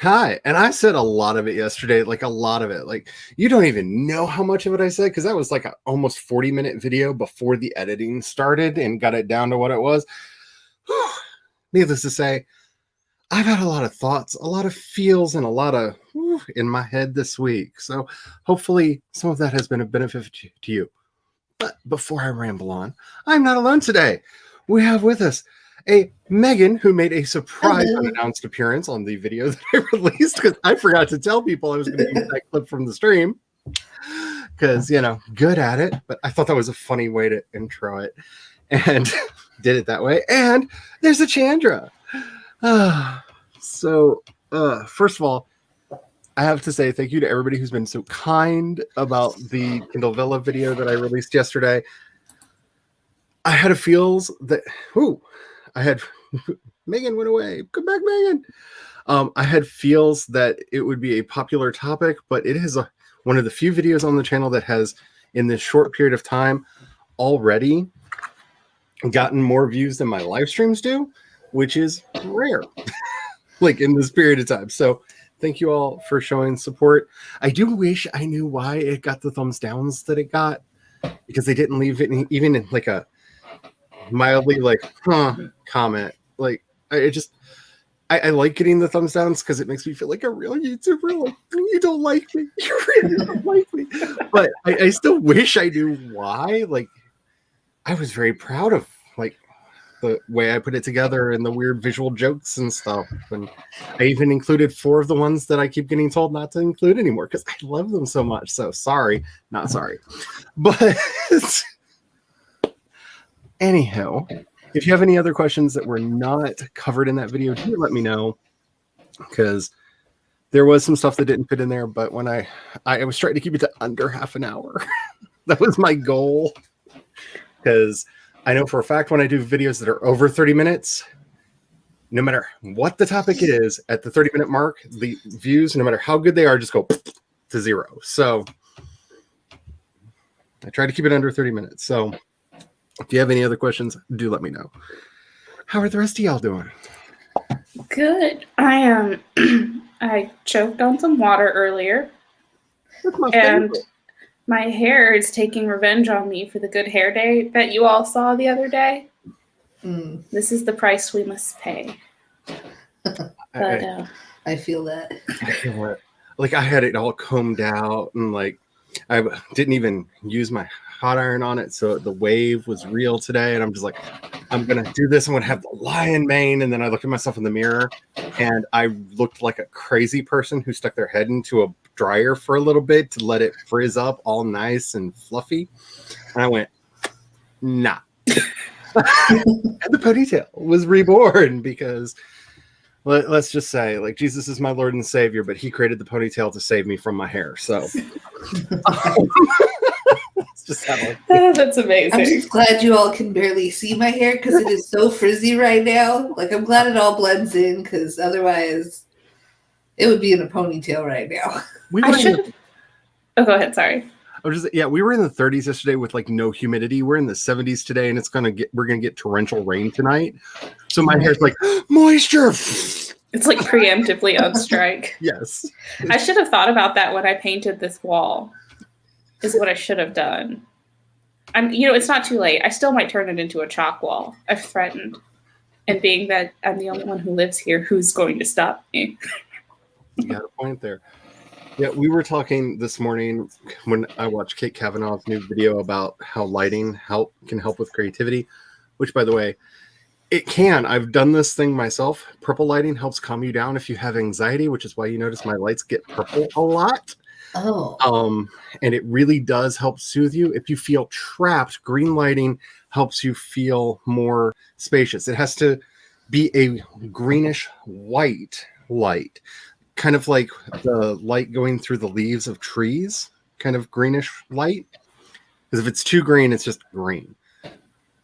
Hi. And I said a lot of it yesterday, like a lot of it. Like you don't even know how much of it I said because that was like a almost 40-minute video before the editing started and got it down to what it was. Needless to say, I've had a lot of thoughts, a lot of feels, and a lot of in my head this week. So hopefully some of that has been a benefit to you. But before I ramble on, I'm not alone today. We have with us a Megan who made a surprise unannounced appearance on the video that I released because I forgot to tell people I was going to use that clip from the stream because, good at it. But I thought that was a funny way to intro it and did it that way. And there's a Chandra. So, first of all, I have to say thank you to everybody who's been so kind about the Kindle Vella video that I released yesterday. I had a feels that, I had Megan went away. Come back, Megan. I had feels that it would be a popular topic, but it is one of the few videos on the channel that has, in this short period of time, already gotten more views than my live streams do, which is rare, like in this period of time. So thank you all for showing support. I do wish I knew why it got the thumbs downs that it got, because they didn't leave it even in like a mildly like comment. Like I like getting the thumbs downs because it makes me feel like a real YouTuber. Like, you don't like me, you really don't like me. But I still wish I knew why. Like I was very proud of like the way I put it together and the weird visual jokes and stuff. And I even included 4 of the ones that I keep getting told not to include anymore because I love them so much. So sorry, not sorry. But anyhow, if you have any other questions that were not covered in that video, do let me know, because there was some stuff that didn't fit in there. But when I was trying to keep it to under half an hour. That was my goal, because I know for a fact when I do videos that are over 30 minutes, no matter what the topic is, at the 30-minute mark, the views, no matter how good they are, just go to 0. So I try to keep it under 30 minutes. So if you have any other questions, do let me know. How are the rest of y'all doing? Good. I am. I choked on some water earlier. That's my and favorite. My hair is taking revenge on me for the good hair day that you all saw the other day. This is the price we must pay. But I feel that. Like I had it all combed out, and like I didn't even use my hot iron on it, so the wave was real today. And I'm just like, I'm gonna do this. I'm gonna have the lion mane. And then I looked at myself in the mirror, and I looked like a crazy person who stuck their head into a dryer for a little bit to let it frizz up all nice and fluffy. And I went, nah. And the ponytail was reborn because let's just say, like, Jesus is my Lord and Savior, but he created the ponytail to save me from my hair. So it's just how that's amazing. I'm just glad you all can barely see my hair because it is so frizzy right now. Like, I'm glad it all blends in, because otherwise it would be in a ponytail right now. Oh, go ahead. Sorry. We were in the 30s yesterday with like no humidity. We're in the 70s today, and we're gonna get torrential rain tonight. So my hair's like moisture. It's like preemptively on strike. Yes. I should have thought about that when I painted this wall. Is what I should have done. It's not too late. I still might turn it into a chalk wall. I've threatened. And being that I'm the only one who lives here, who's going to stop me? You got a point there. Yeah, we were talking this morning when I watched Kate Kavanaugh's new video about how lighting can help with creativity, which, by the way, it can. I've done this thing myself. Purple lighting helps calm you down if you have anxiety, which is why you notice my lights get purple a lot. Oh. And it really does help soothe you. If you feel trapped, green lighting helps you feel more spacious. It has to be a greenish white light, kind of like the light going through the leaves of trees, kind of greenish light. Because if it's too green, it's just green.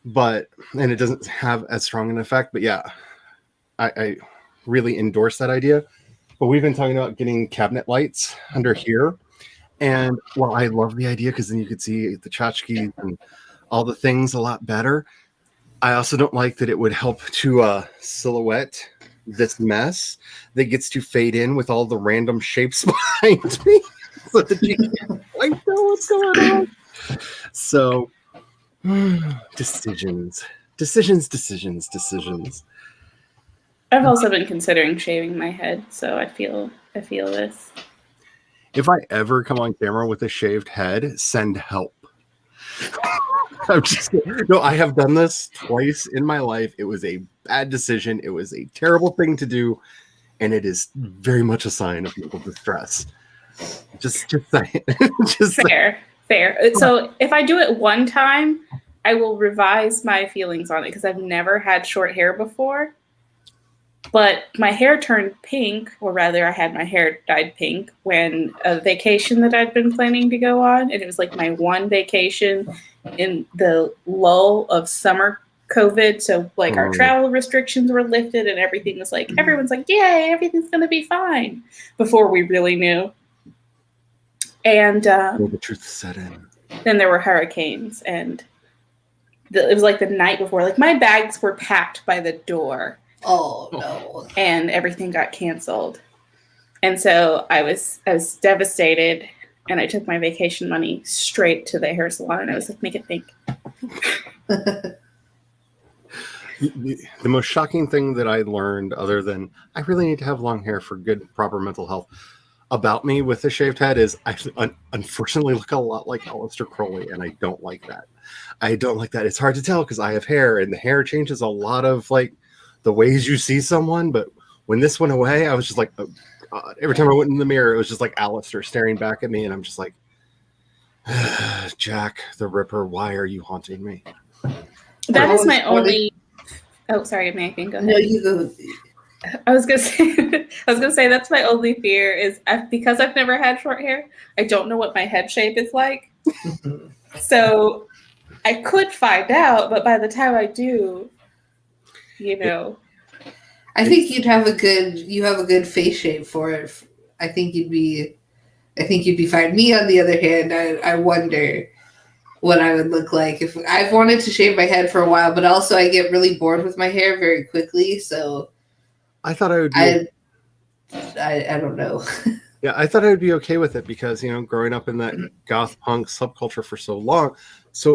And it doesn't have as strong an effect. But yeah, I really endorse that idea. But we've been talking about getting cabinet lights under here. And while I love the idea, because then you could see the tchotchkes and all the things a lot better, I also don't like that it would help to silhouette this mess that gets to fade in with all the random shapes behind me so that you can't quite know what's going on. So, decisions. I've also been considering shaving my head, so I feel this. If I ever come on camera with a shaved head, send help. I'm just kidding. No, I have done this twice in my life. It was a bad decision. It was a terrible thing to do, and it is very much a sign of mental distress. Just saying. Just saying. Fair. So if I do it one time, I will revise my feelings on it because I've never had short hair before. But my hair turned pink, or rather, I had my hair dyed pink when a vacation that I'd been planning to go on, and it was like my one vacation in the lull of summer COVID. So like our travel restrictions were lifted, and everything was like, everyone's like, yay, everything's gonna be fine, before we really knew. And the truth set in. Then there were hurricanes, and it was like the night before. Like my bags were packed by the door. Oh no! And everything got canceled, and so I was devastated. And I took my vacation money straight to the hair salon, and I was like, "Make it think." The most shocking thing that I learned, other than I really need to have long hair for good, proper mental health, about me with a shaved head is I unfortunately look a lot like Aleister Crowley, and I don't like that. It's hard to tell because I have hair, and the hair changes a lot of like the ways you see someone. But when this went away, I was just like, oh God. Every time I went in the mirror, it was just like Aleister staring back at me, and I'm just like, Jack the Ripper, why are you haunting me? That is my only. Oh, sorry, Megan. Go ahead. No, you go. I was gonna say that's my only fear is because I've never had short hair. I don't know what my head shape is like, so I could find out. But by the time I do, I think you have a good face shape for it. I think you'd be fine. Me, on the other hand, I wonder what I would look like if I've wanted to shave my head for a while, but also I get really bored with my hair very quickly. So I thought I would. I don't know. Yeah, I thought I would be okay with it because growing up in that goth punk subculture for so long,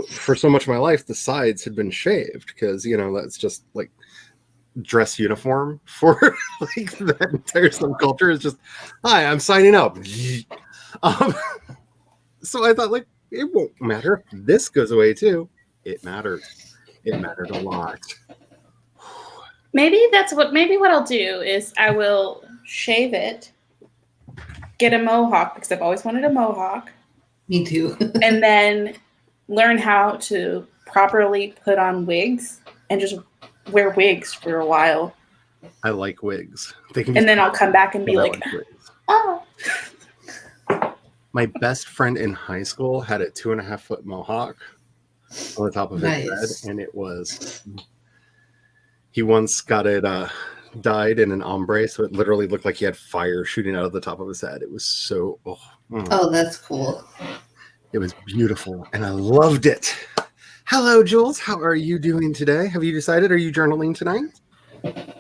for so much of my life, the sides had been shaved because that's just like dress uniform for like that entire subculture is just, hi, I'm signing up. So I thought like it won't matter if this goes away too. It mattered. It mattered a lot. Maybe what I'll do is I will shave it, get a mohawk because I've always wanted a mohawk. Me too. And then learn how to properly put on wigs and just wear wigs for a while. I like wigs. And then I'll come back and be like, oh. My best friend in high school had a 2.5-foot mohawk on the top of his head, and it was. He once got it dyed in an ombre, so it literally looked like he had fire shooting out of the top of his head. It was so. Oh, that's cool. It was beautiful, and I loved it. Hello, Jules. How are you doing today? Have you decided? Are you journaling tonight?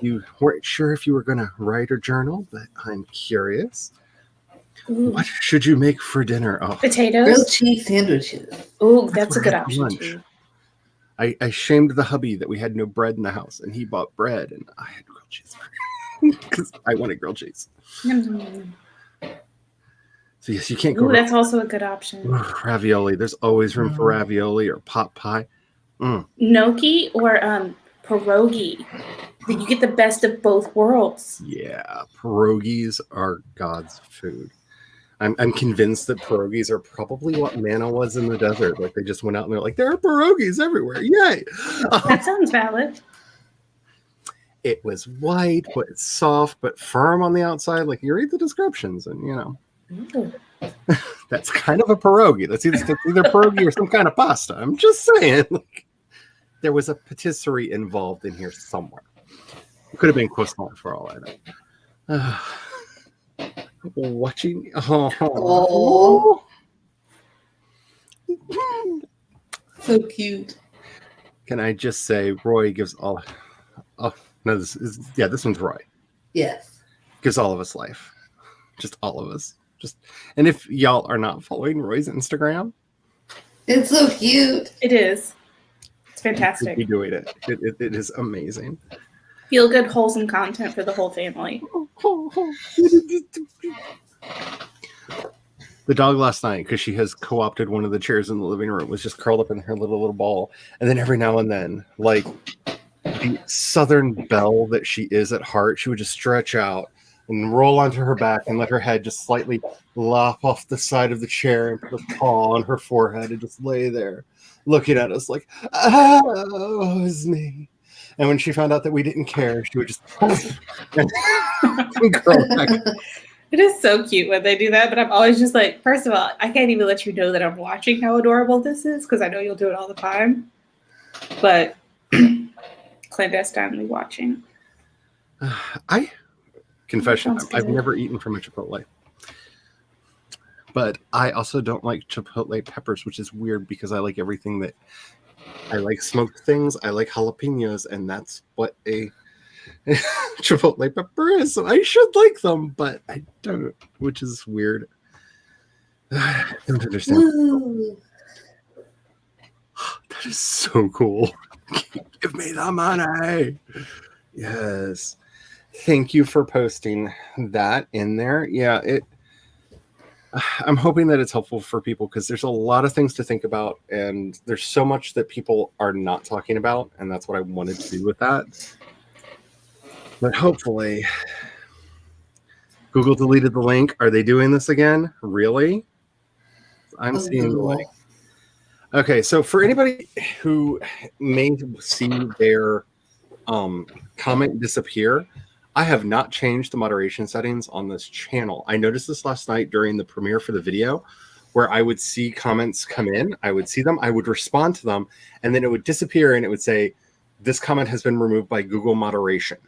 You weren't sure if you were going to write or journal, but I'm curious. Ooh. What should you make for dinner? Oh, potatoes, grilled cheese sandwiches. Oh, that's a good option too. I shamed the hubby that we had no bread in the house, and he bought bread, and I had grilled cheese because I wanted grilled cheese. So yes, you can't go. Ooh, that's also a good option. Ravioli. There's always room for ravioli or pot pie. Gnocchi or pierogi. You get the best of both worlds. Yeah, pierogies are God's food. I'm convinced that pierogies are probably what manna was in the desert. Like they just went out and they're like, there are pierogies everywhere. Yay! That sounds valid. It was white, but it's soft, but firm on the outside. Like you read the descriptions, and that's kind of a pierogi. That's either pierogi or some kind of pasta. I'm just saying. Like, there was a patisserie involved in here somewhere. It could have been croissant for all I know. Watching. Oh. So cute. Can I just say, Roy gives all. Oh no, this one's Roy. Yes. Gives all of us life. Just all of us. And if y'all are not following Roy's Instagram, It's so cute. It is. It's you're fantastic. doing it. It is amazing. Feel good, wholesome content for the whole family. The dog last night, because she has co-opted one of the chairs in the living room, was just curled up in her little ball. And then every now and then, like the Southern belle that she is at heart, she would just stretch out and roll onto her back and let her head just slightly lop off the side of the chair and put a paw on her forehead and just lay there looking at us like, oh, it's me. And when she found out that we didn't care, she would just and curl back. It is so cute when they do that, but I'm always just like, first of all, I can't even let you know that I'm watching how adorable this is because I know you'll do it all the time. But clandestinely watching. Confession, Sounds I've good. never eaten from a Chipotle. But I also don't like Chipotle peppers, which is weird because I like everything that I like smoked things. I like jalapenos, and that's what a Chipotle pepper is. So I should like them, but I don't, which is weird. I don't understand. Woo. That is so cool. Give me the money. Yes. Thank you for posting that in there. Yeah, I'm hoping that it's helpful for people because there's a lot of things to think about and there's so much that people are not talking about, and that's what I wanted to do with that. But hopefully Google deleted the link. Are they doing this again? Really? I'm seeing the link. Okay, so for anybody who may see their comment disappear, I have not changed the moderation settings on this channel. I noticed this last night during the premiere for the video where I would see comments come in. I would see them. I would respond to them. And then it would disappear and it would say, this comment has been removed by Google moderation.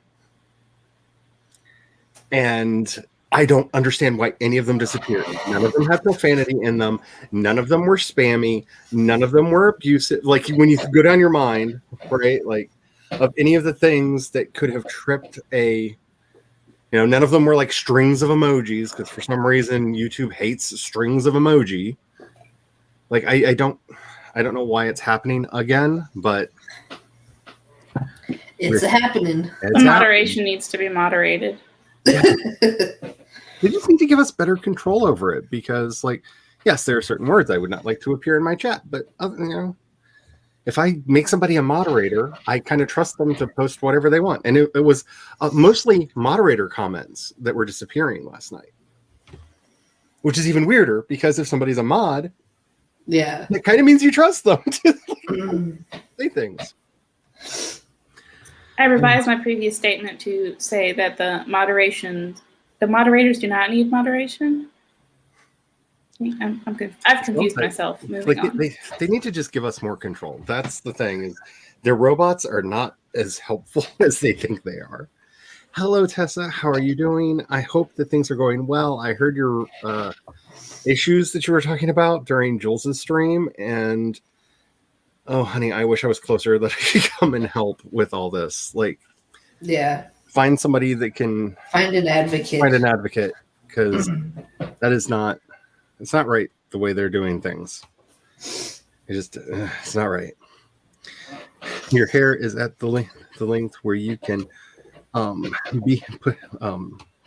And I don't understand why any of them disappeared. None of them had profanity in them. None of them were spammy. None of them were abusive. Like when you go down your mind, right? Like of any of the things that could have tripped none of them were like strings of emojis because for some reason YouTube hates strings of emoji. Like I don't know why it's happening again, but It's happening. The moderation needs to be moderated. Yeah. They just need to give us better control over it because, like, yes, there are certain words I would not like to appear in my chat, but if I make somebody a moderator, I kind of trust them to post whatever they want. And it was mostly moderator comments that were disappearing last night, which is even weirder because if somebody's a mod, yeah, it kind of means you trust them to say things. I revised my previous statement to say that the moderators do not need moderation. I've confused myself. Moving on. They need to just give us more control. That's the thing. Is their robots are not as helpful as they think they are. Hello, Tessa. How are you doing? I hope that things are going well. I heard your issues that you were talking about during Jules's stream, and oh, honey, I wish I was closer that I could come and help with all this. Like, yeah, find somebody that can find an advocate because that is not. It's not right the way they're doing things. It's not right. Your hair is at the length where you can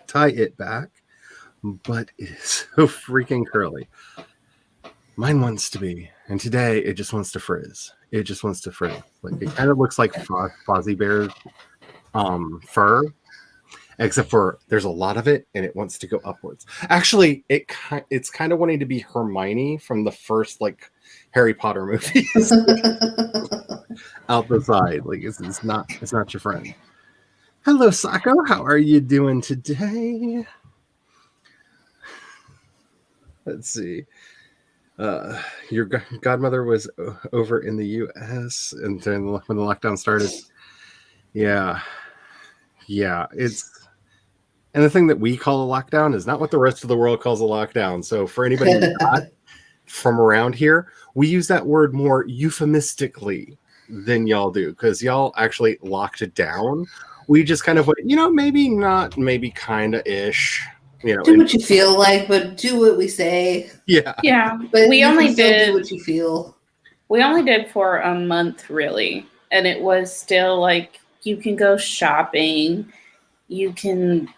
tie it back, but it is so freaking curly. Mine wants to be, and today it just wants to frizz. It just wants to frizz. Like it kind of looks like Fozzie Bear's fur. Except for there's a lot of it and it wants to go upwards. Actually, it's kind of wanting to be Hermione from the first like Harry Potter movies out the side. Like it's not your friend. Hello, Sako. How are you doing today? Let's see. Your godmother was over in the U.S. and when the lockdown started. Yeah, and the thing that we call a lockdown is not what the rest of the world calls a lockdown. So for anybody not from around here, we use that word more euphemistically than y'all do because y'all actually locked it down we just kind of went, maybe not, maybe kind of ish. Do And, what you feel like, but do what we say. yeah. Yeah, But we you can only still do did what you feel. we only did for a month really, and it was still like you can go shopping, you can,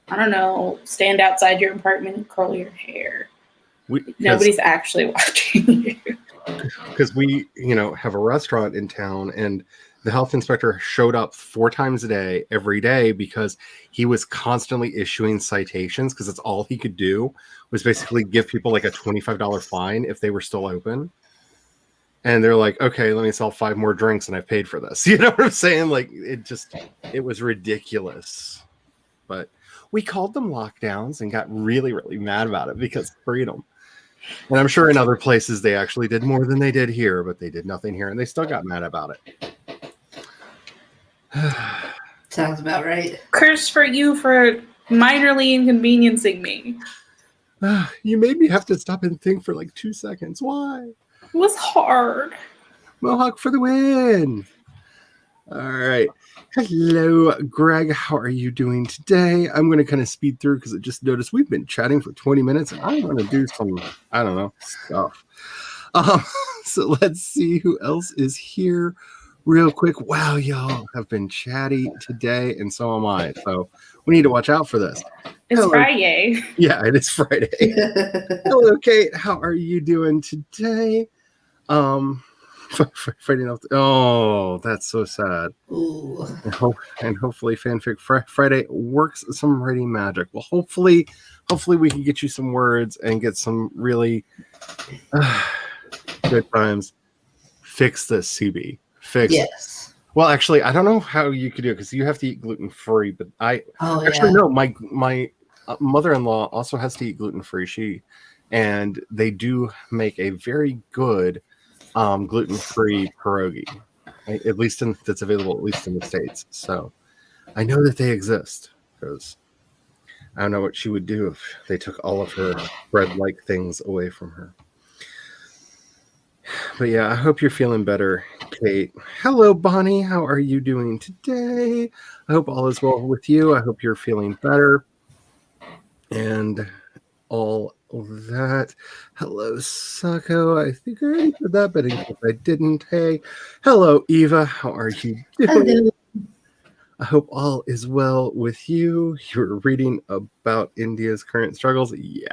I don't know, stand outside your apartment and curl your hair. Nobody's actually watching you. Because we, have a restaurant in town, and the health inspector showed up 4 times a day, every day, because he was constantly issuing citations, because that's all he could do was basically give people like a $25 fine if they were still open. And they're like, okay, let me sell 5 more drinks and I've paid for this. You know what I'm saying? Like, it was ridiculous. But we called them lockdowns and got really, really mad about it because freedom. And I'm sure in other places they actually did more than they did here, but they did nothing here and they still got mad about it. Sounds about right. Curse for you for minorly inconveniencing me. You made me have to stop and think for like 2 seconds. Why? It was hard. Mohawk for the win. All right. Hello, Greg. How are you doing today? I'm going to kind of speed through because I just noticed we've been chatting for 20 minutes and I want to do some, I don't know, stuff. So let's see who else is here real quick. Wow, y'all have been chatty today, and so am I. So we need to watch out for this. It's Hello. Friday. Yeah, it is Friday. Hello, Kate. How are you doing today? Friday night. Oh, that's so sad. Ooh. And hopefully Fanfic Friday works some writing magic. Well, hopefully we can get you some words and get some really good times. Fix this, CB. Fix. Yes. Well, actually, I don't know how you could do it because you have to eat gluten-free, but no, my mother-in-law also has to eat gluten-free. And they do make a very good gluten-free pierogi, at least that's available at least in the States. So I know that they exist because I don't know what she would do if they took all of her bread-like things away from her. But yeah, I hope you're feeling better, Kate. Hello, Bonnie. How are you doing today? I hope all is well with you. I hope you're feeling better and all that. Hello, Sako. I think I already said that, but in case I didn't, hey. Hello, Eva. How are you doing? Hello. I hope all is well with you. You're reading about India's current struggles. Yeah.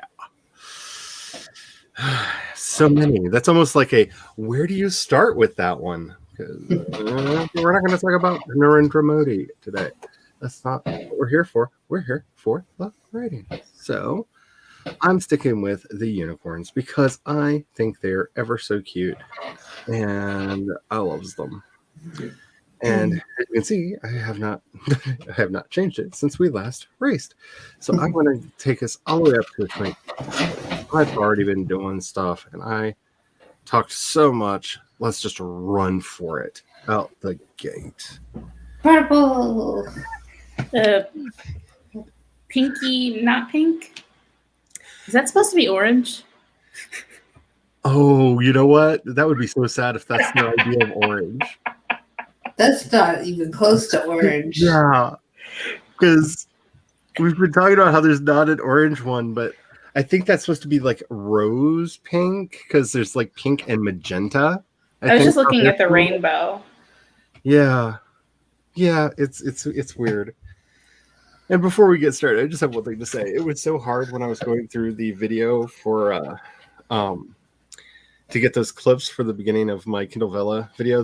So many. That's almost like where do you start with that one? Because we're not going to talk about Narendra Modi today. That's not what we're here for. We're here for the writing. So I'm sticking with the unicorns because I think they're ever so cute and I loves them. And as you can see, I have not changed it since we last raced. So I'm going to take us all the way up to 20. I've already been doing stuff and I talked so much. Let's just run for it out the gate. Purple. Pinky, not pink. Is that supposed to be orange? Oh, you know what? That would be so sad if that's the idea of orange. That's not even close to orange. Yeah, because we've been talking about how there's not an orange one, but I think that's supposed to be like rose pink because there's like pink and magenta. I was just looking at the rainbow. Yeah, it's weird. And before we get started, I just have one thing to say. It was so hard when I was going through the video for to get those clips for the beginning of my Kindle Vella video,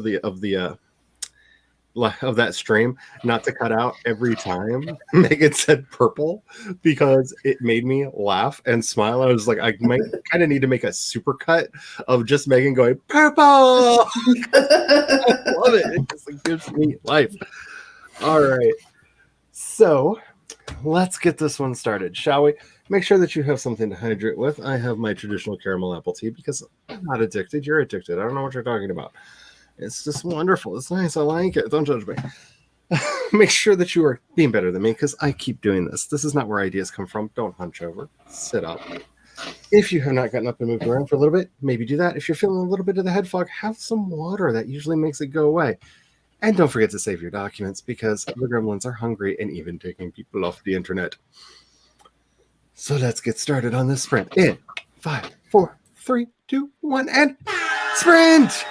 of that stream, not to cut out every time Megan said purple because it made me laugh and smile. I was like, I might kind of need to make a super cut of just Megan going purple. I love it. It just like, gives me life. All right, so let's get this one started, shall we? Make sure that you have something to hydrate with. I have my traditional caramel apple tea because I'm not addicted. You're addicted. I don't know what you're talking about. It's just wonderful. It's nice. I like it. Don't judge me. Make sure that you are being better than me because I keep doing this. This is not where ideas come from. Don't hunch over. Sit up. If you have not gotten up and moved around for a little bit, maybe do that. If you're feeling a little bit of the head fog, have some water. That usually makes it go away. And don't forget to save your documents because the gremlins are hungry and even taking people off the internet. So let's get started on this sprint in 5, 4, 3, 2, 1, and sprint!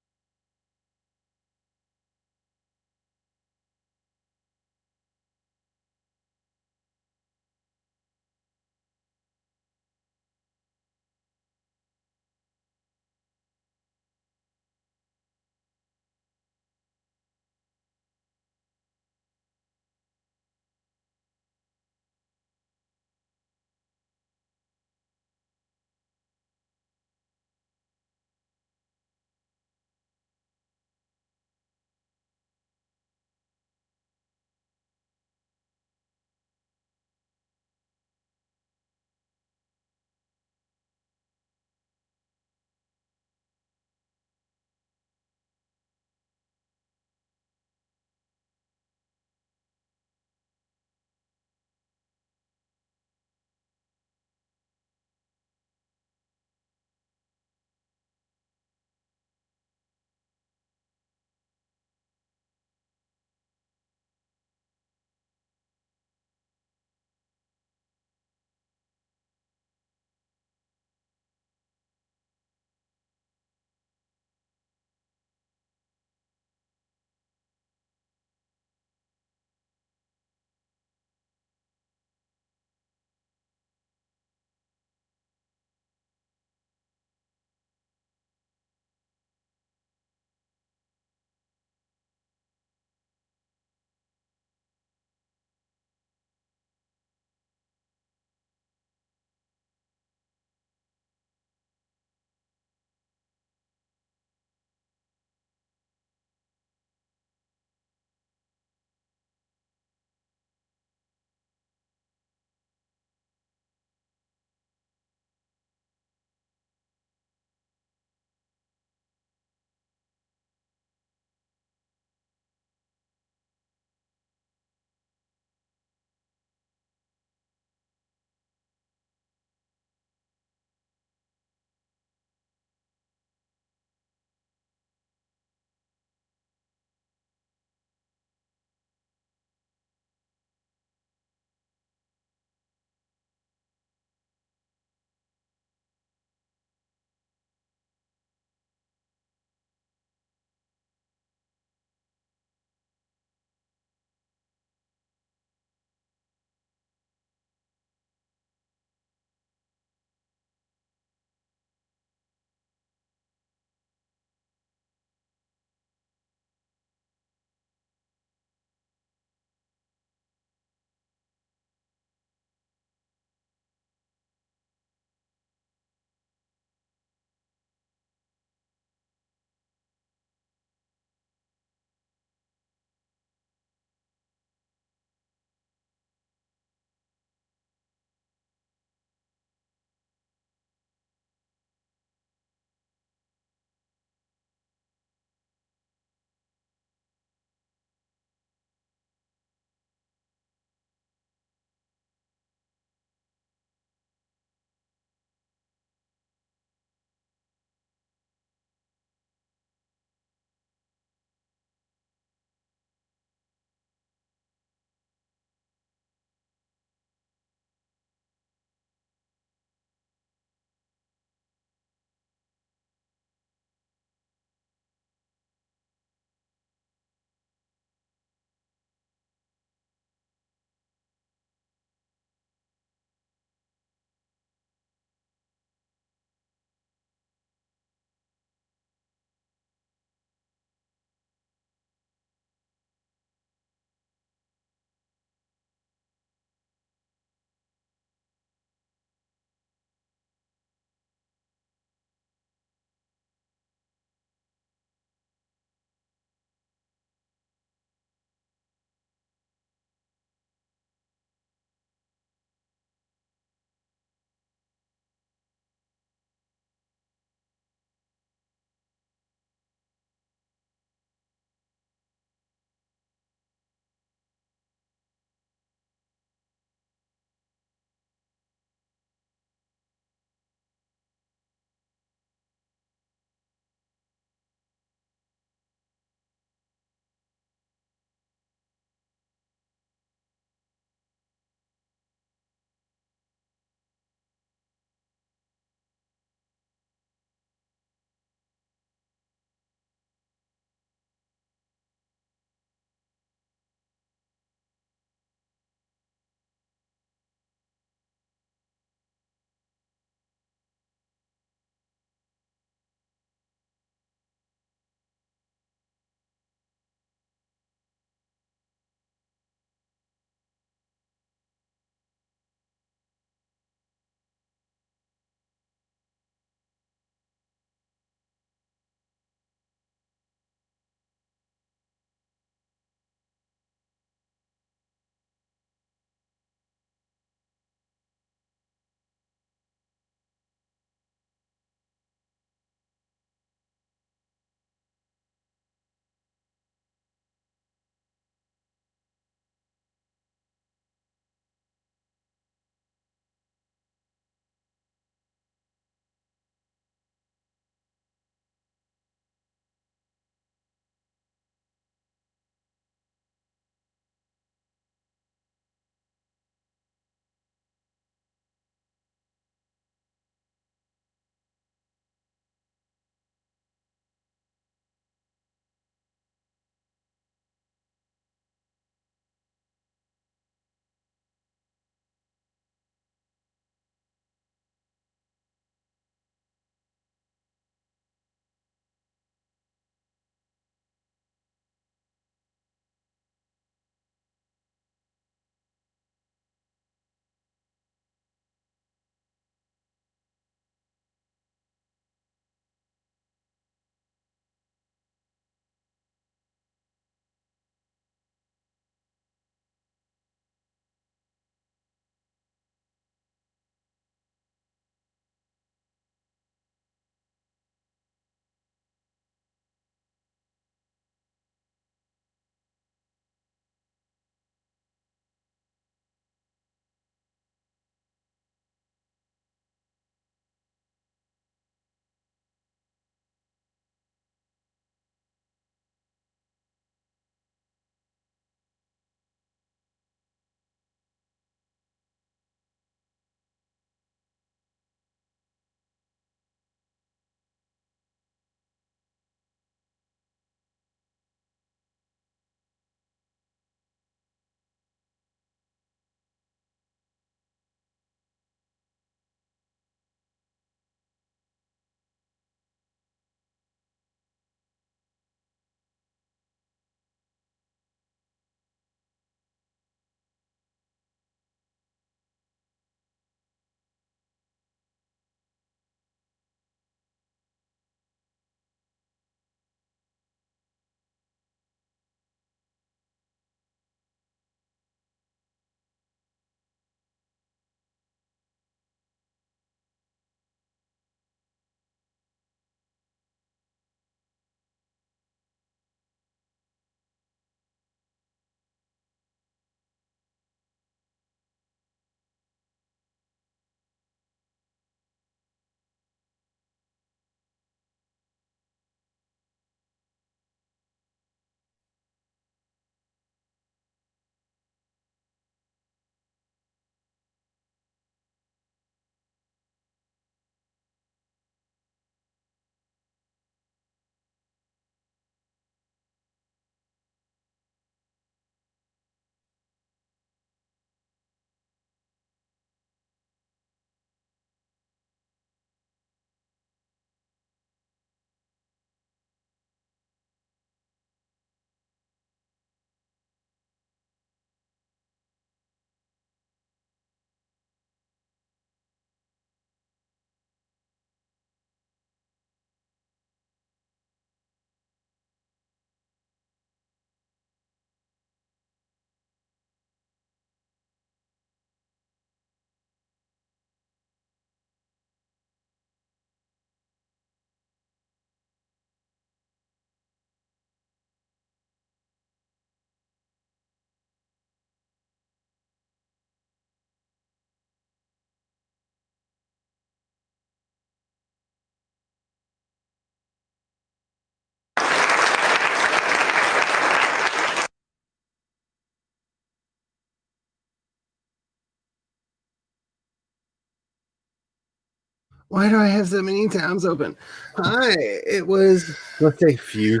Why do I have so many tabs open? Hi, it was, let's say, Fuchsia.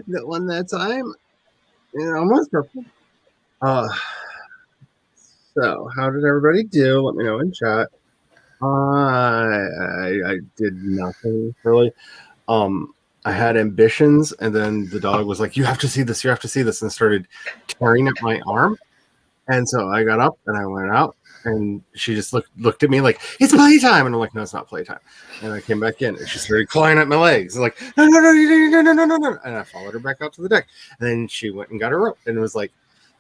That one that time. Yeah, almost purple. So how did everybody do? Let me know in chat. I did nothing really. I had ambitions, and then the dog was like, "You have to see this. You have to see this," and started tearing at my arm. And so I got up and I went out, and she just looked at me like, "It's playtime," and I'm like, "No, it's not playtime." And I came back in, and she started clawing at my legs, like, "No, no, no, no, no, no, no, no!" And I followed her back out to the deck, and then she went and got her rope, and it was like,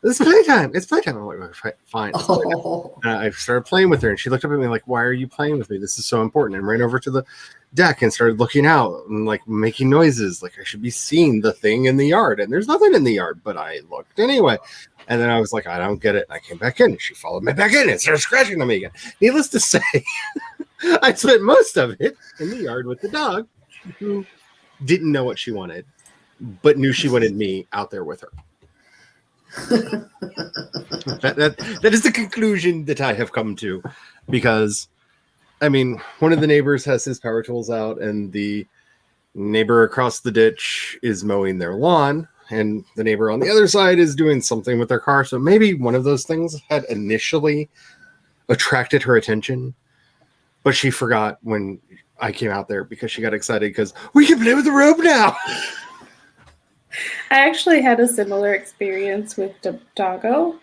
"It's playtime. It's playtime." I'm like, "Fine." It's playtime." Oh, I started playing with her, and she looked up at me like, "Why are you playing with me? This is so important." And ran over to the deck and started looking out and like making noises, like I should be seeing the thing in the yard. And there's nothing in the yard, but I looked anyway. And then I was like, I don't get it. And I came back in, and she followed me back in and started scratching on me again. Needless to say, I spent most of it in the yard with the dog, who didn't know what she wanted, but knew she wanted me out there with her. That is the conclusion that I have come to, because I mean, one of the neighbors has his power tools out, and the neighbor across the ditch is mowing their lawn, and the neighbor on the other side is doing something with their car. So maybe one of those things had initially attracted her attention, but she forgot when I came out there because she got excited because we can play with the rope now. I actually had a similar experience with Doggo.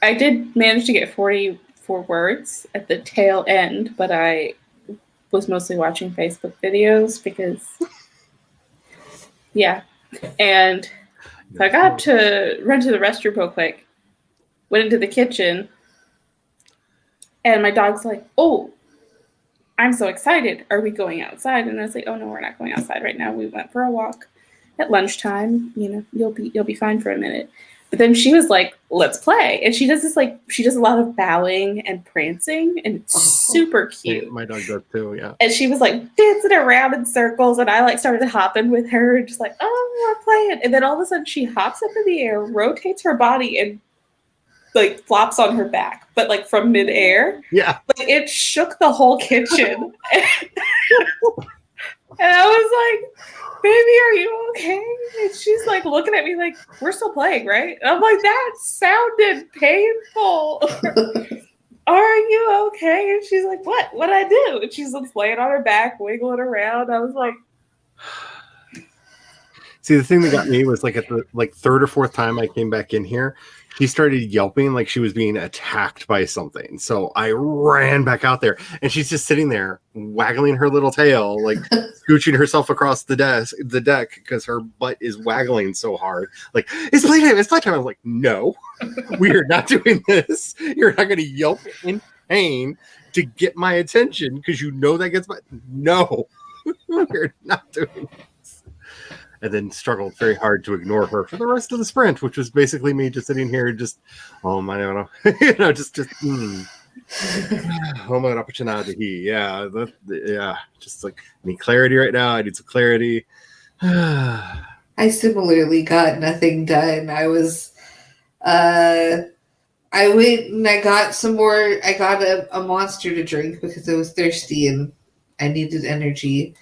I did manage to get 44 words at the tail end, but I was mostly watching Facebook videos because, yeah. And so I got to run to the restroom real quick, went into the kitchen, and my dog's like, "Oh, I'm so excited. Are we going outside?" And I was like, "Oh no, we're not going outside right now. We went for a walk at lunchtime. You know, you'll be fine for a minute." But then she was like, "Let's play." And she does this, like, she does a lot of bowing and prancing, and it's super cute. My dog does too, yeah. And she was like dancing around in circles, and I like started hopping with her, and just like, "Oh, we're playing." And then all of a sudden she hops up in the air, rotates her body, and like flops on her back, but like from midair. Yeah. Like it shook the whole kitchen. And I was like, "Baby, are you okay?" And she's like looking at me like, "We're still playing, right?" And I'm like, "That sounded painful." "Are you okay?" And she's like, "What? What'd I do?" And she's like laying on her back, wiggling around. I was like, see, the thing that got me was like at the third or fourth time I came back in here, she started yelping like she was being attacked by something. So I ran back out there, and she's just sitting there waggling her little tail, like scooching herself across the deck because her butt is waggling so hard. Like, "It's playtime, it's playtime." I'm like, "No, we are not doing this. You're not going to yelp in pain to get my attention because you know that gets my no. We're not doing this." And then struggled very hard to ignore her for the rest of the sprint, which was basically me just sitting here, just, "Oh my, oh my opportunity." Yeah, yeah, just like, I need clarity right now. I need some clarity. I similarly got nothing done. I went and I got some more. I got a monster to drink because I was thirsty and I needed energy.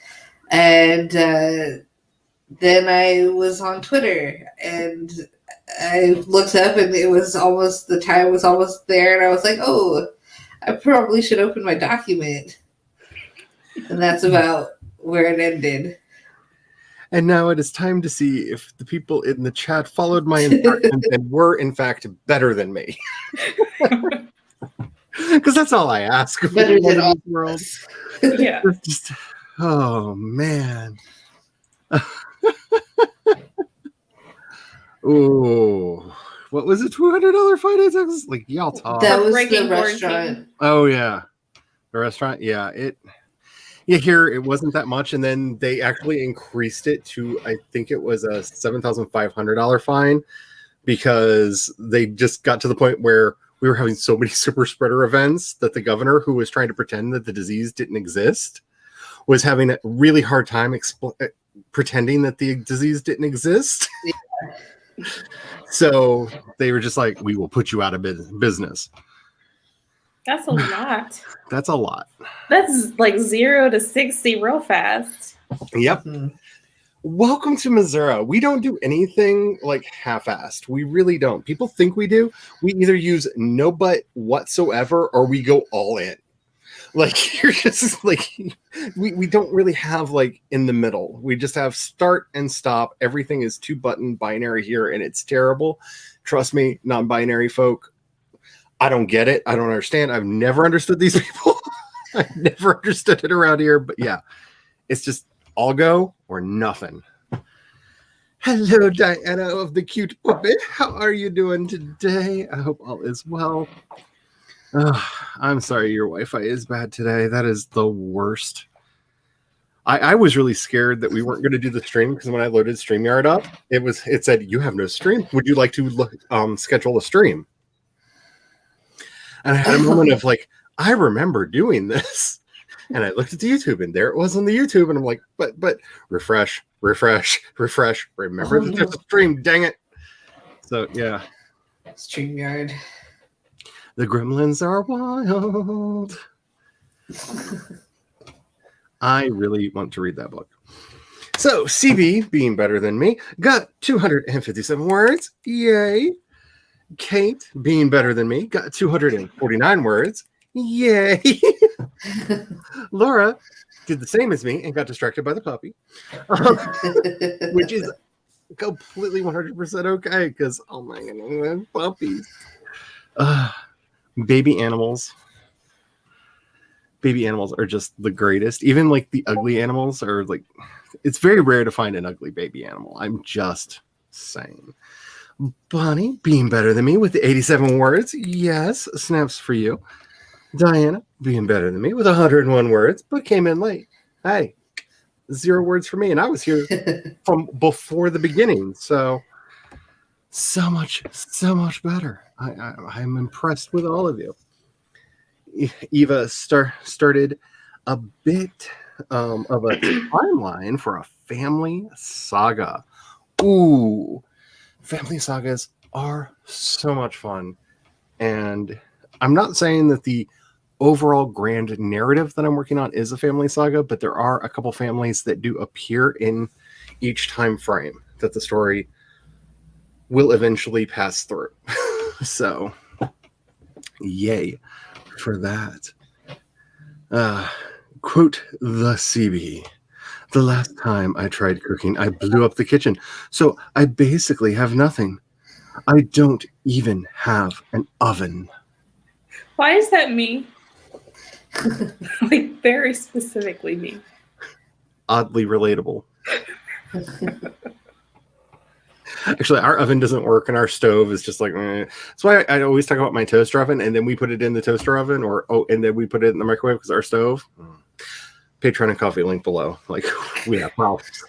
And then I was on Twitter and I looked up and the time was almost there. And I was like, "Oh, I probably should open my document." And that's about where it ended. And now it is time to see if the people in the chat followed my instructions and were, in fact, better than me. Because that's all I ask. Better than all world. yeah. Just, oh, man. Ooh. What was it? $200 Friday Texas? Like, y'all talk. That was Breaking the restaurant. Oh, yeah. The restaurant? Yeah. Here it wasn't that much, and then they actually increased it to, I think it was a $7,500 fine, because they just got to the point where we were having so many super spreader events that the governor, who was trying to pretend that the disease didn't exist, was having a really hard time pretending that the disease didn't exist. Yeah. So they were just like, "We will put you out of business." That's a lot. That's a lot. That's like 0 to 60 real fast. Yep. Mhm. Welcome to Missouri. We don't do anything like half-assed. We really don't. People think we do. We either use no but whatsoever or we go all in. Like you're just like we don't really have like in the middle. We just have start and stop. Everything is 2-button binary here and it's terrible. Trust me, non-binary folk. I don't get it. I don't understand. I've never understood these people. I've never understood it around here. But yeah, it's just all go or nothing. Hello, Diana of the Cute Puppet. How are you doing today? I hope all is well. I'm sorry your Wi-Fi is bad today. That is the worst. I was really scared that we weren't going to do the stream because when I loaded StreamYard up, it said you have no stream. Would you like to schedule a stream? And I had a moment of like, I remember doing this. And I looked at the YouTube and there it was on the YouTube. And I'm like, but refresh. Remember that there's a stream, dang it. So yeah. StreamYard. The gremlins are wild. I really want to read that book. So CB, being better than me, got 257 words. Yay. Kate, being better than me, got 249 words. Yay. Laura did the same as me and got distracted by the puppy, which is completely 100% okay because, oh my goodness, puppies. Baby animals are just the greatest. Even like the ugly animals are like, it's very rare to find an ugly baby animal. I'm just saying. Bonnie, being better than me with the 87 words. Yes, snaps for you. Diana, being better than me with 101 words, but came in late. Hey, 0 words for me. And I was here from before the beginning. So much better. I'm impressed with all of you. Eva started a bit of a timeline for a family saga. Ooh, family sagas are so much fun. And I'm not saying that the overall grand narrative that I'm working on is a family saga, but there are a couple families that do appear in each time frame that the story will eventually pass through. So, yay for that. Quote the CB. The last time I tried cooking, I blew up the kitchen. So I basically have nothing. I don't even have an oven. Why is that me? Like very specifically me. Oddly relatable. Actually, our oven doesn't work, and our stove is just like. That's why I always talk about my toaster oven, and then we put it in the toaster oven, and then we put it in the microwave because our stove. Patreon and Coffee link below. Like we have problems.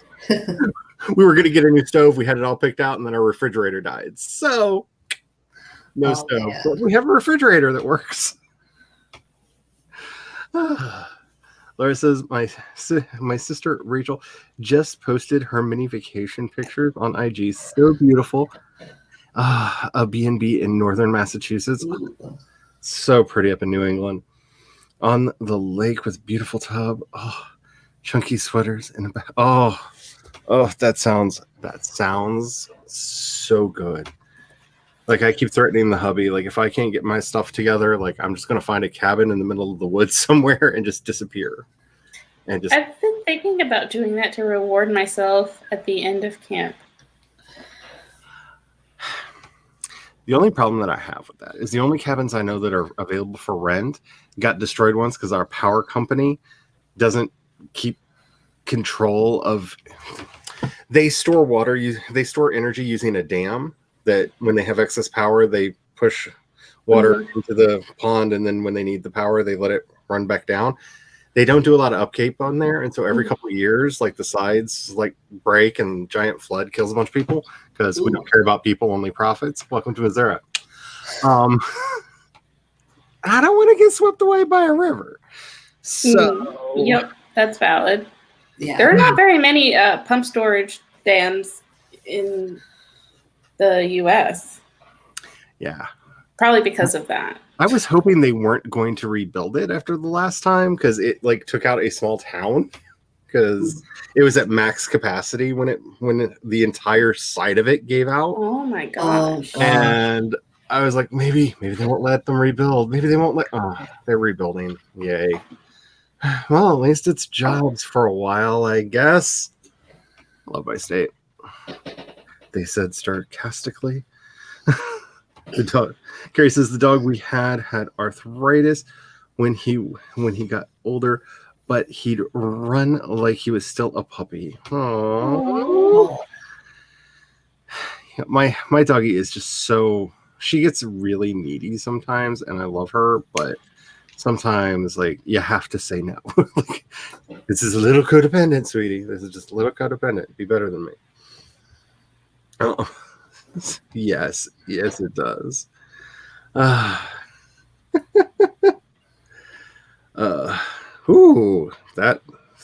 We were going to get a new stove. We had it all picked out, and then our refrigerator died. So no stove, man. but we have a refrigerator that works. Laura says, my sister Rachel just posted her mini vacation pictures on IG. So beautiful. A B&B in northern Massachusetts. So pretty up in New England. On the lake with beautiful tub. Oh, chunky sweaters and oh, that sounds so good. Like I keep threatening the hubby, like if I can't get my stuff together, like I'm just gonna find a cabin in the middle of the woods somewhere and just disappear. And just I've been thinking about doing that to reward myself at the end of camp. the only problem that I have with that is the only cabins I know that are available for rent got destroyed once because our power company doesn't keep control of. They store water, they store energy using a dam that when they have excess power, they push water into the pond, and then when they need the power, they let it run back down. They don't do a lot of upkeep on there, and so every couple of years, like the sides like break and giant flood kills a bunch of people because we don't care about people, only profits. Welcome to Missouri. I don't want to get swept away by a river. So Yep, that's valid. Yeah. There are not very many pump storage dams in the U.S. Yeah, Probably because of that. I was hoping they weren't going to rebuild it after the last time because it like took out a small town because it was at max capacity when the entire side of it gave out. Oh my gosh. And I was like, maybe they won't let them rebuild. Maybe they won't let. Oh, they're rebuilding. Yay. Well, at least it's jobs for a while, I guess. Love my state. They said sarcastically. The dog. Carrie says the dog we had arthritis when he got older, but he'd run like he was still a puppy. Aww. My doggy is just so, she gets really needy sometimes, and I love her, but sometimes like you have to say no. Like, this is a little codependent, sweetie. This is just a little codependent. Be better than me. Oh, yes, it does.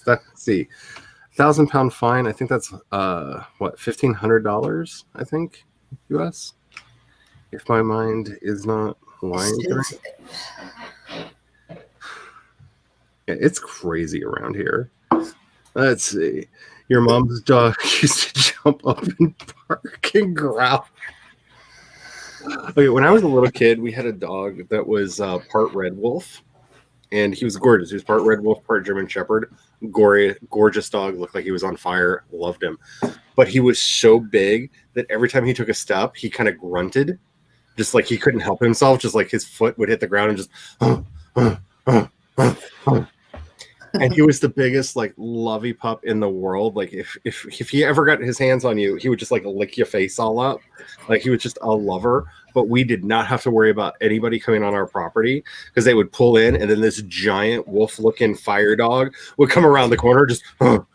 Let's see, £1,000 fine. I think that's what, $1,500. I think US. If my mind is not lying. Yeah, it's crazy around here. Let's see. Your mom's dog used to jump up and bark and growl. Okay, when I was a little kid, we had a dog that was part red wolf, and he was gorgeous. He was part red wolf, part German Shepherd. Gorgeous dog, looked like he was on fire. Loved him, but he was so big that every time he took a step, he kind of grunted, just like he couldn't help himself. Just like his foot would hit the ground and just. And he was the biggest like lovey pup in the world. Like if he ever got his hands on you, he would just like lick your face all up. Like he was just a lover. But we did not have to worry about anybody coming on our property because they would pull in, and then this giant wolf-looking fire dog would come around the corner, just and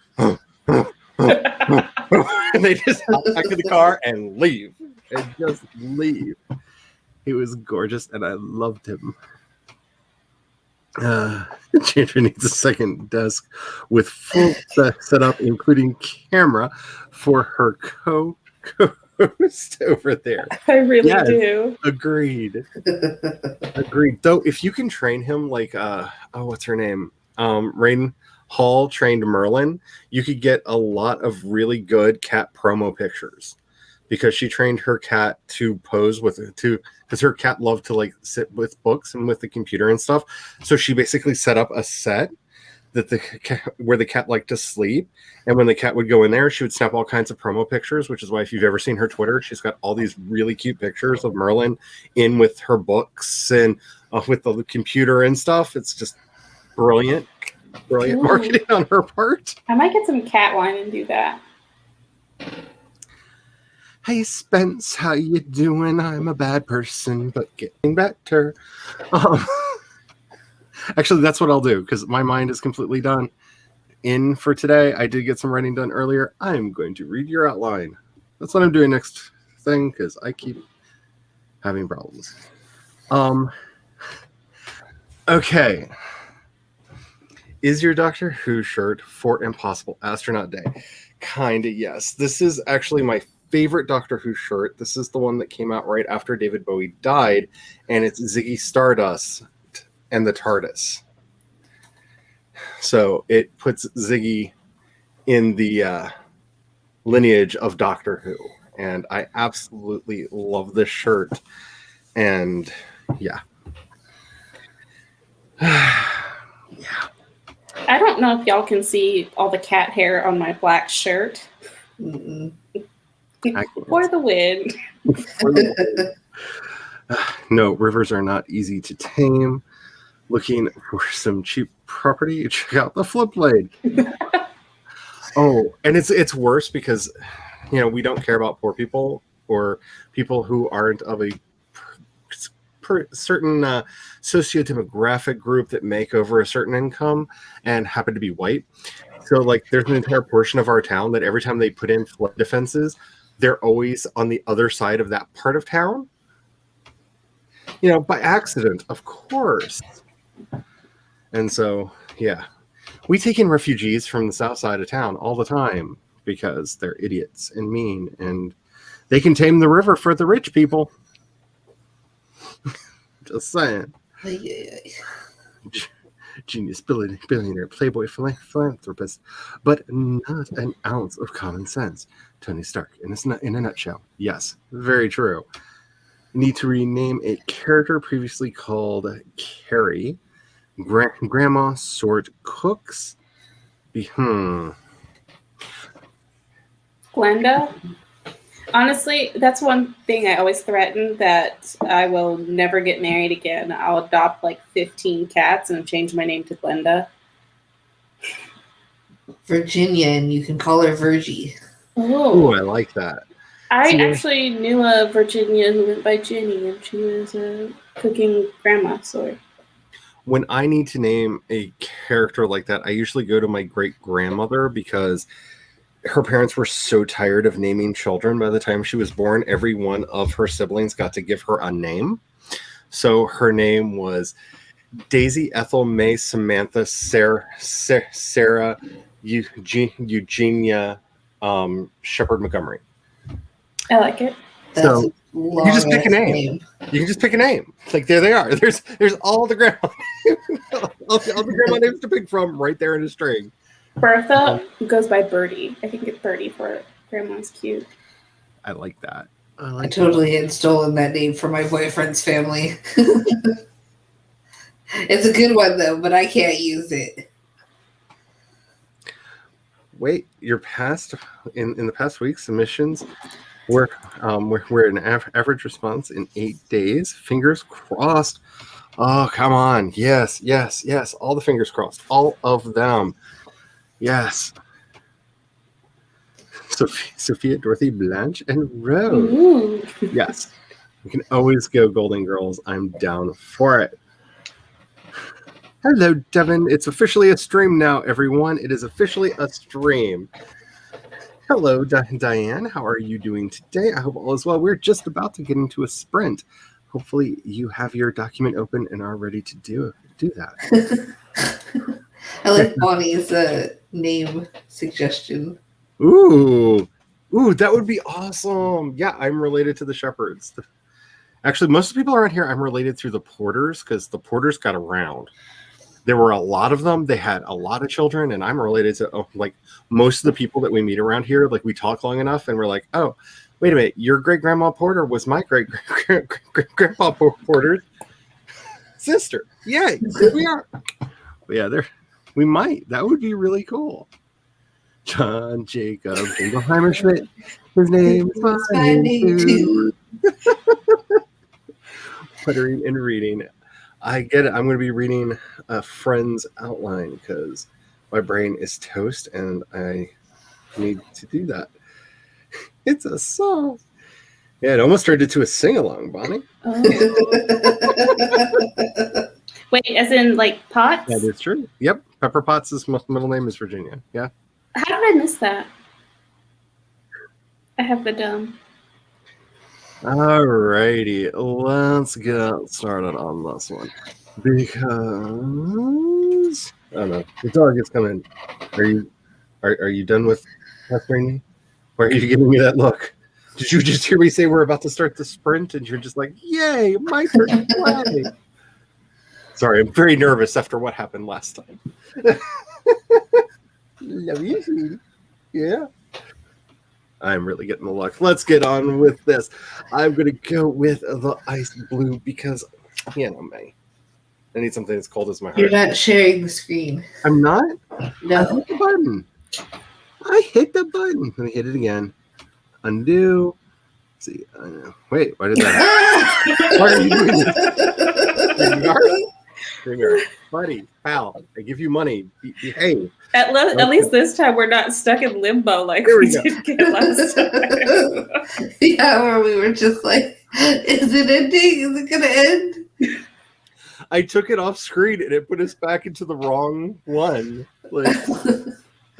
they just hop back to the car and leave. And just leave. He was gorgeous, and I loved him. Chandra needs a second desk with full setup, including camera for her co-host over there. I really do. Agreed. Though, if you can train him like, what's her name? Rain Hall trained Merlin, you could get a lot of really good cat promo pictures. Because she trained her cat to pose because her cat loved to like sit with books and with the computer and stuff. So she basically set up a set where the cat liked to sleep, and when the cat would go in there, she would snap all kinds of promo pictures. Which is why if you've ever seen her Twitter, she's got all these really cute pictures of Merlin in with her books and with the computer and stuff. It's just brilliant marketing on her part. I might get some cat wine and do that. Hey Spence, how you doing? I'm a bad person, but getting better. Actually, that's what I'll do because my mind is completely done. In for today, I did get some writing done earlier. I'm going to read your outline. That's what I'm doing next thing because I keep having problems. Okay. Is your Doctor Who shirt for Impossible Astronaut Day? Kinda, yes. This is actually my favorite Doctor Who shirt. This is the one that came out right after David Bowie died, and it's Ziggy Stardust and the TARDIS. So it puts Ziggy in the lineage of Doctor Who, and I absolutely love this shirt. And yeah. Yeah. I don't know if y'all can see all the cat hair on my black shirt. For the win. No, rivers are not easy to tame. Looking for some cheap property, check out the Flip Blade. Oh, and it's worse because we don't care about poor people or people who aren't of a certain socio-demographic group that make over a certain income and happen to be white. So like there's an entire portion of our town that every time they put in flood defenses, they're always on the other side of that part of town. By accident, of course. And so, yeah. We take in refugees from the south side of town all the time because they're idiots and mean, and they can tame the river for the rich people. Just saying. Genius billionaire, playboy philanthropist, but not an ounce of common sense. Tony Stark, in a nutshell. Yes, very true. Need to rename a character previously called Carrie. Grandma sort cooks. Glenda. Honestly, that's one thing I always threaten, that I will never get married again. I'll adopt like 15 cats and change my name to Glenda. Virginia, and you can call her Virgie. Oh, I like that. I See, actually knew a Virginia who went by Jenny, and she was a cooking grandma. So when I need to name a character like that, I usually go to my great grandmother because her parents were so tired of naming children. By the time she was born, every one of her siblings got to give her a name. So her name was Daisy Ethel May Samantha Sarah Eugenia Shepherd Montgomery. I like it. That's So a you can just pick a long-ass name. You can just pick a name. Like there they are. There's all the grandma all the grandma names to pick from right there in a string. Bertha goes by Birdie. I think it's Birdie for grandma's cute. I like that. I totally had stolen that name from my boyfriend's family. It's a good one though, but I can't use it. Wait, your past in the past week submissions we're an average response in 8 days. Fingers crossed. Oh, come on. Yes. All the fingers crossed. All of them. Yes. Sophia, Dorothy, Blanche, and Rose. Ooh. Yes. You can always go Golden Girls. I'm down for it. Hello, Devin. It's officially a stream now, everyone. It is officially a stream. Hello, Diane. How are you doing today? I hope all is well. We're just about to get into a sprint. Hopefully you have your document open and are ready to do that. I like Bonnie's name suggestion. Ooh, that would be awesome. Yeah, I'm related to the Shepherds. Actually, most of the people around here, I'm related through the Porters because the Porters got around. There were a lot of them. They had a lot of children, and I'm related to like most of the people that we meet around here. Like we talk long enough, and we're like, oh, wait a minute, your great grandma Porter was my great grandpa Porter's sister. Yay, here we are. But yeah, we might. That would be really cool. John Jacob Jingleheimer Schmidt. His name is my name too. Puttering and reading. I get it. I'm going to be reading a friend's outline because my brain is toast and I need to do that. It's a song. Yeah, it almost turned into a sing-along, Bonnie. Oh. Wait, as in like Potts? That is true. Yep. Pepper Potts' middle name is Virginia. Yeah. How did I miss that? I have the dumb. Alrighty, let's get started on this one because I don't know. The dog is coming. Are you done with pestering me? Why are you giving me that look? Did you just hear me say we're about to start the sprint and you're just like, yay, my turn to play? Sorry, I'm very nervous after what happened last time. Love you, sweetie. Yeah. I'm really getting the luck. Let's get on with this. I'm going to go with the ice blue because, you know me. I need something as cold as my heart. You're not sharing the screen. I'm not? No. I hit the button. I hit the button. Let me hit it again. Undo. Let's see. Wait, why did that Why are you doing this? StreamYard. Buddy, pal, I give you money. Behave. At least this time we're not stuck in limbo like There we we go. did get last time. Yeah, where we were just like, is it ending? Is it going to end? I took it off screen and it put us back into the wrong one. Like,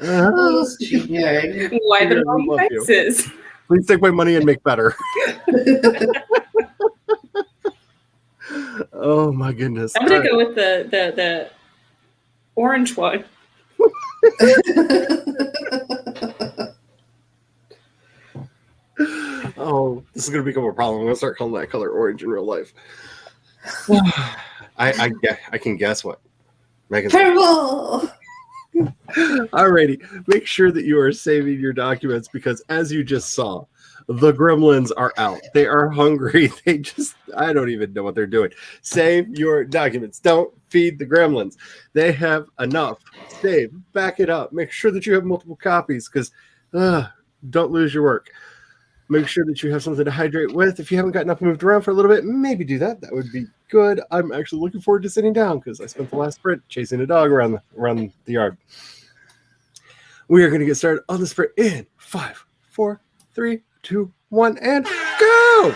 Oh, StreamYard. Why the Yeah, wrong we love you. faces? please take my money and make better. Oh my goodness. I'm gonna go with the orange one. Oh, this is gonna become a problem. I'm gonna start calling that color orange in real life. I can guess what Megan's. Purple. Alrighty, make sure that you are saving your documents because, as you just saw, the gremlins are out. They are hungry. I don't even know what they're doing. Save your documents. Don't feed the gremlins. They have enough. Save. Back it up. Make sure that you have multiple copies because don't lose your work. Make sure that you have something to hydrate with. If you haven't gotten up and moved around for a little bit, maybe do that. That would be good. I'm actually looking forward to sitting down because I spent the last sprint chasing a dog around the yard. We are going to get started on the sprint in 5, 4, 3, 2, 1, and go!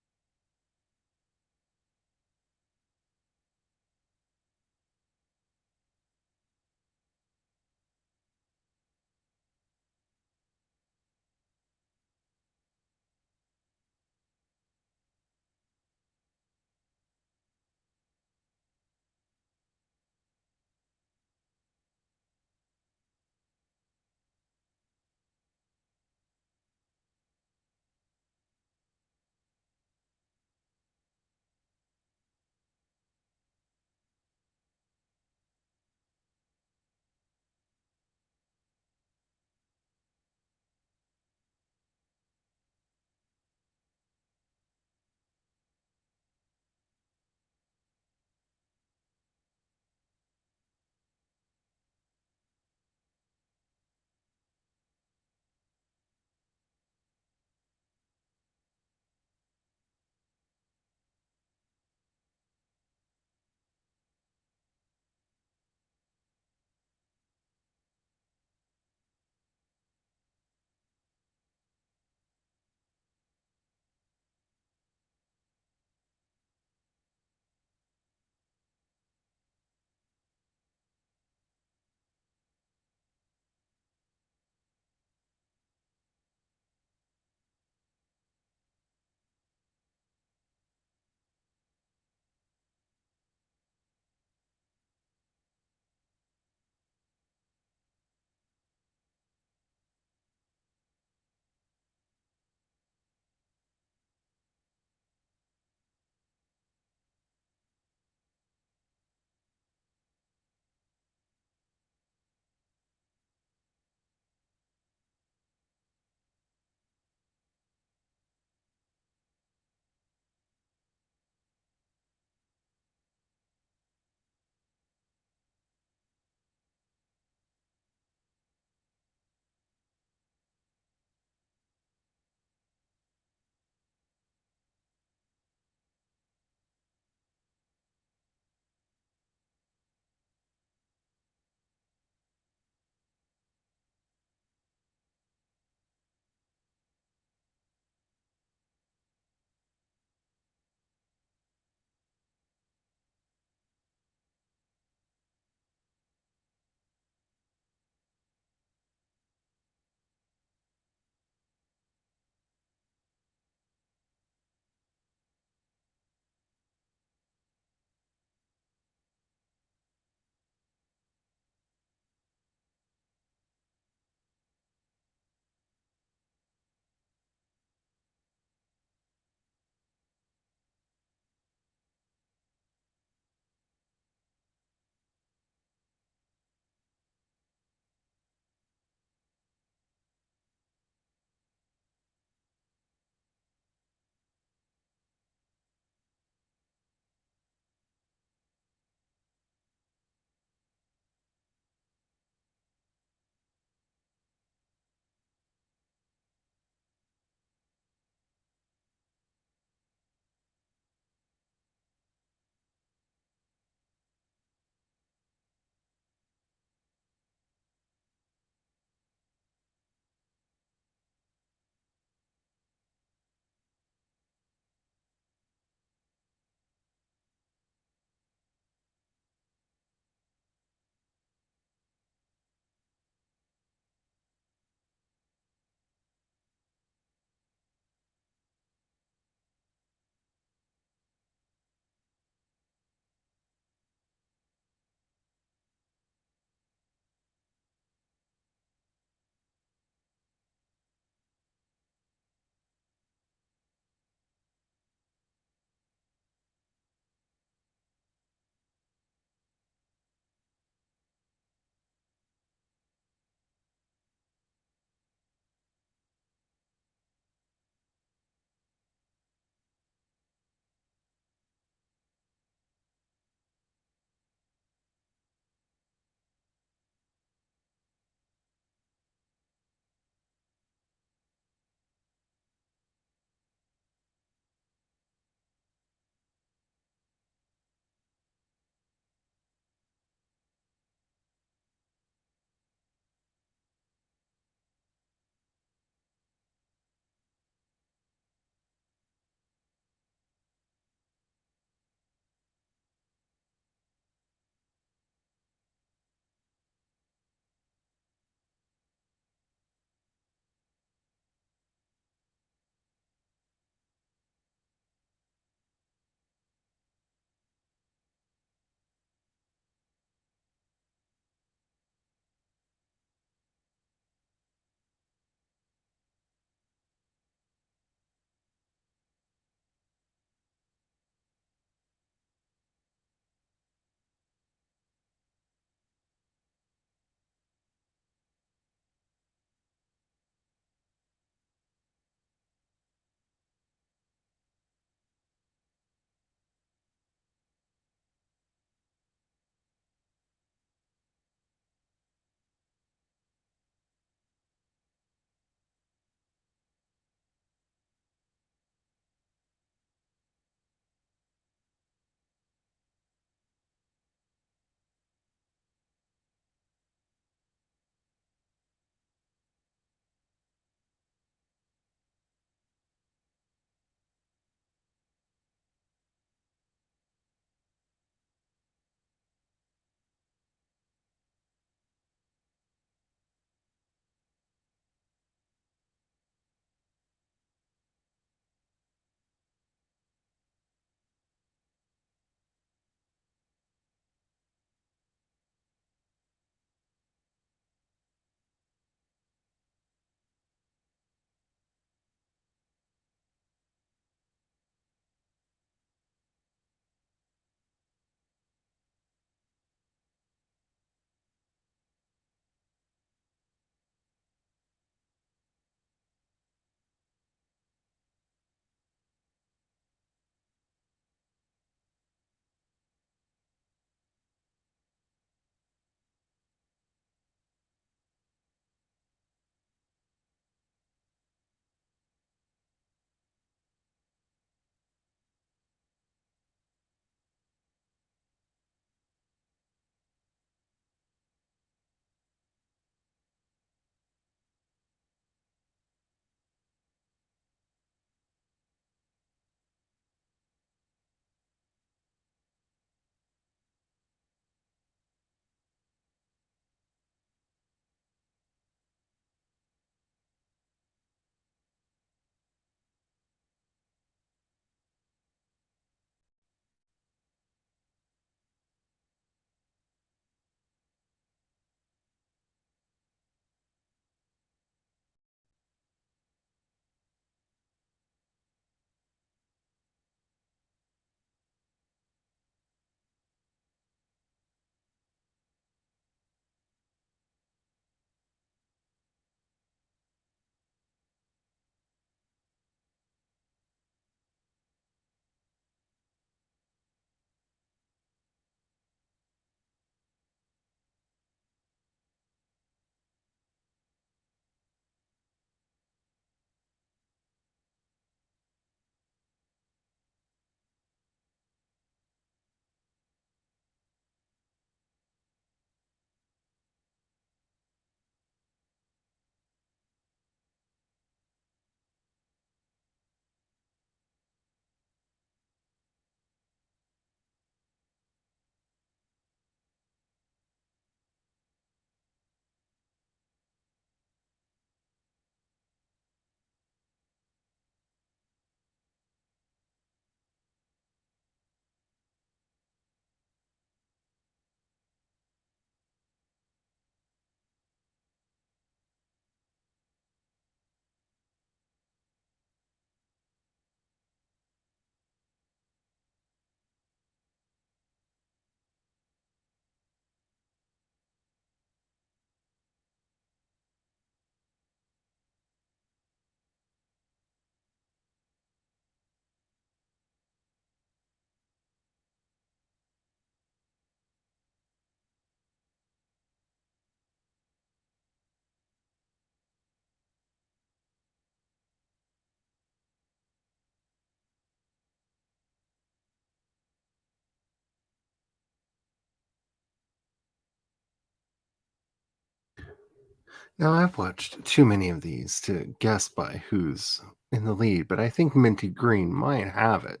Now, I've watched too many of these to guess by who's in the lead, but I think Minty Green might have it.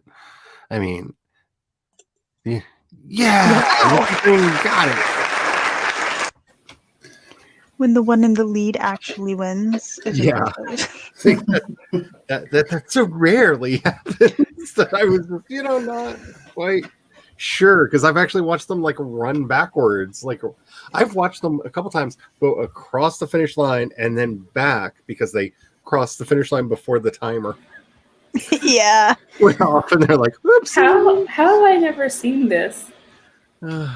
I mean, yeah, Minty Green got it. When the one in the lead actually wins. It's Yeah. ridiculous. That so rarely happens that I was, not quite sure, because I've actually watched them like run backwards. Like I've watched them a couple times go across the finish line and then back because they crossed the finish line before the timer Yeah. went off, and they're like, "Oops." How have I never seen this? We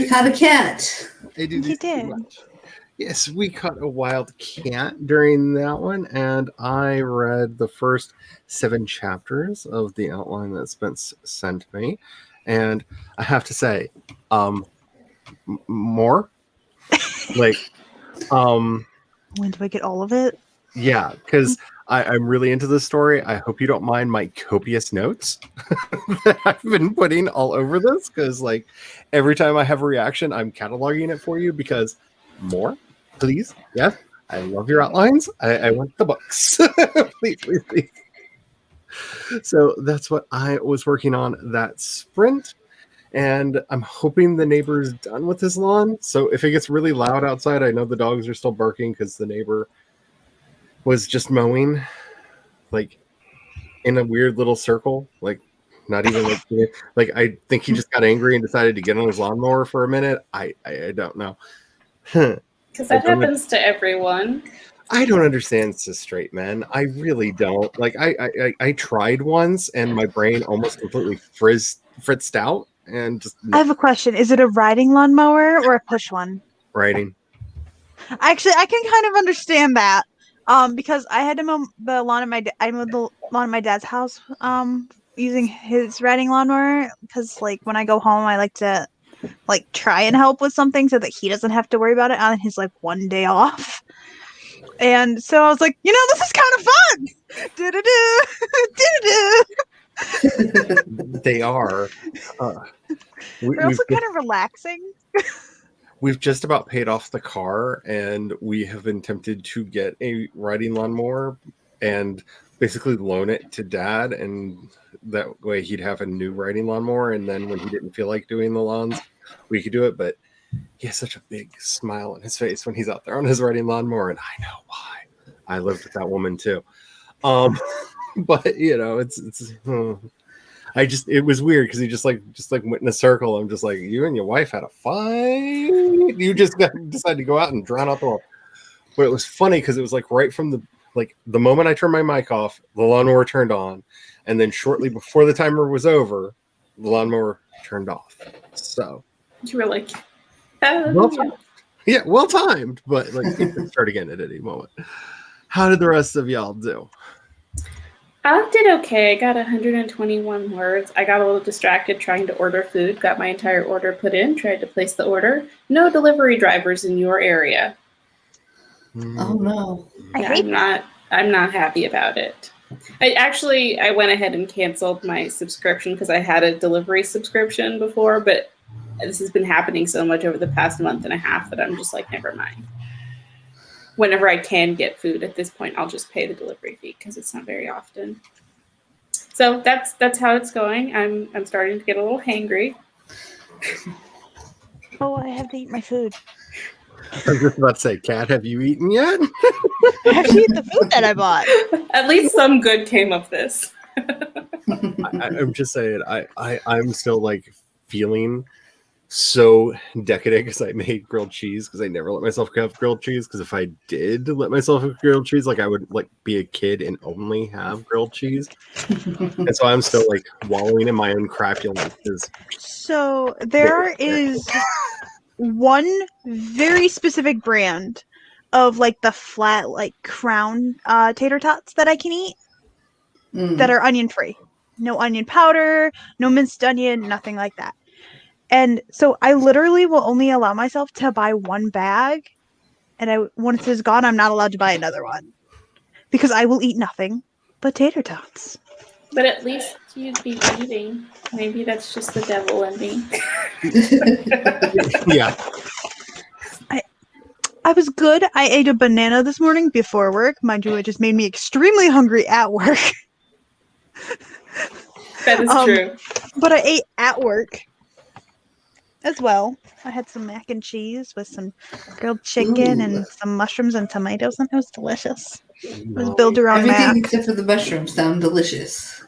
caught a cat. I do You this too did. much. Yes, we caught a wild cat during that one, and I read the first 7 chapters of the outline that Spence sent me, and I have to say, more like, When do I get all of it? yeah, because I'm really into this story. I hope you don't mind my copious notes that I've been putting all over this, because like every time I have a reaction, I'm cataloging it for you, because more, please. Yes, I love your outlines. I want the books. Please, please, please. So that's what I was working on that sprint. And I'm hoping the neighbor's done with his lawn. So if it gets really loud outside, I know the dogs are still barking because the neighbor was just mowing, like in a weird little circle, like not even like I think he just got angry and decided to get on his lawnmower for a minute. I don't know. Because that happens to everyone. I don't understand cis straight men. I really don't. Like I tried once and my brain almost completely fritzed out and just I have a question. Is it a riding lawnmower or a push one? writing. Actually, I can kind of understand that. Because I had to mow the lawn at I mowed the lawn at my dad's house using his riding lawnmower, because like when I go home I like to like try and help with something so that he doesn't have to worry about it on his like one day off. And so I was like, this is kind of fun. Do-do-do. Do-do-do. They are. They're also kind of relaxing. We've just about paid off the car, and we have been tempted to get a riding lawnmower and basically loan it to Dad, and that way he'd have a new riding lawnmower, and then when he didn't feel like doing the lawns, we could do it. But he has such a big smile on his face when he's out there on his riding lawnmower, and I know why. I lived with that woman too. But it was weird because he just went in a circle. I'm just like, you and your wife had a fight. You just decided to go out and drown out the lawn. But it was funny because it was like right from the moment I turned my mic off, the lawnmower turned on, and then shortly before the timer was over, the lawnmower turned off. So You were like, well timed. Yeah, well timed, but like it could start again at any moment. How did the rest of y'all do? I did okay. I got 121 words. I got a little distracted trying to order food. Got my entire order put in. Tried to place the order. No delivery drivers in your area. Oh no. I'm not happy about it. I went ahead and canceled my subscription because I had a delivery subscription before, but this has been happening so much over the past month and a half that I'm just like, never mind. Whenever I can get food at this point, I'll just pay the delivery fee because it's not very often. So that's how it's going. I'm starting to get a little hangry. Oh, I have to eat my food. I was just about to say, Kat, have you eaten yet? I have to eat the food that I bought. At least some good came of this. I'm just saying, I'm still like feeling so decadent because I made grilled cheese, because I never let myself have grilled cheese, because if I did let myself have grilled cheese, like I would like be a kid and only have grilled cheese. And so I'm still like wallowing in my own crapulence. So there is one very specific brand of like the flat like crown tater tots that I can eat that are onion free. No onion powder, no minced onion, nothing like that. And so I literally will only allow myself to buy one bag, and once it's gone, I'm not allowed to buy another one because I will eat nothing but tater tots. But at least you'd be eating. Maybe that's just the devil in me. Yeah. I was good. I ate a banana this morning before work. Mind you, it just made me extremely hungry at work. That is true. But I ate at work as well. I had some mac and cheese with some grilled chicken Ooh. and some mushrooms and tomatoes, and it was delicious. It was built around Everything mac. except for the mushrooms sound delicious.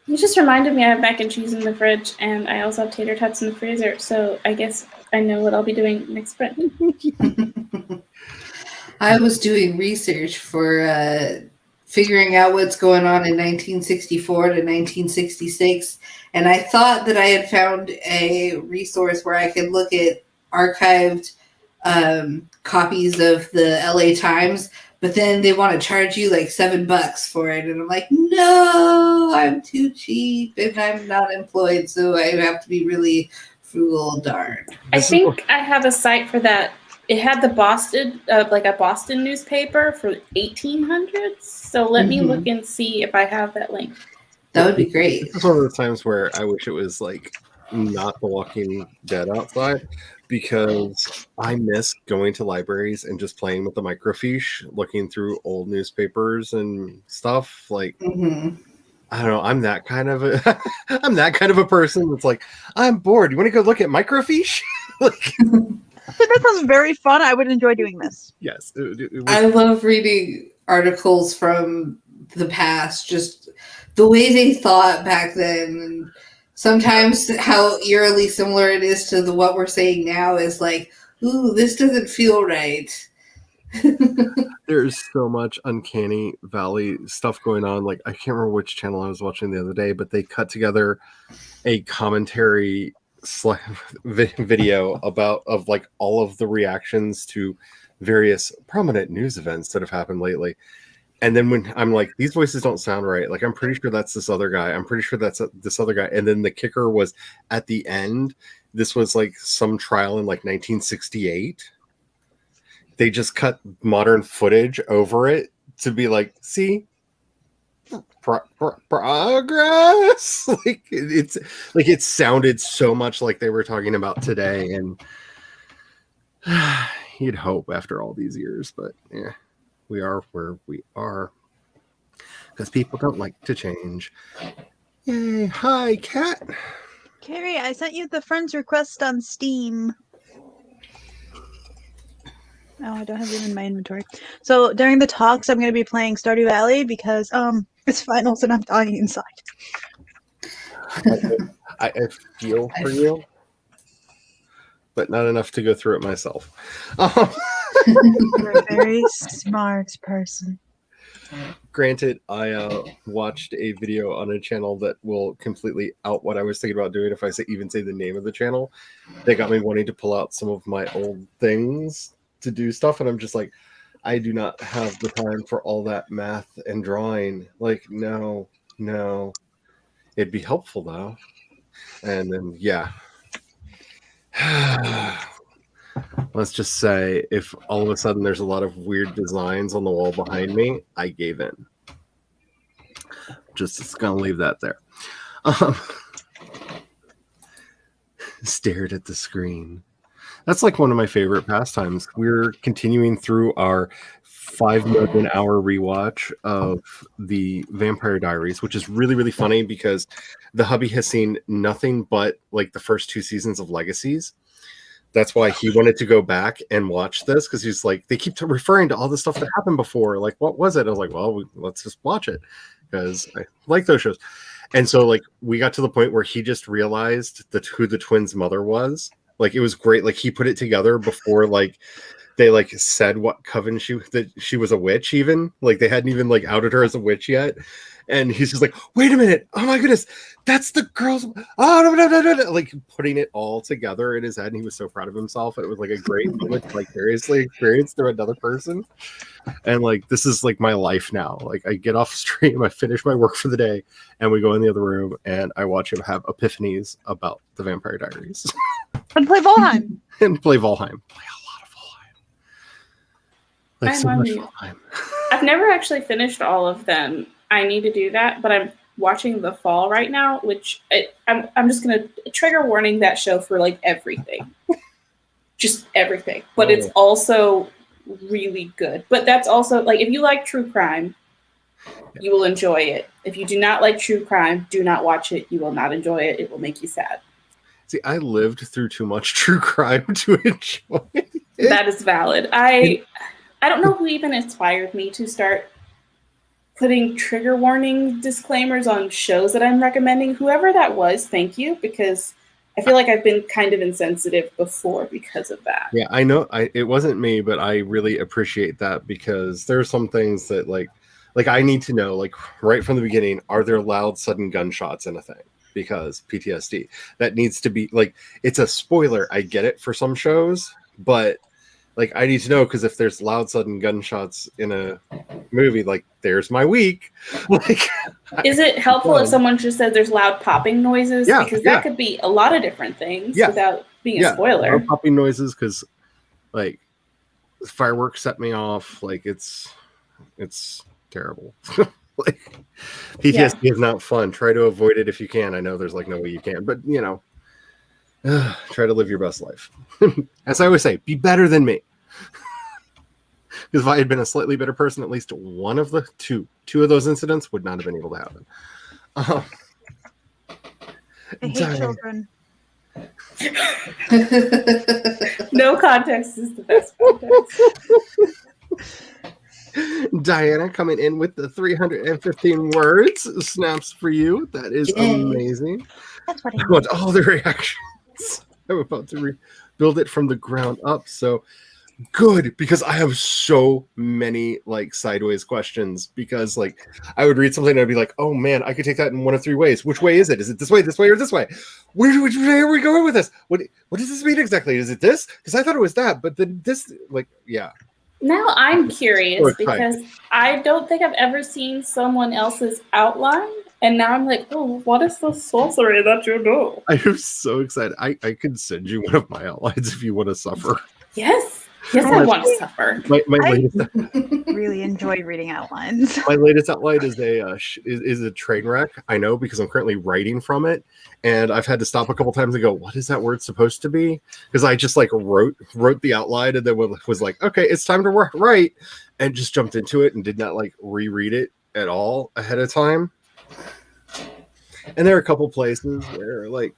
You just reminded me I have mac and cheese in the fridge, and I also have tater tots in the freezer, so I guess I know what I'll be doing next sprint. I was doing research for figuring out what's going on in 1964 to 1966, and I thought that I had found a resource where I could look at archived copies of the LA Times, but then they want to charge you like $7 for it, and I'm like, no, I'm too cheap, and I'm not employed, so I have to be really frugal. Darn. I think I have a site for that. It had the Boston, like a Boston newspaper for 1800s. So let me look and see if I have that link. That would be great. This is one of those times where I wish it was like not The Walking Dead outside, because I miss going to libraries and just playing with the microfiche, looking through old newspapers and stuff. Like, I don't know. I'm that kind of a I'm that kind of a person that's like, I'm bored. You want to go look at microfiche? Like, That sounds very fun. I would enjoy doing this. yes, it was, I love reading articles from the past, just the way they thought back then, and sometimes how eerily similar it is to what we're saying now is like, ooh, this doesn't feel right. there's so much uncanny valley stuff going on. Like, I can't remember which channel I was watching the other day, but they cut together a commentary video of like all of the reactions to various prominent news events that have happened lately. And then when I'm like, these voices don't sound right, like, I'm pretty sure that's this other guy, I'm pretty sure that's this other guy. And then the kicker was at the end, this was like some trial in like 1968. They just cut modern footage over it to be like, see, progress. Like, it's like, it sounded so much like they were talking about today, and you'd hope after all these years, but yeah, we are where we are because people don't like to change. Yay! Hi, Kat. Carrie, I sent you the friends request on Steam. Oh, I don't have it in my inventory. So during the talks, I'm going to be playing Stardew Valley because it's finals and I'm dying inside. I feel for you, but not enough to go through it myself. You're a very smart person. Granted, I watched a video on a channel that will completely out what I was thinking about doing if I even say the name of the channel. They got me wanting to pull out some of my old things to do stuff, and I'm just like, I do not have the time for all that math and drawing. Like, no. It'd be helpful though. And then yeah. Let's just say if all of a sudden there's a lot of weird designs on the wall behind me, I gave in. Just gonna leave that there. Stared at the screen. That's like one of my favorite pastimes. We're continuing through our 5 million hour rewatch of the Vampire Diaries, which is really, really funny because the hubby has seen nothing but like the first 2 seasons of Legacies. That's why he wanted to go back and watch this, because he's like, they keep referring to all the stuff that happened before. Like, what was it? I was like, well, let's just watch it because I like those shows. And so like we got to the point where he just realized who the twins' mother was. Like, it was great. Like, he put it together before like they like said what coven that she was a witch. Even like they hadn't even like outed her as a witch yet. And he's just like, wait a minute, oh my goodness, that's the girl's. Oh no. Like putting it all together in his head, and he was so proud of himself. It was like a great moment to vicariously experience through another person. And like, this is like my life now. Like, I get off stream, I finish my work for the day, and we go in the other room, and I watch him have epiphanies about the Vampire Diaries. And play Valheim. And play Valheim. Play a lot of Valheim. Like, so much Valheim. I've never actually finished all of them. I need to do that, but I'm watching The Fall right now, which I'm just going to trigger warning that show for like everything. just everything. But it's also really good. But that's also like if you like true crime, you will enjoy it. If you do not like true crime, do not watch it. You will not enjoy it. It will make you sad. See, I lived through too much true crime to enjoy it. That is valid. I don't know who even inspired me to start putting trigger warning disclaimers on shows that I'm recommending. Whoever that was, thank you, because I feel like I've been kind of insensitive before because of that. Yeah, I know it wasn't me, but I really appreciate that because there are some things that like I need to know, like right from the beginning, are there loud, sudden gunshots in a thing? Because PTSD. That needs to be like, it's a spoiler. I get it for some shows, but like I need to know because if there's loud, sudden gunshots in a movie, like there's my week. Like, is it helpful if someone just said there's loud popping noises? Yeah, because that could be a lot of different things without being a spoiler. Popping noises because like fireworks set me off. Like it's terrible. Like PTSD is not fun. Try to avoid it if you can. I know there's like no way you can, but you know, try to live your best life. As I always say, be better than me. Because if I had been a slightly better person, at least one of the two of those incidents would not have been able to happen. I hate children. No context is the best context. Diana coming in with the 315 words snaps for you. That is amazing. That's what I want all the reactions. I'm about to rebuild it from the ground up. So good, because I have so many like sideways questions. Because like I would read something and I'd be like, oh man, I could take that in one of three ways. Which way is it? Is it this way, or this way? Which way are we going with this? What does this mean exactly? Is it this? Because I thought it was that, but then this, like, yeah. Now I'm curious because I don't think I've ever seen someone else's outline. And now I'm like, oh, what is the sorcery that you know? I am so excited. I could send you one of my outlines if you want to suffer. Yes, I want to suffer. My latest, really enjoy reading outlines. My latest outline is a train wreck. I know because I'm currently writing from it, and I've had to stop a couple times and go, "What is that word supposed to be?" Because I just like wrote the outline and then was like, "Okay, it's time to write," and just jumped into it and did not like reread it at all ahead of time. And there are a couple places where like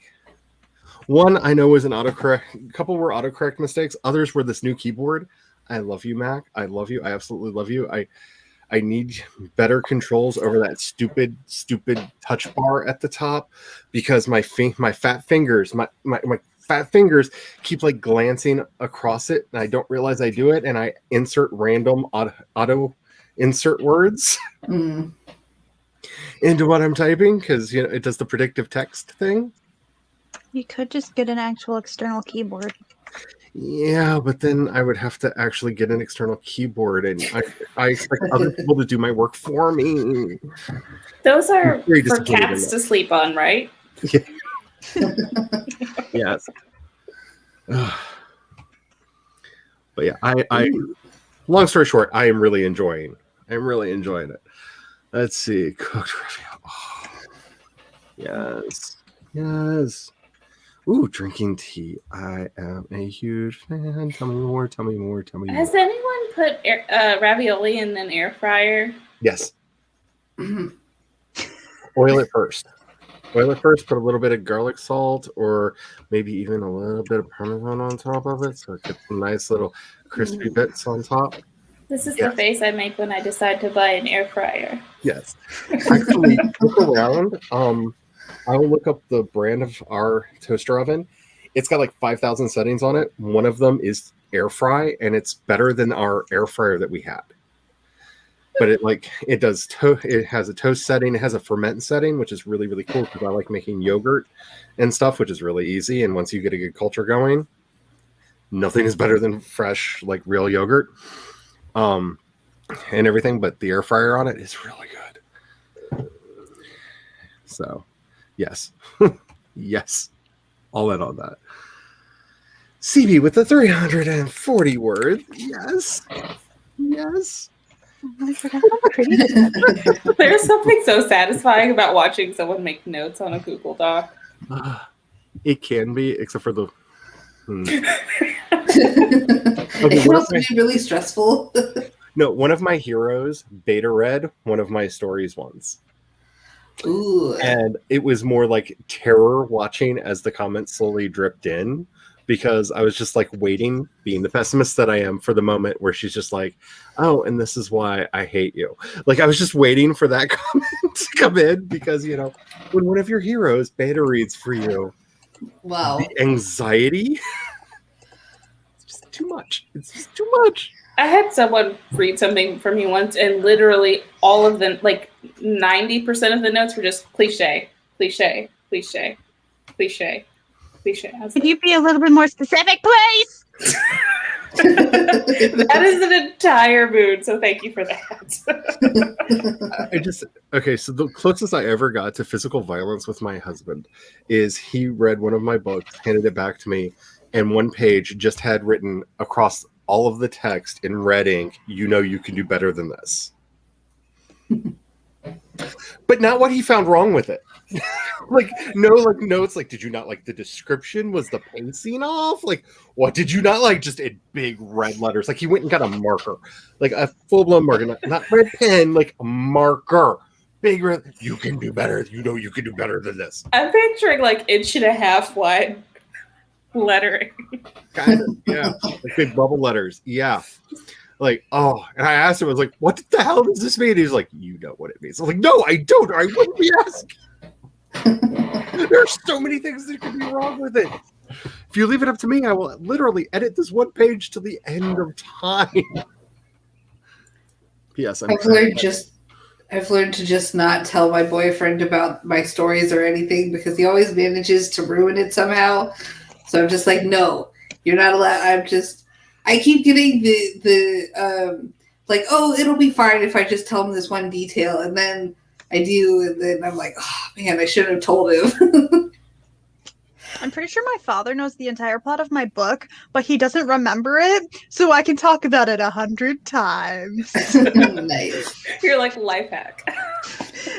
one I know was an autocorrect. A couple were autocorrect mistakes. Others were this new keyboard. I love you, Mac. I love you. I absolutely love you. I need better controls over that stupid touch bar at the top because my fat fingers keep like glancing across it and I don't realize I do it and I insert random auto insert words into what I'm typing because you know it does the predictive text thing. You could just get an actual external keyboard. Yeah, but then I would have to actually get an external keyboard, and I expect other people to do my work for me. Those are for cats to sleep on, right? Yeah. Yes. But yeah, I. Long story short, I am really enjoying. it. Let's see, cooked ravioli. Oh, yes. Ooh, drinking tea. I am a huge fan. Tell me more. Has anyone put ravioli in an air fryer? Yes. Oil it first. Put a little bit of garlic salt or maybe even a little bit of Parmesan on top of it so it gets some nice little crispy bits on top. This is the face I make when I decide to buy an air fryer. Yes. Actually, look around. I will look up the brand of our toaster oven. It's got like 5,000 settings on it. One of them is air fry, and it's better than our air fryer that we had. But it does. It has a toast setting. It has a ferment setting, which is really, really cool because I like making yogurt and stuff, which is really easy. And once you get a good culture going, nothing is better than fresh, like real yogurt, and everything. But the air fryer on it is really good. So. Yes. Yes. All in on that. CB with the 340 words. Yes. Oh my God, how pretty. There's something so satisfying about watching someone make notes on a Google Doc. It can be, except for the Hmm. It can what also if be really stressful. No, one of my heroes beta read one of my stories once. Ooh. And it was more like terror watching as the comments slowly dripped in, because I was just like waiting, being the pessimist that I am, for the moment where she's just like, oh, and this is why I hate you. Like, I was just waiting for that comment to come in, because, you know, when one of your heroes beta reads for you, Wow. the anxiety, it's just too much. It's just too much. I had someone read something for me once, and literally all of them, like 90% of the notes were just cliche, cliche, cliche, cliche, cliche. I was Could like, you be a little bit more specific, please? that is an entire mood, so thank you for that. I just okay. So the closest I ever got to physical violence with my husband is he read one of my books, handed it back to me, and one page just had written across all of the text in red ink, "You know you can do better than this." But not what he found wrong with it. Like notes like, did you not like the description? Was the pacing off? Like, what did you not like? Just in big red letters. Like, he went and got a marker, like a full-blown marker, not red pen, like a marker. Big red. You can do better. You know you can do better than this. I'm picturing like 1.5 inch wide lettering. Kind of, yeah. Like big bubble letters. Yeah. Like, oh, and I asked him, I was like, what the hell does this mean? He's like, you know what it means. I was like, no, I don't, or I wouldn't be asking. There are so many things that could be wrong with it. If you leave it up to me, I will literally edit this one page to the end of time. Yes, I've learned to just not tell my boyfriend about my stories or anything, because he always manages to ruin it somehow. So I'm just like, no, you're not allowed. I keep getting the like, oh, it'll be fine if I just tell him this one detail, and then I do, and then I'm like, oh man, I should have told him. I'm pretty sure my father knows the entire plot of my book, but he doesn't remember it, so I can talk about it 100 times. Nice. You're like life hack.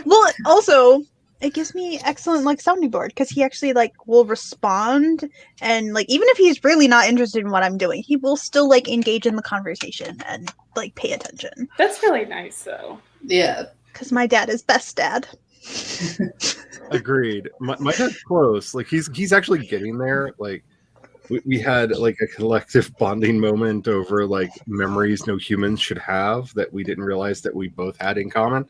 Well, also, it gives me excellent like sounding board, because he actually like will respond, and like even if he's really not interested in what I'm doing, he will still like engage in the conversation and like pay attention. That's really nice, though. Yeah. Because my dad is best dad. Agreed. My dad's close. Like, he's actually getting there. Like, we had like a collective bonding moment over like memories no humans should have that we didn't realize that we both had in common.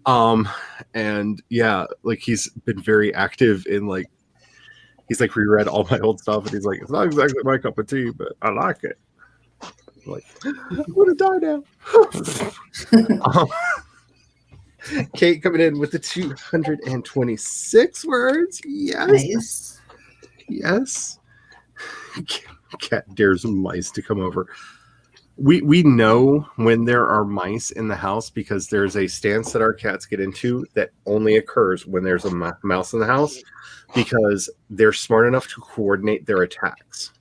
And yeah, like, he's been very active in like, he's like reread all my old stuff, and he's like, it's not exactly my cup of tea, but I like it. I'm like, I want to die now. Kate coming in with the 226 words. Yes. Nice. Yes. Cat dares mice to come over. We know when there are mice in the house, because there's a stance that our cats get into that only occurs when there's a mouse in the house, because they're smart enough to coordinate their attacks.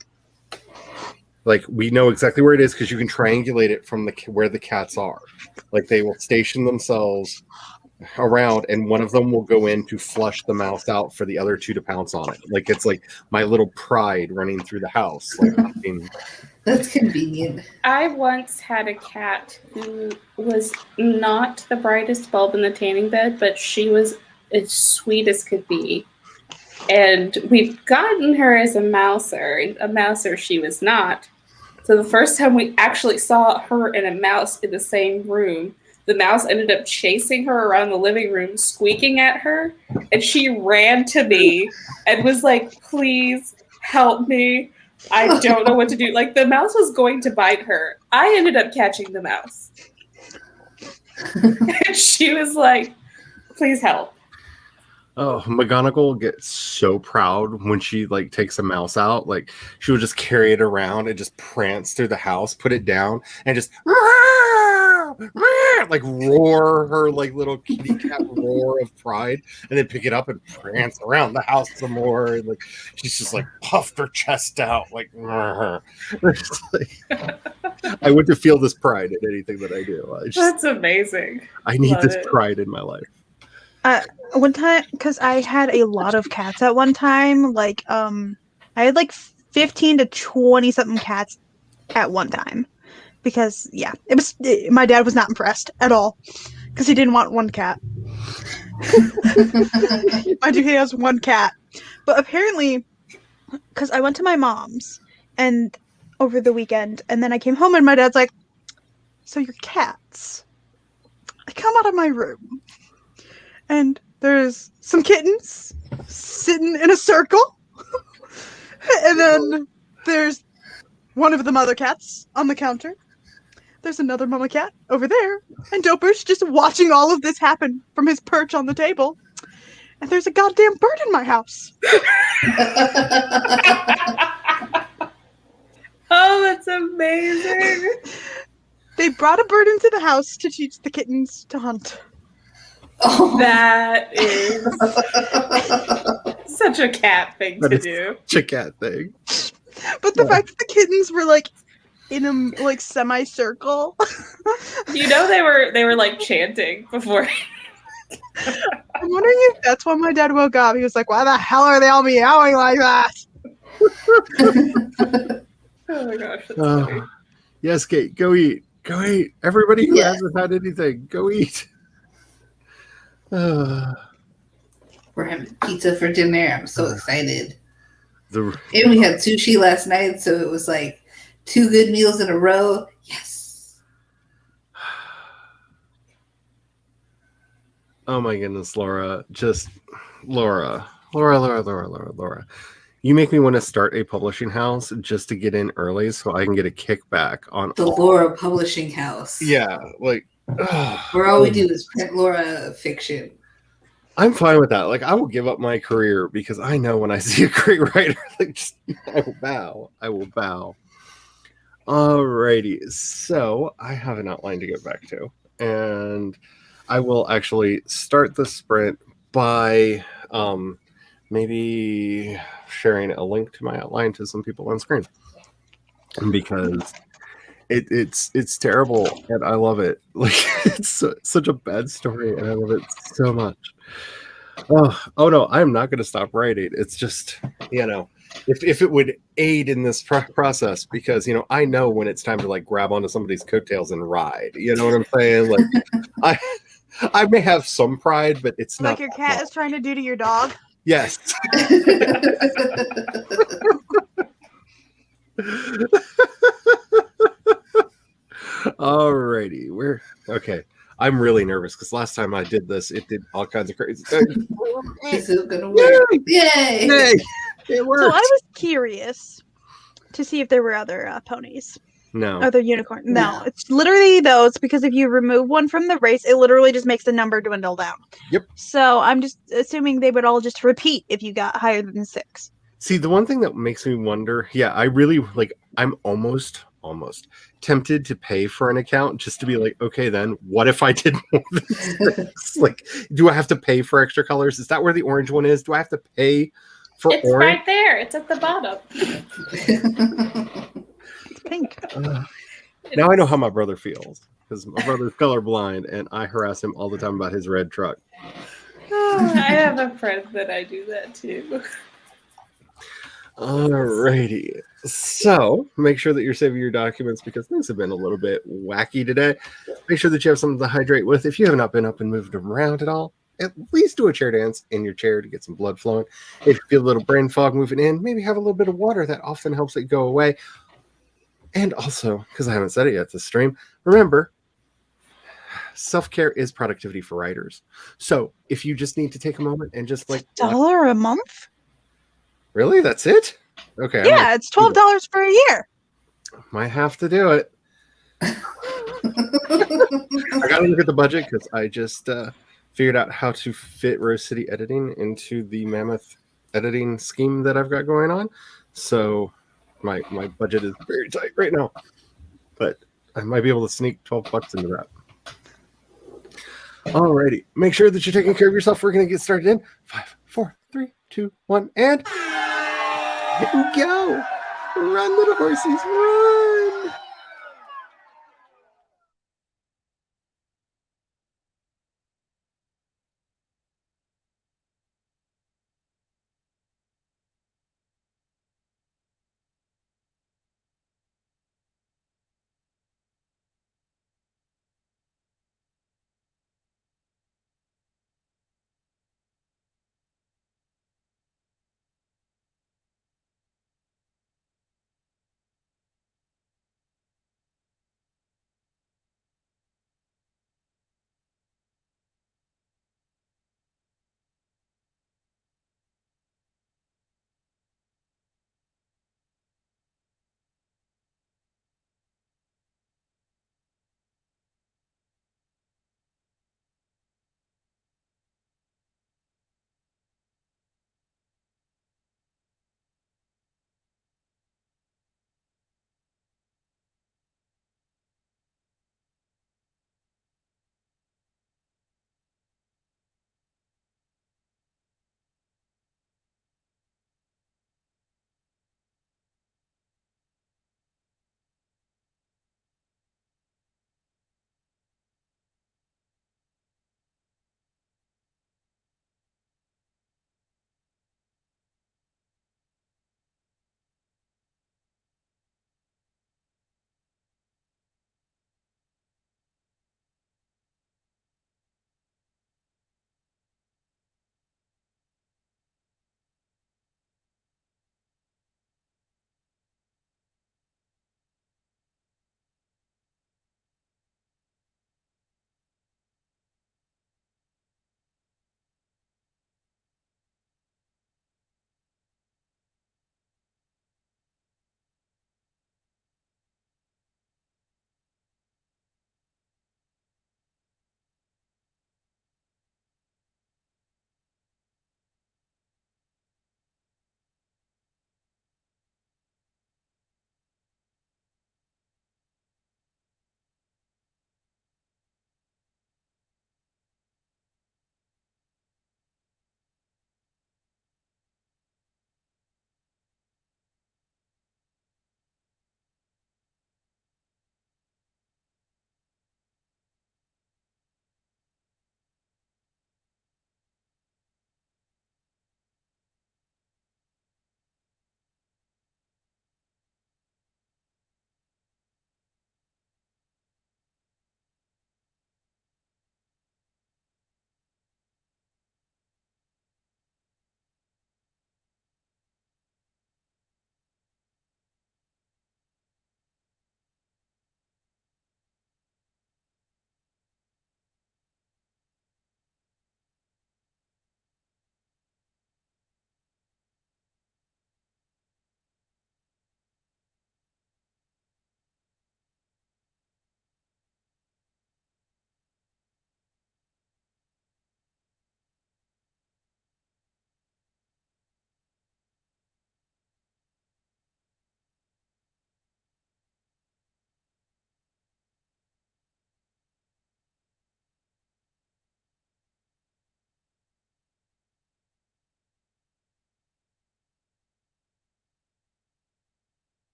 Like, we know exactly where it is because you can triangulate it from where the cats are. Like, they will station themselves around, and one of them will go in to flush the mouse out for the other two to pounce on it. Like, it's like my little pride running through the house. Like, That's convenient. I once had a cat who was not the brightest bulb in the tanning bed, but she was as sweet as could be. And we've gotten her as a mouser she was not. So the first time we actually saw her and a mouse in the same room, the mouse ended up chasing her around the living room, squeaking at her, and she ran to me and was like, please help me. I don't know what to do. Like, the mouse was going to bite her. I ended up catching the mouse. And she was like, please help. oh, McGonagall gets so proud when she like takes a mouse out. Like, she would just carry it around and just prance through the house, put it down, and just like roar her like little kitty cat roar of pride, and then pick it up and prance around the house some more. And like, she's just like puffed her chest out, like, I want to feel this pride in anything that I do. That's amazing. I need Love this it. pride in my life. One time, because I had a lot of cats at one time, like I had like 15 to 20 something cats at one time. Because my dad was not impressed at all because he didn't want one cat. Mind you, he has one cat. But apparently, because I went to my mom's and over the weekend, and then I came home and my dad's like, "So your cats, they come out of my room, and there's some kittens sitting in a circle, and then there's one of the mother cats on the counter. There's another mama cat over there, and Doper's just watching all of this happen from his perch on the table. And there's a goddamn bird in my house." Oh, that's amazing. They brought a bird into the house to teach the kittens to hunt. Oh. That is such a cat thing That to is do. such a cat thing. But the fact that the kittens were like in a like semicircle. You know they were like chanting before. I'm wondering if that's why my dad woke up. He was like, "Why the hell are they all meowing like that?" Oh my gosh, that's funny. Yes, Kate, go eat. Go eat. Everybody who Yeah. hasn't had anything, go eat. We're having pizza for dinner. I'm so excited. The And we had sushi last night, so it was like 2 good meals in a row. Yes. Oh my goodness, Laura. Just Laura. You make me want to start a publishing house just to get in early so I can get a kickback on The Laura Publishing House. Yeah, like Where all we do is print Laura fiction. I'm fine with that. Like I will give up my career because I know when I see a great writer, like I will bow. Alrighty, so I have an outline to get back to, and I will actually start the sprint by maybe sharing a link to my outline to some people on screen, because it's terrible and I love it. Like it's such a bad story and I love it so much. Oh no, I'm not going to stop writing. It's just, if it would aid in this process, because I know when it's time to like grab onto somebody's coattails and ride. You know what I'm saying? Like I may have some pride, but it's not Like your cat is trying to do to your dog. Yes. Alrighty, okay. I'm really nervous because last time I did this, it did all kinds of crazy things. Is it gonna work? Yay! Yay! It worked. So I was curious to see if there were other ponies, No. other unicorns. No, No. it's literally those, because if you remove one from the race, it literally just makes the number dwindle down. Yep. So I'm just assuming they would all just repeat if you got higher than 6. See, the one thing that makes me wonder, I really I'm almost tempted to pay for an account just to be like, okay, then what if I did more than 6? Like, do I have to pay for extra colors? Is that where the orange one is? Do I have to pay for It's orange? right there. It's at the bottom. It's pink. Now I know how my brother feels, because my brother's colorblind and I harass him all the time about his red truck. I have a friend that I do that too. Alrighty. So make sure that you're saving your documents because things have been a little bit wacky today. Make sure that you have something to hydrate with. If you have not been up and moved around at all, at least do a chair dance in your chair to get some blood flowing. If you feel a little brain fog moving in, maybe have a little bit of water. That often helps it go away. And also, because I haven't said it yet this stream, remember, self-care is productivity for writers. So if you just need to take a moment and just like $1 a month? Really? That's it? Okay. Yeah, it's $12 for a year. Might have to do it. I gotta look at the budget because I just figured out how to fit Rose City editing into the Mammoth editing scheme that I've got going on. So my budget is very tight right now, but I might be able to sneak $12 into that. Alrighty, make sure that you're taking care of yourself. We're gonna get started in 5, 4, 3, 2, 1, and go! Run, little horsies, run!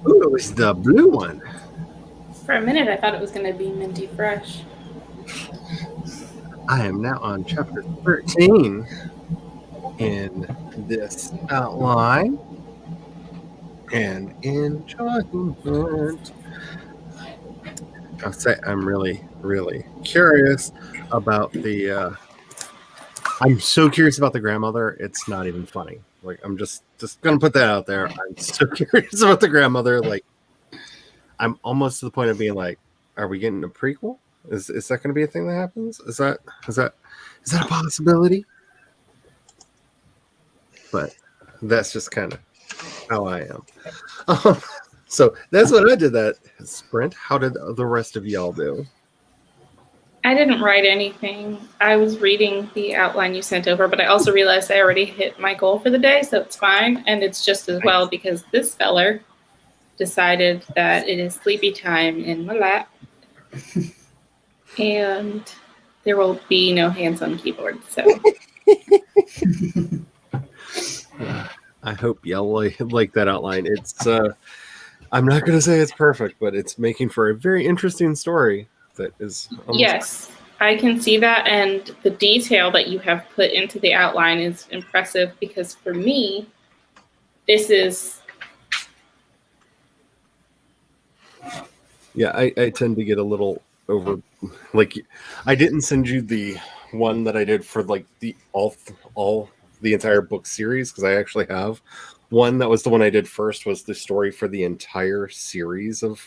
Ooh, it was the blue one. For a minute, I thought it was going to be Minty Fresh. I am now on chapter 13 in this outline. And enjoyment. I'll say I'm really, really curious about the. I'm so curious about the grandmother. It's not even funny. Like I'm just gonna put that out there. I'm so curious about the grandmother. Like I'm almost to the point of being like, are we getting a prequel? Is that going to be a thing that happens? Is that a possibility? But that's just kind of how I am. So that's what I did that sprint. How did the rest of y'all do? I didn't write anything. I was reading the outline you sent over, but I also realized I already hit my goal for the day, so it's fine. And it's just as well because this feller decided that it is sleepy time in my lap. And there will be no hands on keyboard. So I hope y'all like that outline. It's I'm not going to say it's perfect, but it's making for a very interesting story that is yes, I can see that, and the detail that you have put into the outline is impressive because for me, this is I tend to get a little over, like I didn't send you the one that I did for like the all the entire book series because I actually have one that was the one I did first was the story for the entire series of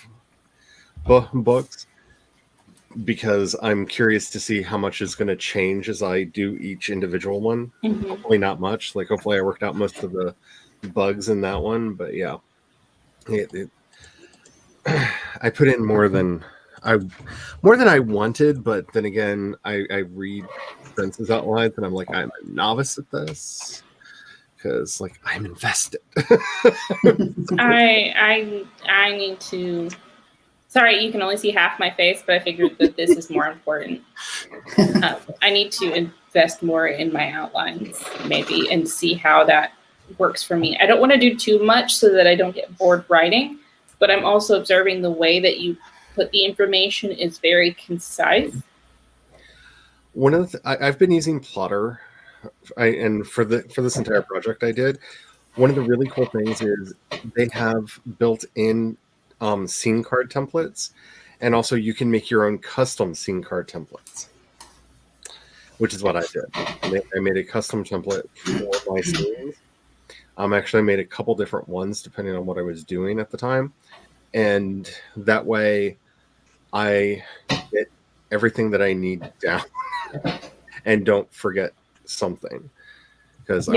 books because I'm curious to see how much is going to change as I do each individual one. Mhm. Hopefully not much. Like hopefully I worked out most of the bugs in that one, but yeah, I put in more than I wanted, but then again, I read Prince's outlines and I'm like, I'm a novice at this because like I'm invested. I need to. Sorry, you can only see half my face, but I figured that this is more important. I need to invest more in my outlines, maybe, and see how that works for me. I don't want to do too much so that I don't get bored writing, but I'm also observing the way that you put the information is very concise. One of the I've been using Plotter, and for this entire project I did. One of the really cool things is they have built-in scene card templates, and also you can make your own custom scene card templates, which is what I did. I made a custom template for my scenes. Actually, I made a couple different ones depending on what I was doing at the time, and that way I get everything that I need down and don't forget something because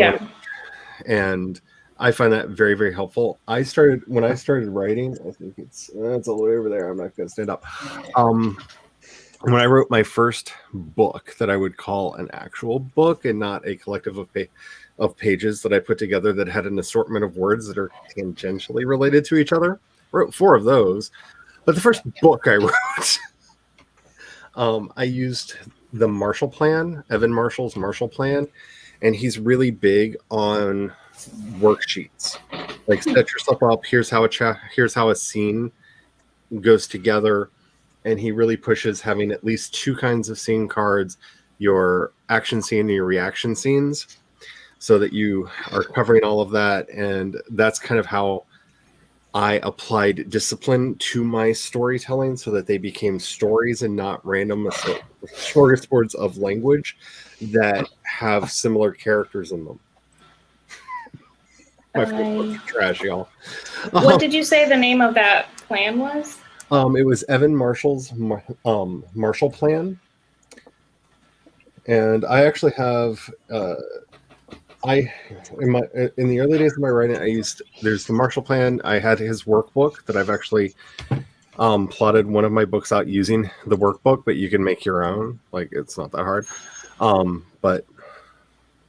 and I find that very, very helpful. When I started writing, I think it's all the way over there. I'm not going to stand up. When I wrote my first book that I would call an actual book and not a collective of pages that I put together that had an assortment of words that are tangentially related to each other, I wrote 4 of those. But the first book I wrote, I used the Marshall Plan, Evan Marshall's Marshall Plan, and he's really big on worksheets. Like set yourself up. Here's how a scene goes together, and he really pushes having at least 2 kinds of scene cards: your action scene and your reaction scenes, so that you are covering all of that. And that's kind of how I applied discipline to my storytelling so that they became stories and not random smorgasbords of language that have similar characters in them. My books are trash, y'all. What did you say the name of that plan was? It was Evan Marshall's Marshall Plan, and I actually have in the early days of my writing, there's the Marshall Plan. I had his workbook that I've actually plotted one of my books out using the workbook, but you can make your own. Like it's not that hard. But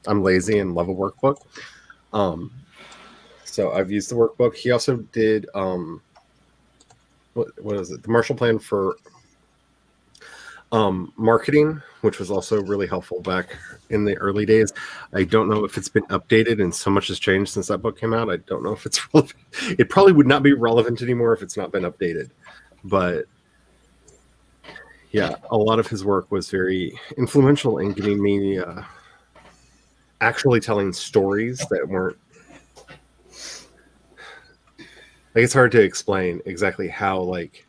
I'm lazy and love a workbook. So I've used the workbook. He also did what is it? The Marshall Plan for Marketing, which was also really helpful back in the early days. I don't know if it's been updated, and so much has changed since that book came out. I don't know if it's relevant. It probably would not be relevant anymore if it's not been updated. But yeah, a lot of his work was very influential in getting me actually telling stories that weren't, like, it's hard to explain exactly how, like,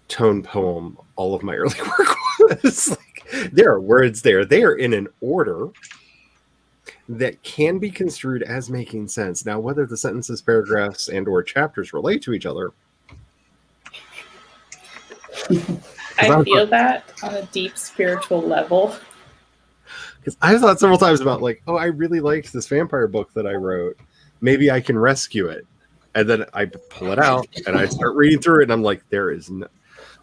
tone poem all of my early work was. Like, there are words there. They are in an order that can be construed as making sense. Now, whether the sentences, paragraphs, and or chapters relate to each other. I feel that on a deep spiritual level. Because I've thought several times about, like, oh, I really liked this vampire book that I wrote. Maybe I can rescue it. And then I pull it out and I start reading through it, and I'm like, there is no,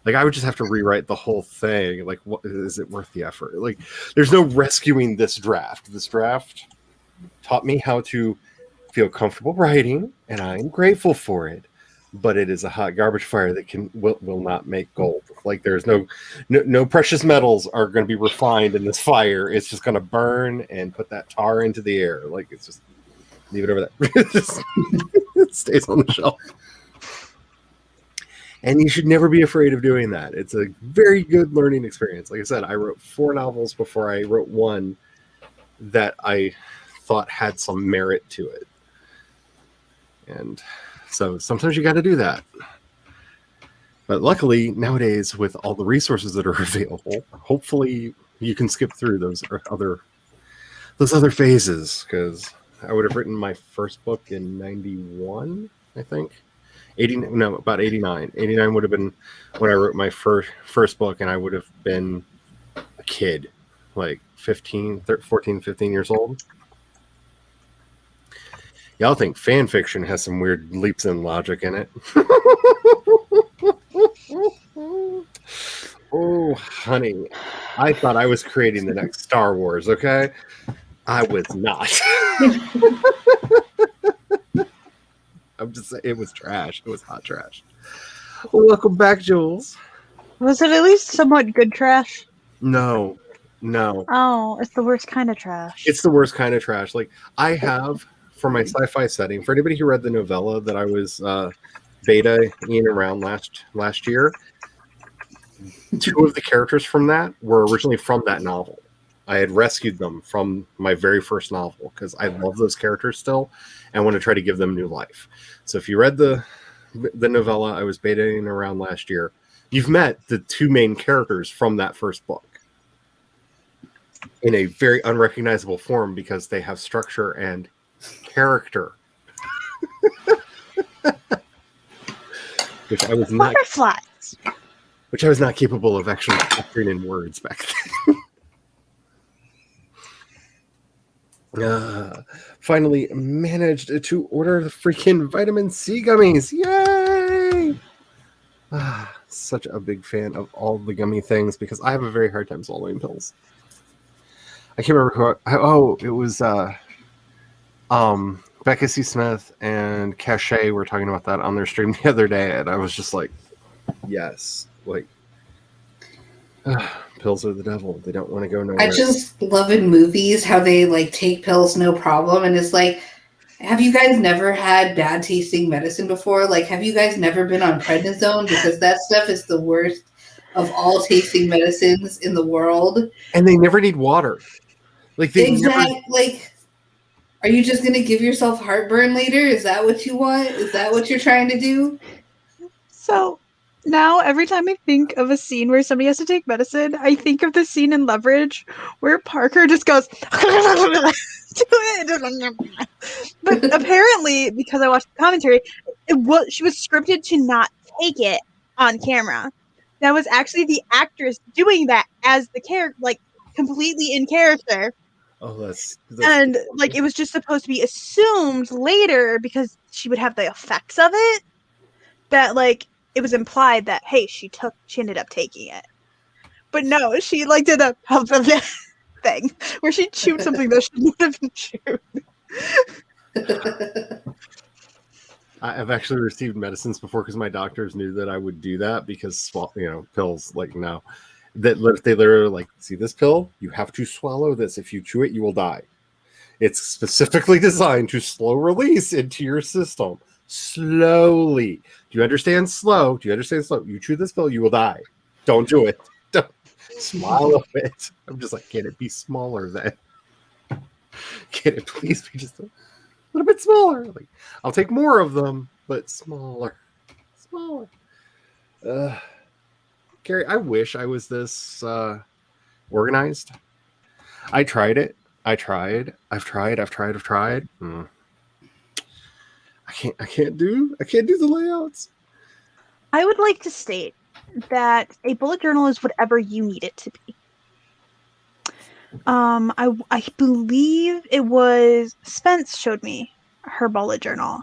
like, I would just have to rewrite the whole thing. Like, what is it worth the effort? Like, there's no rescuing this draft. This draft taught me how to feel comfortable writing, and I'm grateful for it. But it is a hot garbage fire that will not make gold. Like, there's no precious metals are going to be refined in this fire. It's just going to burn and put that tar into the air. Like, it's just leave it over there. It stays on the shelf. And you should never be afraid of doing that. It's a very good learning experience. Like I said, I wrote 4 novels before I wrote one that I thought had some merit to it. And so sometimes you got to do that. But luckily, nowadays, with all the resources that are available, hopefully you can skip through those other phases. Because I would have written my first book in 91, I think. About 89. 89 would have been when I wrote my first book, and I would have been a kid, like 14, 15 years old. Y'all think fan fiction has some weird leaps in logic in it. Oh, honey. I thought I was creating the next Star Wars, okay? I was not. I'm just saying, it was trash. It was hot trash. Well, welcome back, Jules. Was it at least somewhat good trash? No. Oh, it's the worst kind of trash. It's the worst kind of trash. Like, I have, for my sci-fi setting, for anybody who read the novella that I was beta-ing around last year, 2 of the characters from that were originally from that novel. I had rescued them from my very first novel because I love those characters still and want to try to give them new life. So if you read the novella I was betaing around last year, you've met the 2 main characters from that first book in a very unrecognizable form because they have structure and character. Which I was not Butterflies. Which I was not capable of actually capturing in words back then. Finally managed to order the freaking vitamin C gummies. Yay! Such a big fan of all the gummy things because I have a very hard time swallowing pills. I can't remember who. It was Becca C. Smith and Cache were talking about that on their stream the other day, and I was just like, yes, like, pills are the devil. They don't want to go nowhere. I just love in movies how they like take pills no problem, and it's like, have you guys never had bad tasting medicine before? Like, have you guys never been on prednisone? Because that stuff is the worst of all tasting medicines in the world. And they never need water. Like, they exactly. Like, are you just gonna give yourself heartburn later? Is that what you want? Is that what you're trying to do? So now every time I think of a scene where somebody has to take medicine, I think of the scene in Leverage where Parker just goes to it. But apparently, because I watched the commentary, she was scripted to not take it on camera. That was actually the actress doing that as the character, like completely in character. Oh, that's and like it was just supposed to be assumed later because she would have the effects of it that like it was implied that hey she ended up taking it, but no, she like did a thing where she chewed something that she would have chewed. I've actually received medicines before because my doctors knew that I would do that because pills, like, no. They literally like, see this pill? You have to swallow this. If you chew it, you will die. It's specifically designed to slow release into your system. Slowly. Do you understand slow? Do you understand slow? You chew this pill, you will die. Don't do it. Don't swallow it. I'm just like, can it be smaller then? Can it please be just a little bit smaller? Like, I'll take more of them, but smaller. Smaller. Carrie, I wish I was this organized. I tried it. I've tried. I can't do the layouts. I would like to state that a bullet journal is whatever you need it to be. I believe it was Spence showed me her bullet journal,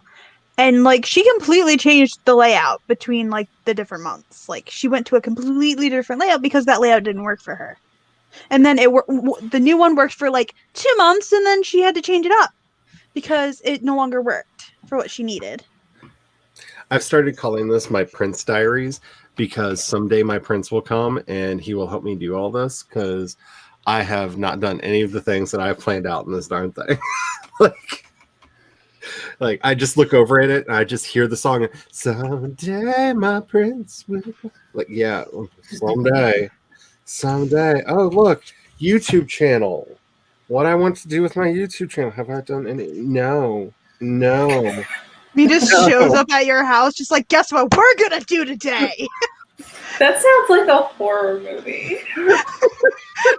and like she completely changed the layout between like the different months. Like she went to a completely different layout because that layout didn't work for her, and then the new one worked for like 2 months, and then she had to change it up because it no longer worked for what she needed. I've started calling this my Prince Diaries because someday my prince will come and he will help me do all this, because I have not done any of the things that I've planned out in this darn thing. like I just look over at it and I just hear the song, someday my prince will, like, yeah, someday. Oh, look, YouTube channel. What I want to do with my YouTube channel. Have I done any? No. He just shows up at your house, just like, guess what we're gonna do today? That sounds like a horror movie.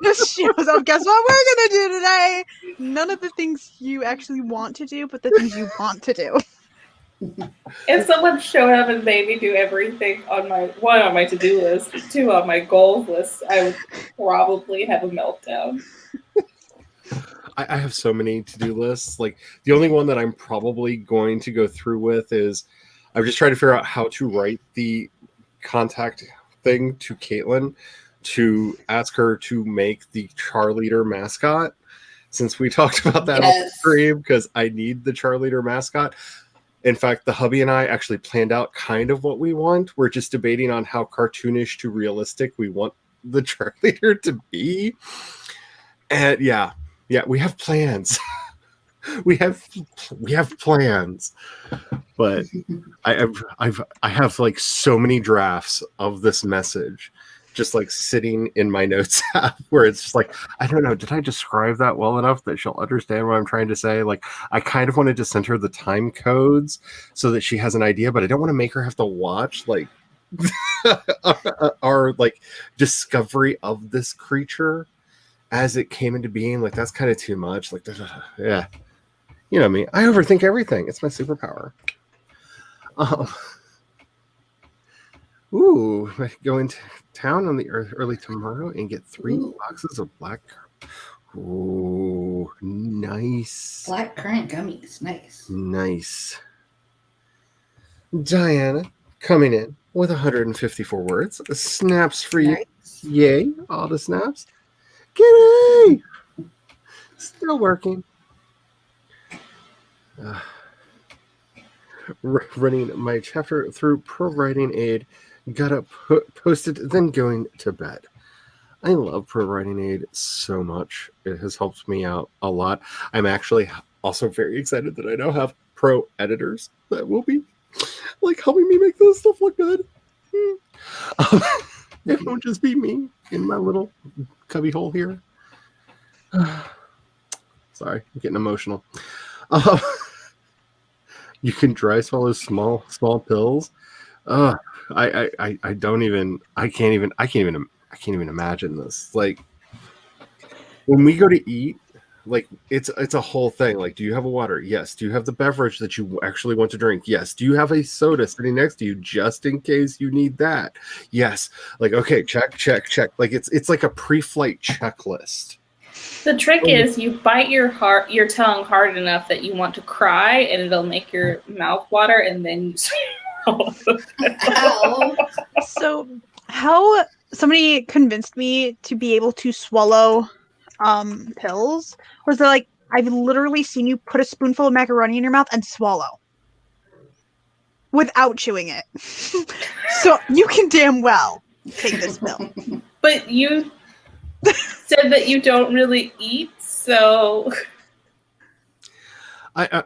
Just shows up, guess what we're gonna do today? None of the things you actually want to do, but the things you want to do. If someone showed up and made me do everything on my to-do list, 2 on my goals list, I would probably have a meltdown. I have so many to-do lists. Like, the only one that I'm probably going to go through with is I've just tried to figure out how to write the contact thing to Caitlin to ask her to make the Charleader mascot, since we talked about that on the stream, because I need the Charleader mascot. In fact, the hubby and I actually planned out kind of what we want. We're just debating on how cartoonish to realistic we want the Charleader to be. And yeah, we have plans. we have plans. But I have like so many drafts of this message just like sitting in my notes app, where it's just like, I don't know, did I describe that well enough that she'll understand what I'm trying to say? Like, I kind of wanted to send her the time codes so that she has an idea, but I don't want to make her have to watch like our like discovery of this creature as it came into being. Like, that's kind of too much. Like, yeah, you know me, I overthink everything. It's my superpower. Ooh, I go into town on the early tomorrow and get 3 boxes of black. Ooh, nice. Black currant gummies, Nice. Diana coming in with 154 words. Snaps for you. Nice. Yay, all the snaps. Giddy! Still working. Running my chapter through Pro Writing Aid. Got up, posted, then going to bed. I love Pro Writing Aid so much. It has helped me out a lot. I'm actually also very excited that I now have pro editors that will be like helping me make this stuff look good. It won't just be me in my little cubby hole here. Sorry, I'm getting emotional. You can dry swallow small pills. I can't even imagine this. Like, when we go to eat, like, it's a whole thing. Like, do you have a water? Yes. Do you have the beverage that you actually want to drink? Yes. Do you have a soda sitting next to you just in case you need that? Yes. Like, okay, check. Like, it's like a pre-flight checklist. The trick is you bite your tongue hard enough that you want to cry, and it'll make your mouth water, and then you swallow. So, how somebody convinced me to be able to swallow pills was they're like, I've literally seen you put a spoonful of macaroni in your mouth and swallow without chewing it. So you can damn well take this pill. But you said that you don't really eat, so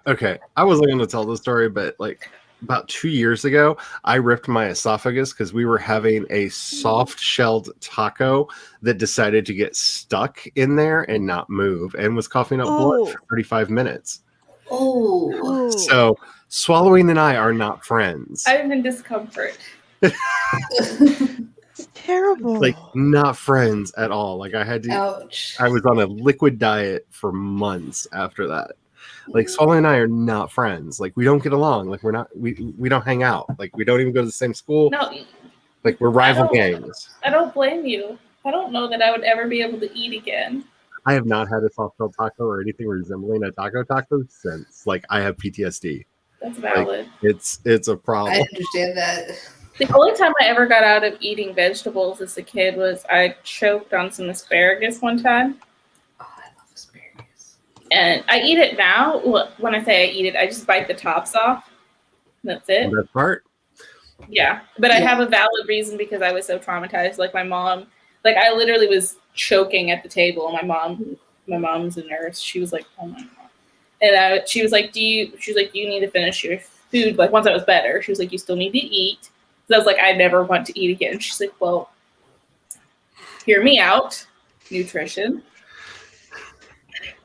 Okay, I wasn't going to tell the story, but like about 2 years ago, I ripped my esophagus because we were having a soft-shelled taco that decided to get stuck in there and not move, and was coughing up blood for 35 minutes. Oh. So swallowing and I are not friends. I'm in discomfort. It's terrible. Like, not friends at all. Like, Ouch. I was on a liquid diet for months after that. Like, Swallow and I are not friends. Like, we don't get along. Like, we don't hang out. Like, we don't even go to the same school. No, Like, we're rival gangs. I don't blame you. I don't know that I would ever be able to eat again. I have not had a soft-shell taco or anything resembling a taco since, like, I have PTSD. That's valid. It's a problem. I understand that. The only time I ever got out of eating vegetables as a kid was I choked on some asparagus one time. Oh, I love asparagus. And I eat it now. Well, when I say I eat it, I just bite the tops off. That's it. That part. Yeah. But I Yeah. have a valid reason because I was so traumatized. Like my mom, like I literally was choking at the table. And my mom's a nurse. She was like, oh my God. And she was like, you need to finish your food. Like once I was better, she was like, you still need to eat. So I was like, I never want to eat again. She's like, well, hear me out. Nutrition.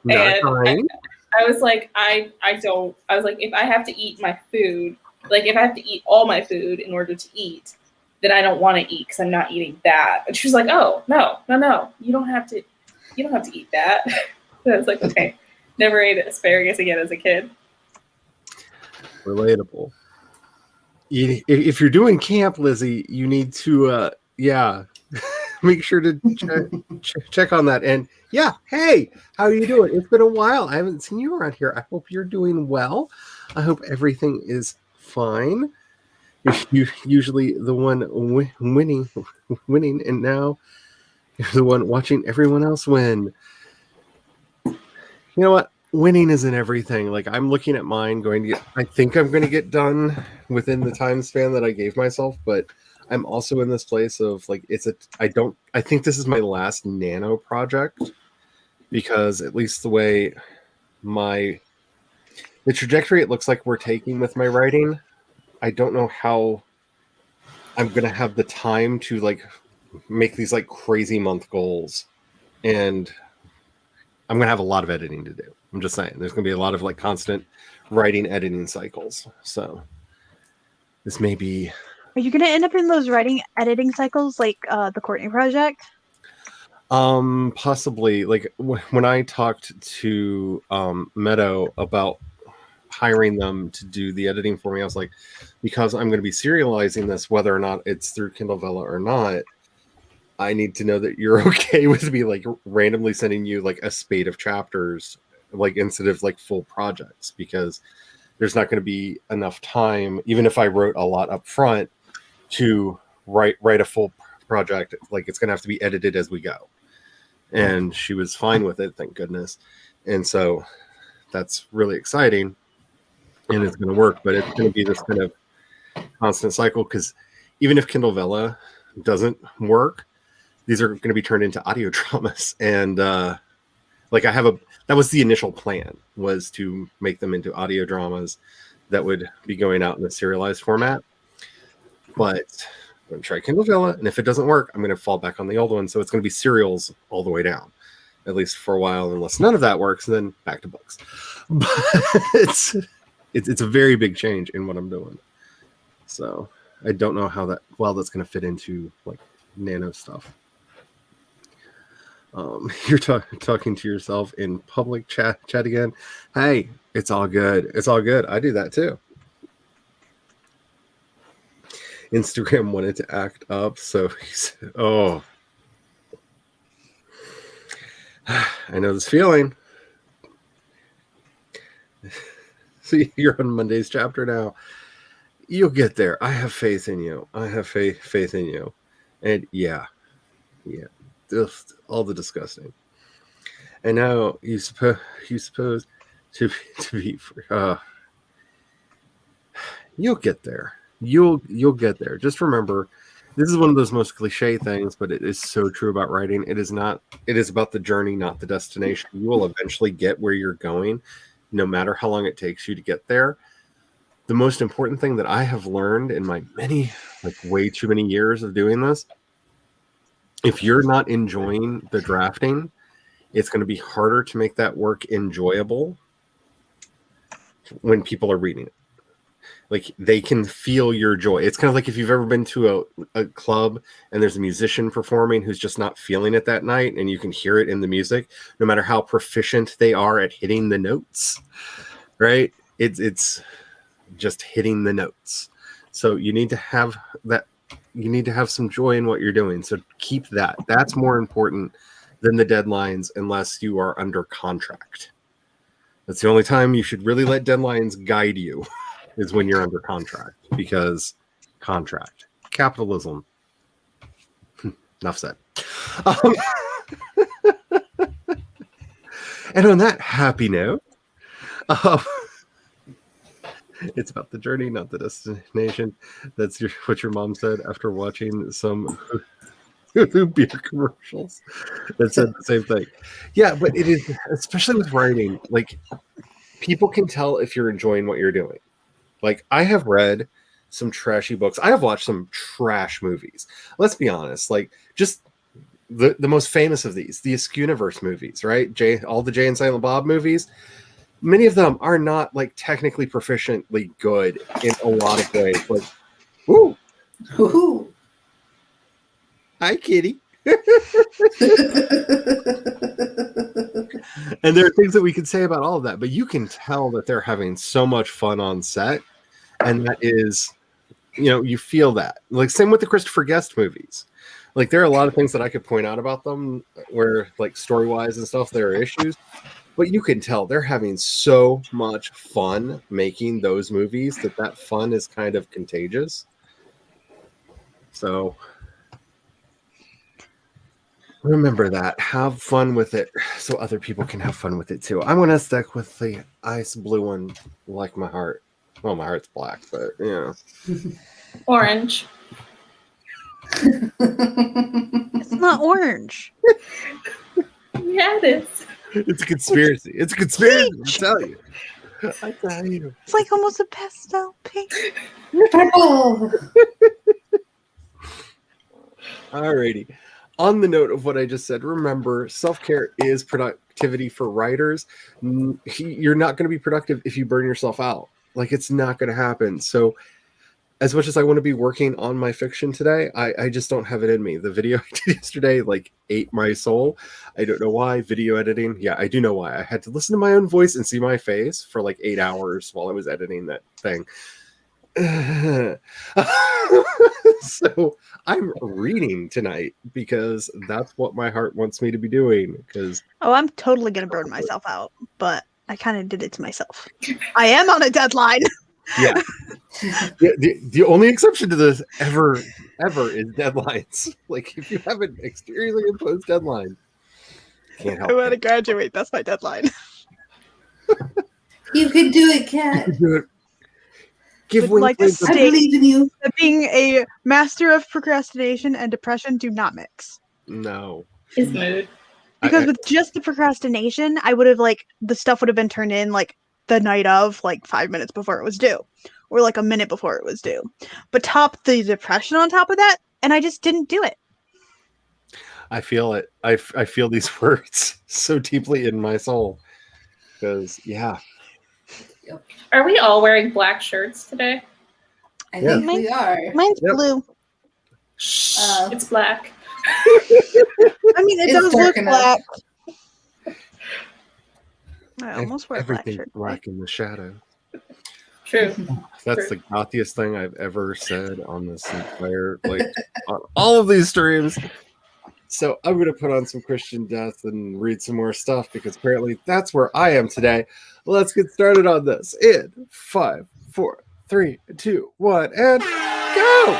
Not And trying. I was like, I was like, if I have to eat my food, like if I have to eat all my food in order to eat, then I don't want to eat because I'm not eating that. And she was like, oh, no, you don't have to eat that. So I was like, okay, never ate asparagus again as a kid. Relatable. If you're doing camp, Lizzie, you need to, make sure to check on that. And yeah, hey, how are you doing? It's been a while. I haven't seen you around here. I hope you're doing well. I hope everything is fine. You're usually the one winning, and now you're the one watching everyone else win. You know what? Winning isn't everything. Like, I'm looking at mine I think I'm going to get done within the time span that I gave myself, but I'm also in this place of like, I think this is my last nano project, because at least the way the trajectory it looks like we're taking with my writing, I don't know how I'm going to have the time to like make these like crazy month goals. And I'm going to have a lot of editing to do. I'm just saying, there's going to be a lot of like constant writing, editing cycles. So this may be. Are you going to end up in those editing cycles like the Courtney project? Possibly. Like when I talked to Meadow about hiring them to do the editing for me, I was like, because I'm going to be serializing this, whether or not it's through Kindle Vella or not, I need to know that you're okay with me like randomly sending you like a spate of chapters, like instead of like full projects, because there's not going to be enough time, even if I wrote a lot up front, to write a full project. Like, it's going to have to be edited as we go. And she was fine with it, thank goodness. And so that's really exciting, and it's going to work, but it's going to be this kind of constant cycle, because even if Kindle Vella doesn't work, these are going to be turned into audio dramas. And like that was the initial plan, was to make them into audio dramas that would be going out in a serialized format. But I'm going to try Kindle Vella, and if it doesn't work, I'm going to fall back on the old one. So it's going to be serials all the way down, at least for a while, unless none of that works, and then back to books. But it's a very big change in what I'm doing. So I don't know how that's going to fit into like nano stuff. You're talking to yourself in public chat again. Hey, it's all good. It's all good. I do that too. Instagram wanted to act up, so he said, oh, I know this feeling. See, you're on Monday's chapter now. You'll get there. I have faith in you. I have faith in you. And yeah. Just all the disgusting. And now you suppose to be you'll get there. You'll get there. Just remember, This is one of those most cliche things, but it is so true about writing. It is not. It is about the journey, not the destination. You will eventually get where you're going, no matter how long it takes you to get there. The most important thing that I have learned in my many, like way too many years of doing this, if you're not enjoying the drafting, it's going to be harder to make that work enjoyable when people are reading it. Like they can feel your joy. It's kind of like if you've ever been to a club and there's a musician performing who's just not feeling it that night, and you can hear it in the music, no matter how proficient they are at hitting the notes, right? It's just hitting the notes. So you need to have that. You need to have some joy in what you're doing. So keep that. That's more important than the deadlines, unless you are under contract. That's the only time you should really let deadlines guide you, is when you're under contract, because contract, capitalism. Enough said. And on that happy note, it's about the journey, not the destination. That's what your mom said after watching some beer commercials that said the same thing. Yeah, but it is, especially with writing, like people can tell if you're enjoying what you're doing. Like I have read some trashy books. I have watched some trash movies. Let's be honest. Like just the most famous of these, the Askewniverse movies, right? All the Jay and Silent Bob movies. Many of them are not like technically proficiently good in a lot of ways. Like, ooh, Woohoo. hi, kitty. And there are things that we could say about all of that, but you can tell that they're having so much fun on set. And that is, you feel that. Like, same with the Christopher Guest movies. Like, there are a lot of things that I could point out about them where, like, story-wise and stuff, there are issues. But you can tell they're having so much fun making those movies that fun is kind of contagious. So remember that. Have fun with it so other people can have fun with it too. I'm going to stick with the ice blue one, like my heart. Well, my heart's black, but yeah. Orange. It's not orange. Yeah, it is. It's a conspiracy. It's a conspiracy, I tell you. I tell you. It's like almost a pastel pink. Purple. Alrighty. On the note of what I just said, remember, self-care is productivity for writers. You're not going to be productive if you burn yourself out. Like, it's not going to happen. So as much as I want to be working on my fiction today, I just don't have it in me. The video I did yesterday, like, ate my soul. I don't know why. Video editing. Yeah, I do know why. I had to listen to my own voice and see my face for like 8 hours while I was editing that thing. So I'm reading tonight because that's what my heart wants me to be doing. Because Oh, I'm totally gonna burn myself out, but I kind of did it to myself. I am on a deadline. yeah, the only exception to this ever is deadlines. Like if you have an exteriorly imposed deadline, can't help I want to it. graduate. That's my deadline. You can do it, You Kat. can do it. Give Would like to Winfrey I the- state believe in you. that being a master of procrastination and depression do not mix. No. His mood. Because I- with just the procrastination, I would have the stuff would have been turned in the night of, 5 minutes before it was due, or a minute before it was due. But top the depression on top of that, and I just didn't do it. I feel it. I feel these words so deeply in my soul. Because yeah, Are we all wearing black shirts today? I Yeah. think we are. Mine's Yep. blue. It's black. I mean, it It's does dark look enough. black. I almost wear a black everything shirt. black in the shadow. True. That's True. the gothiest thing I've ever said on this entire, on all of these streams. So I'm going to put on some Christian Death and read some more stuff because apparently that's where I am today. Let's get started on this in 5, 4, 3, 2, 1, and go!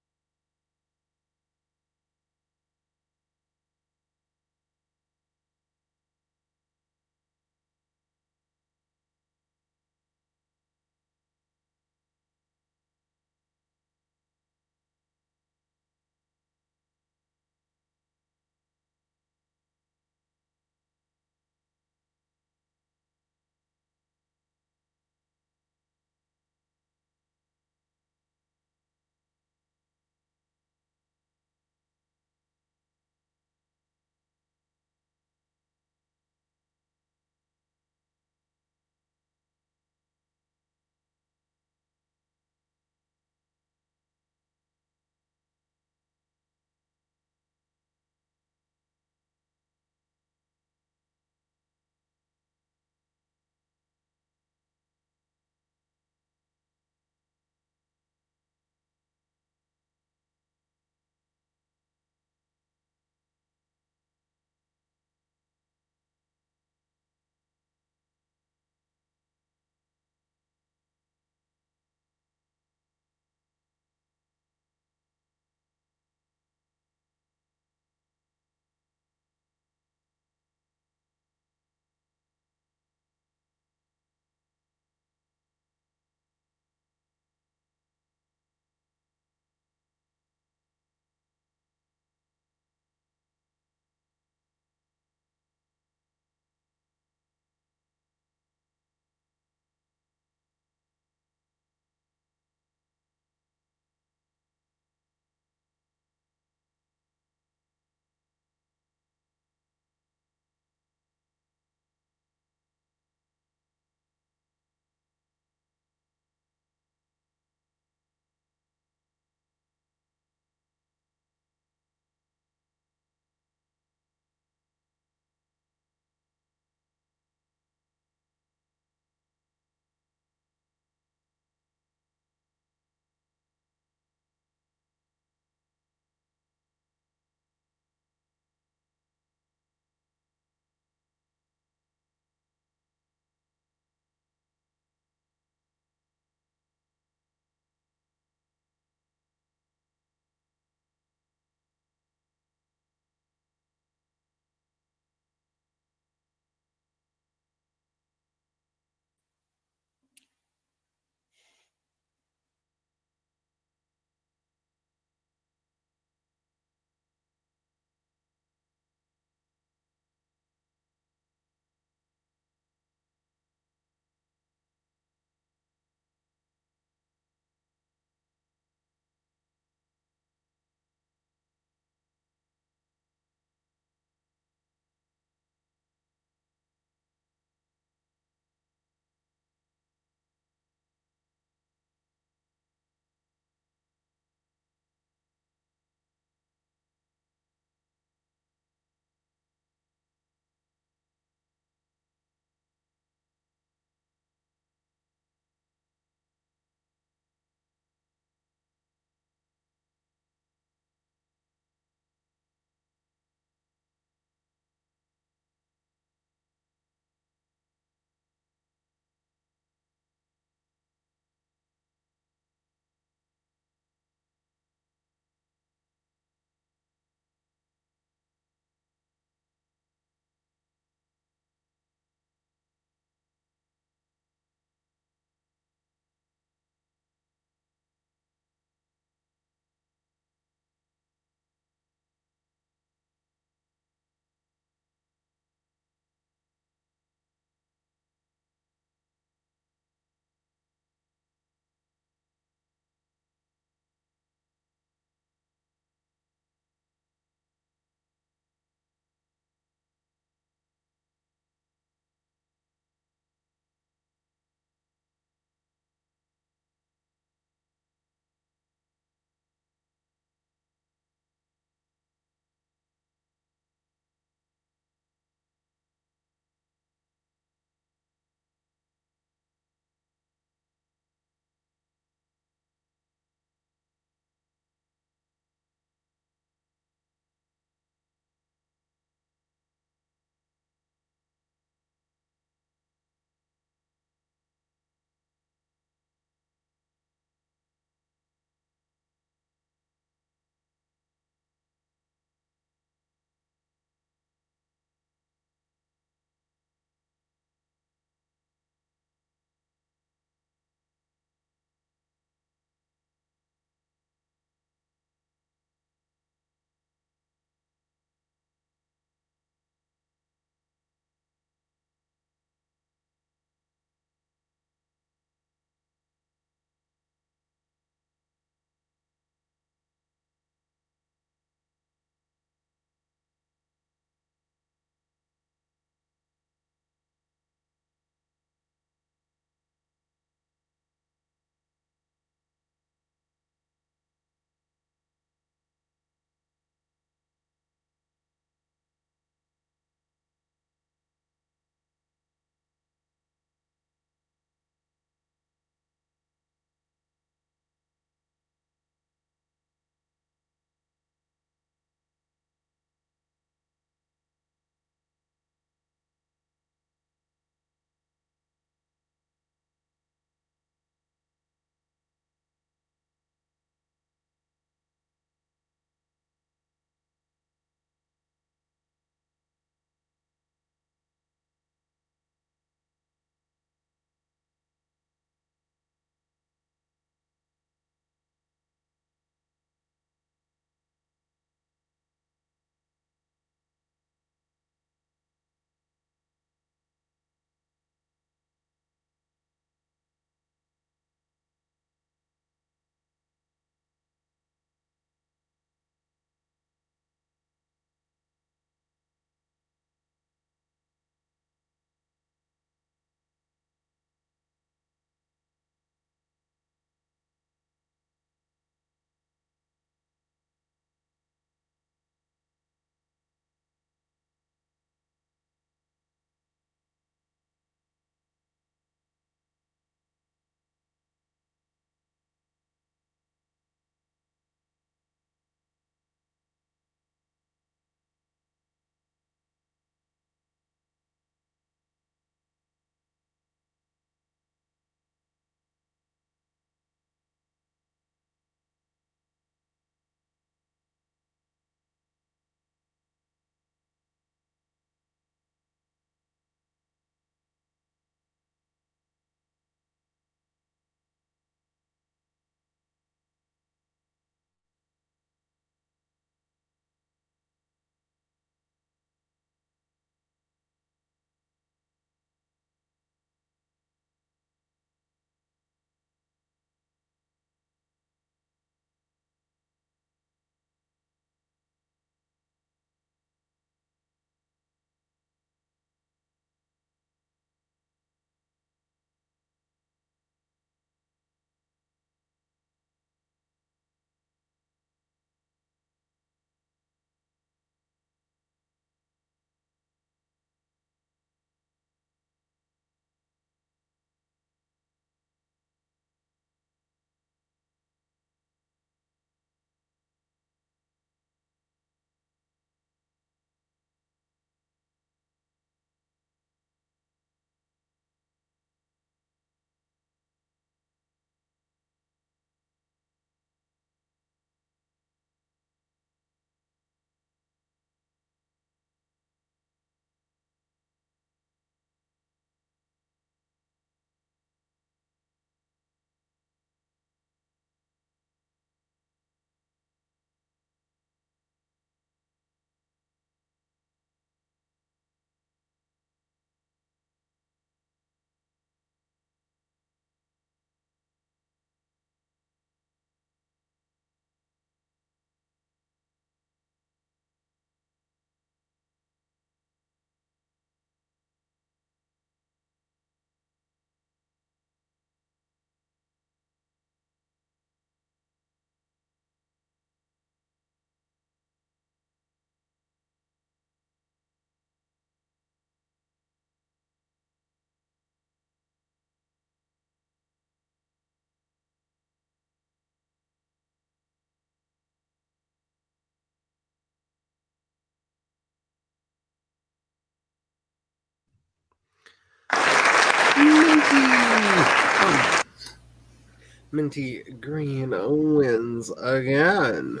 Minty Green wins again.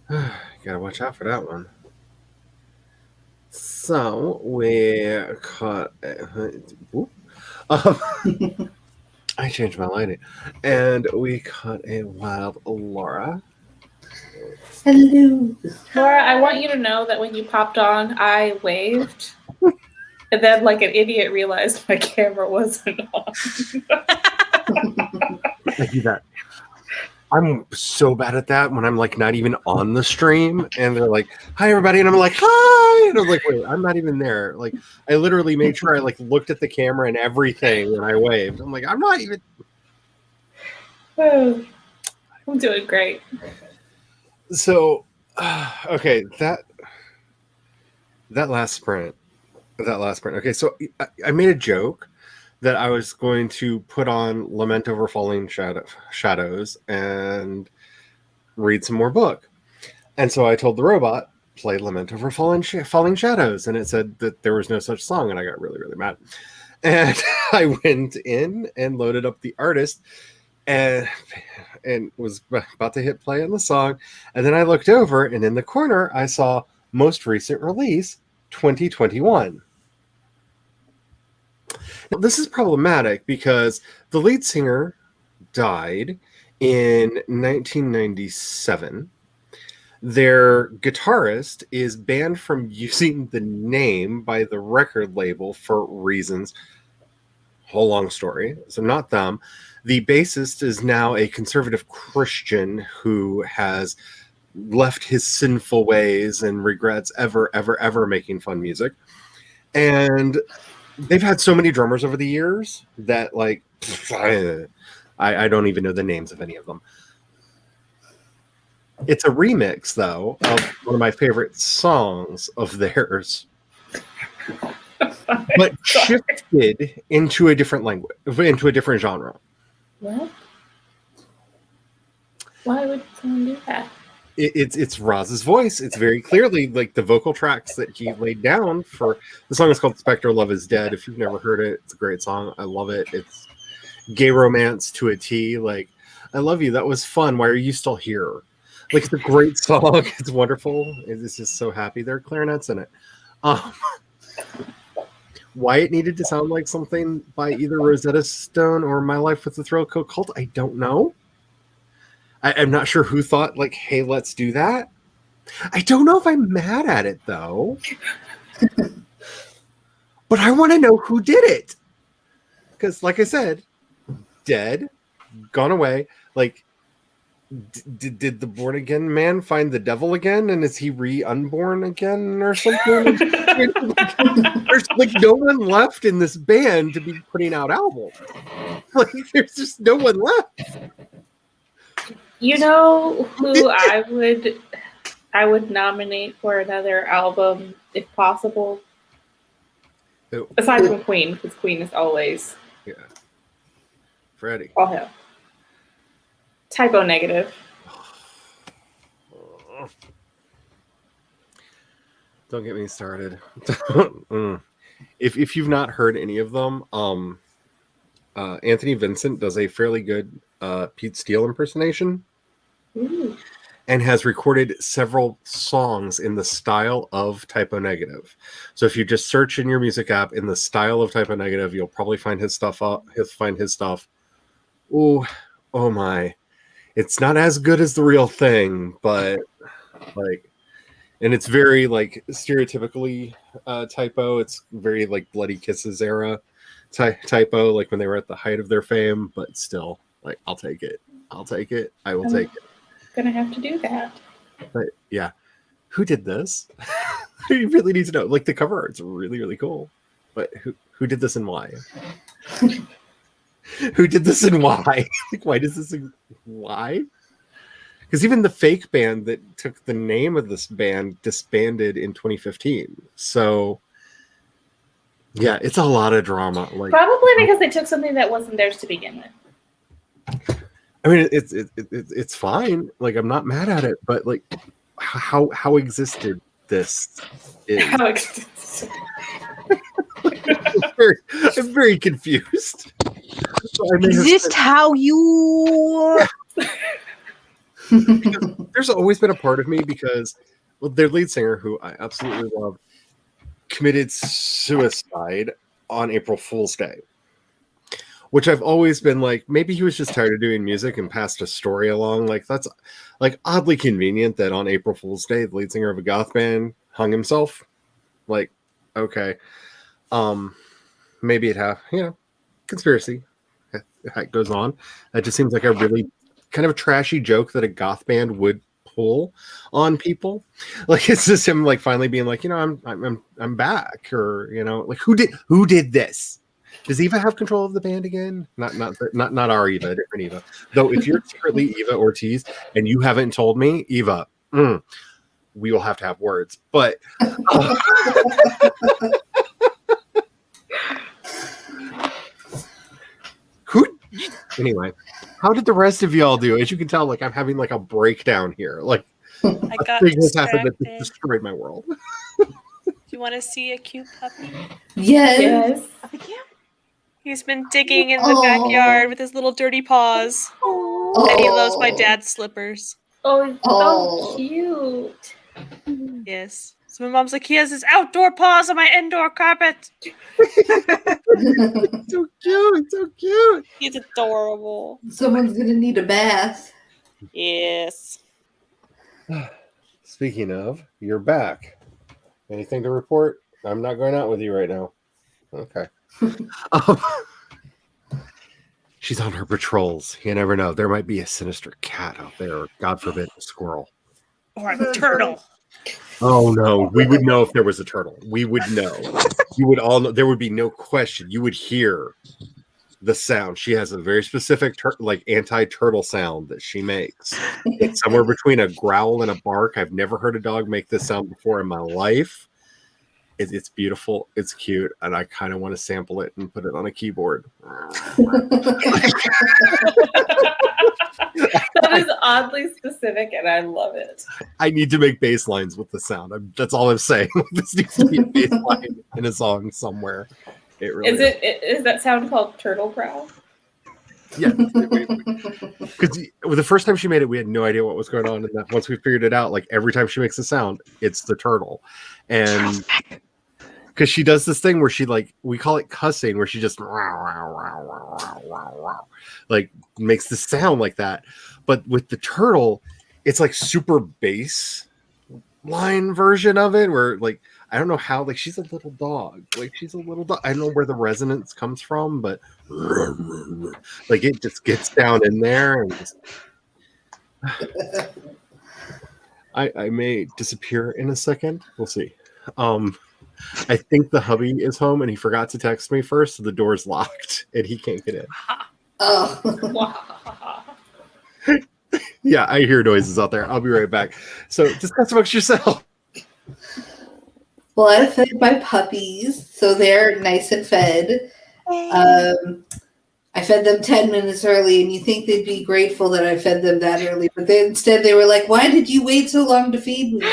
Gotta watch out for that one. So we caught. I changed my lighting, and we caught a wild Laura. Hello. Laura, I want you to know that when you popped on, I waved. And then, like an idiot, realized my camera wasn't on. I do that. I'm so bad at that when I'm like not even on the stream and they're like, "Hi everybody," and I'm like, "Hi," and I'm like, "Wait, I'm not even there." Like, I literally made sure I like looked at the camera and everything when I waved. I'm like, I'm not even. Oh, I'm doing great. So, okay, that last sprint. Okay, so I made a joke that I was going to put on Lament Over Falling Shadows and read some more book. And so I told the robot, play Lament Over Falling Shadows. And it said that there was no such song. And I got really, really mad. And I went in and loaded up the artist and was about to hit play on the song. And then I looked over and in the corner, I saw most recent release 2021. Now, this is problematic because the lead singer died in 1997. Their guitarist is banned from using the name by the record label for reasons. Whole long story. So not them. The bassist is now a conservative Christian who has left his sinful ways and regrets ever making fun music. And they've had so many drummers over the years that like I don't even know the names of any of them. It's a remix though of one of my favorite songs of theirs, but shifted into a different language, into a different genre. What? Why would someone do that? It's Roz's voice. It's very clearly like the vocal tracks that he laid down for the song is called Spectre Love Is Dead. If you've never heard it, it's a great song. I love it. It's gay romance to a T. Like, I love you. That was fun. Why are you still here? Like, it's a great song. It's wonderful. It's just so happy. There are clarinets in it. Why it needed to sound like something by either Rosetta Stone or My Life with the Thrill Kill Cult, I don't know. I'm not sure who thought, like, hey, let's do that. I don't know if I'm mad at it, though. But I want to know who did it. Because, like I said, dead, gone away. Like, did the born-again man find the devil again? And is he re-unborn again or something? There's, like, no one left in this band to be putting out albums. Like, there's just no one left. You know who I would nominate for another album if possible? Who? Aside from Queen, because Queen is always Freddie. all hell. Typo Negative. Don't get me started. If you've not heard any of them, Anthony Vincent does a fairly good Pete Steele impersonation. Ooh. And has recorded several songs in the style of Typo Negative. So if you just search in your music app in the style of Typo Negative, you'll probably find his stuff. Oh my. It's not as good as the real thing, but like, and it's very like stereotypically Typo. It's very like Bloody Kisses era Typo, like when they were at the height of their fame, but still, like, I'll take it. I will take it. Gonna have to do that. But yeah, who did this? You really need to know. Like, the cover art's really, really cool. But who did this and why? Who did this and why? Like, why does this? Why? Because even the fake band that took the name of this band disbanded in 2015. So yeah, it's a lot of drama. Like, Probably because they took something that wasn't theirs to begin with. I mean, it's fine. Like, I'm not mad at it, but like, how existed this? Is. How extensive. I'm very confused. So I may Is have this spent- how you? there's always been a part of me because, well, their lead singer, who I absolutely love, committed suicide on April Fool's Day, which I've always been like, maybe he was just tired of doing music and passed a story along. Like, that's like oddly convenient that on April Fool's Day, the lead singer of a goth band hung himself. Like, okay, maybe conspiracy. It goes on. That just seems like a really kind of a trashy joke that a goth band would pull on people. Like, it's just him like finally being like, I'm back, or like who did this? Does Eva have control of the band again? Not our Eva, different Eva. Though if you're secretly Eva Ortiz and you haven't told me, Eva, we will have to have words. But anyway, how did the rest of y'all do? As you can tell, like I'm having like a breakdown here. Like I got thing has happened that distracted. just destroyed my world. Do you want to see a cute puppy? Yes. He's been digging in the Oh. backyard with his little dirty paws. Oh. And he loves my dad's slippers. Oh, it's Oh. so cute. Yes. So my mom's like, he has his outdoor paws on my indoor carpet. So cute, so cute. He's adorable. Someone's gonna need a bath. Yes. Speaking of, you're back. Anything to report? I'm not going out with you right now. Okay. Um, she's on her patrols. You never know. There might be a sinister cat out there, or God forbid, a squirrel. Or a turtle. Oh no, we would know if there was a turtle. We would know. You would all know. There would be no question. You would hear the sound. She has a very specific anti-turtle sound that she makes. It's somewhere between a growl and a bark. I've never heard a dog make this sound before in my life. It's beautiful. It's cute, and I kind of want to sample it and put it on a keyboard. That is oddly specific, and I love it. I need to make bass lines with the sound. That's all I'm saying. This needs to be a bass line in a song somewhere. It really Is that sound called turtle growl? Yeah. Because the first time she made it, we had no idea what was going on. And once we figured it out, like every time she makes a sound, it's the turtle. And because she does this thing where she we call it cussing, where she just like makes the sound like that. But with the turtle, it's like super bass line version of it, where I don't know how, she's a little dog. She's a little dog. I don't know where the resonance comes from, but it just gets down in there. And just... I may disappear in a second. We'll see. I think the hubby is home and he forgot to text me first, so the door's locked and he can't get in. Oh. Wow. Yeah, I hear noises out there. I'll be right back. So discuss amongst yourself. Well, I fed my puppies, so they're nice and fed. I fed them 10 minutes early, and you think they'd be grateful that I fed them that early, but then instead they were like, "Why did you wait so long to feed me?"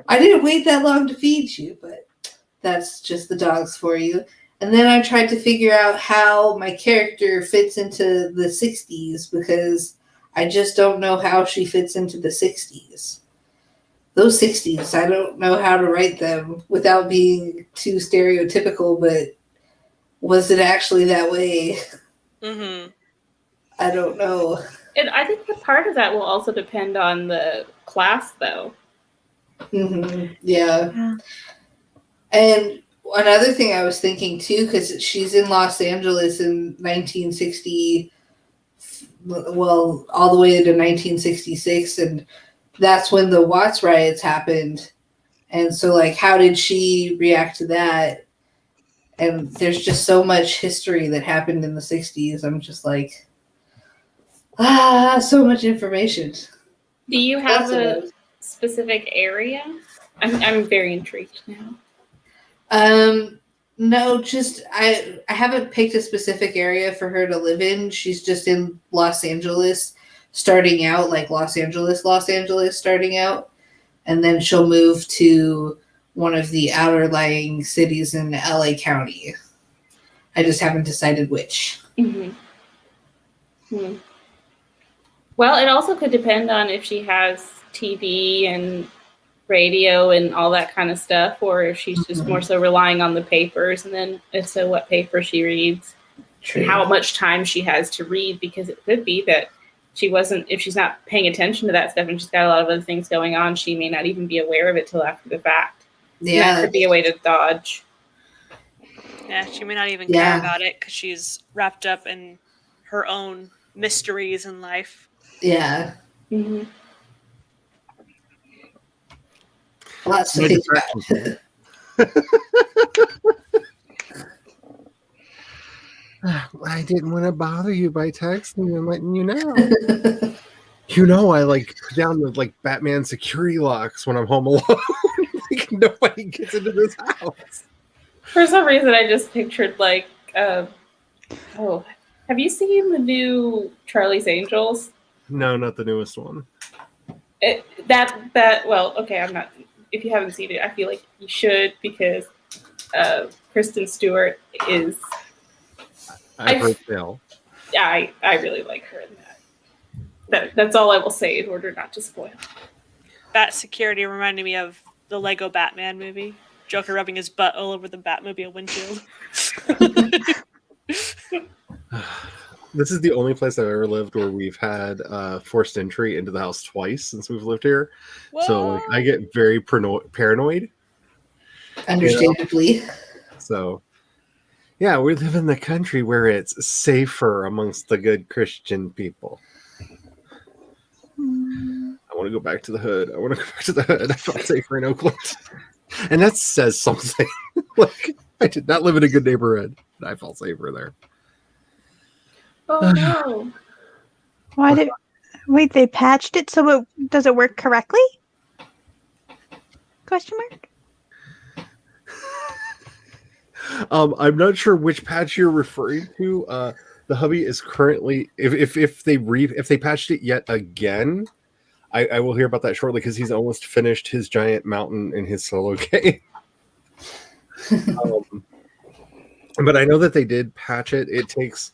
I didn't wait that long to feed you, but that's just the dogs for you. And then I tried to figure out how my character fits into the 60s, because I just don't know how she fits into the 60s. Those 60s, I don't know how to write them without being too stereotypical, but was it actually that way? Mm-hmm. I don't know. And I think that part of that will also depend on the class, though. Mm-hmm. Yeah. And another thing I was thinking, too, because she's in Los Angeles in 1960, well, all the way to 1966, and that's when the Watts riots happened. And so, how did she react to that? And there's just so much history that happened in the 60s. I'm just like, so much information. Do you have That's a specific area? I'm very intrigued now. No, just I haven't picked a specific area for her to live in. She's just in Los Angeles starting out, Los Angeles starting out. And then she'll move to one of the outer lying cities in LA County. I just haven't decided which. Mhm. Hmm. Well, it also could depend on if she has TV and radio and all that kind of stuff, or if she's just more so relying on the papers, and then if so, what paper she reads, and how much time she has to read, because it could be that if she's not paying attention to that stuff and she's got a lot of other things going on, she may not even be aware of it till after the fact. Yeah, And that could be a way to dodge. Yeah, she may not even care about it because she's wrapped up in her own mysteries in life. yeah. Mm-hmm. Lots to think about. I didn't want to bother you by texting and letting you know. You know, I like put down the like Batman security locks when I'm home alone. Like nobody gets into this house. For some reason, I just pictured like, have you seen the new Charlie's Angels? No, not the newest one. Well, okay, I'm not. If you haven't seen it, I feel like you should, because Kristen Stewart is. I've heard tell. Yeah, I really like her in that. That's all I will say in order not to spoil. Bat security reminded me of the Lego Batman movie. Joker rubbing his butt all over the Batmobile windshield. This is the only place I've ever lived where we've had forced entry into the house twice since we've lived here. Whoa. So like, I get very paranoid. Understandably. So, yeah, we live in the country where it's safer amongst the good Christian people. I want to go back to the hood. I felt safer in Oakland. And that says something. Like, I did not live in a good neighborhood. And I felt safer there. Oh no! Wait, they patched it so does it work correctly? Question mark. I'm not sure which patch you're referring to. The hubby is currently, if they patched it yet again, I will hear about that shortly, because he's almost finished his giant mountain in his solo game. But I know that they did patch it. It takes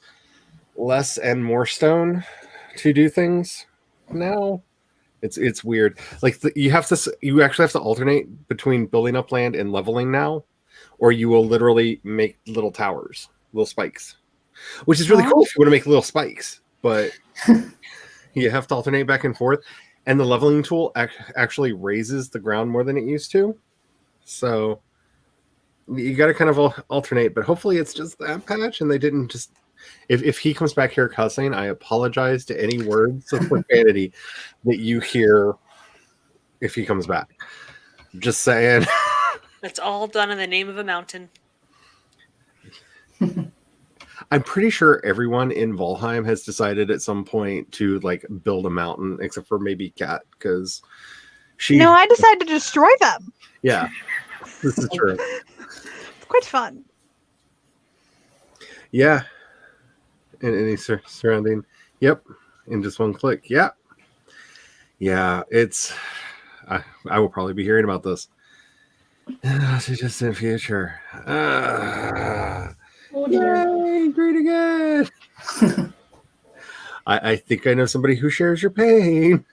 less and more stone to do things now. It's weird. Like you actually have to alternate between building up land and leveling now, or you will literally make little towers, little spikes, which is really cool if you want to make little spikes, but you have to alternate back and forth. And the leveling tool actually raises the ground more than it used to. So you got to kind of alternate, but hopefully it's just that patch and they didn't just... If he comes back here cussing, I apologize to any words of profanity that you hear if he comes back. Just saying. It's all done in the name of a mountain. I'm pretty sure everyone in Valheim has decided at some point to like build a mountain, except for maybe Kat, because No, I decided to destroy them. Yeah, this is true. It's quite fun. Yeah. And any surrounding. Yep. In just one click. Yeah. Yeah. It's... I will probably be hearing about this. To distant future. Yay, great again. I think I know somebody who shares your pain.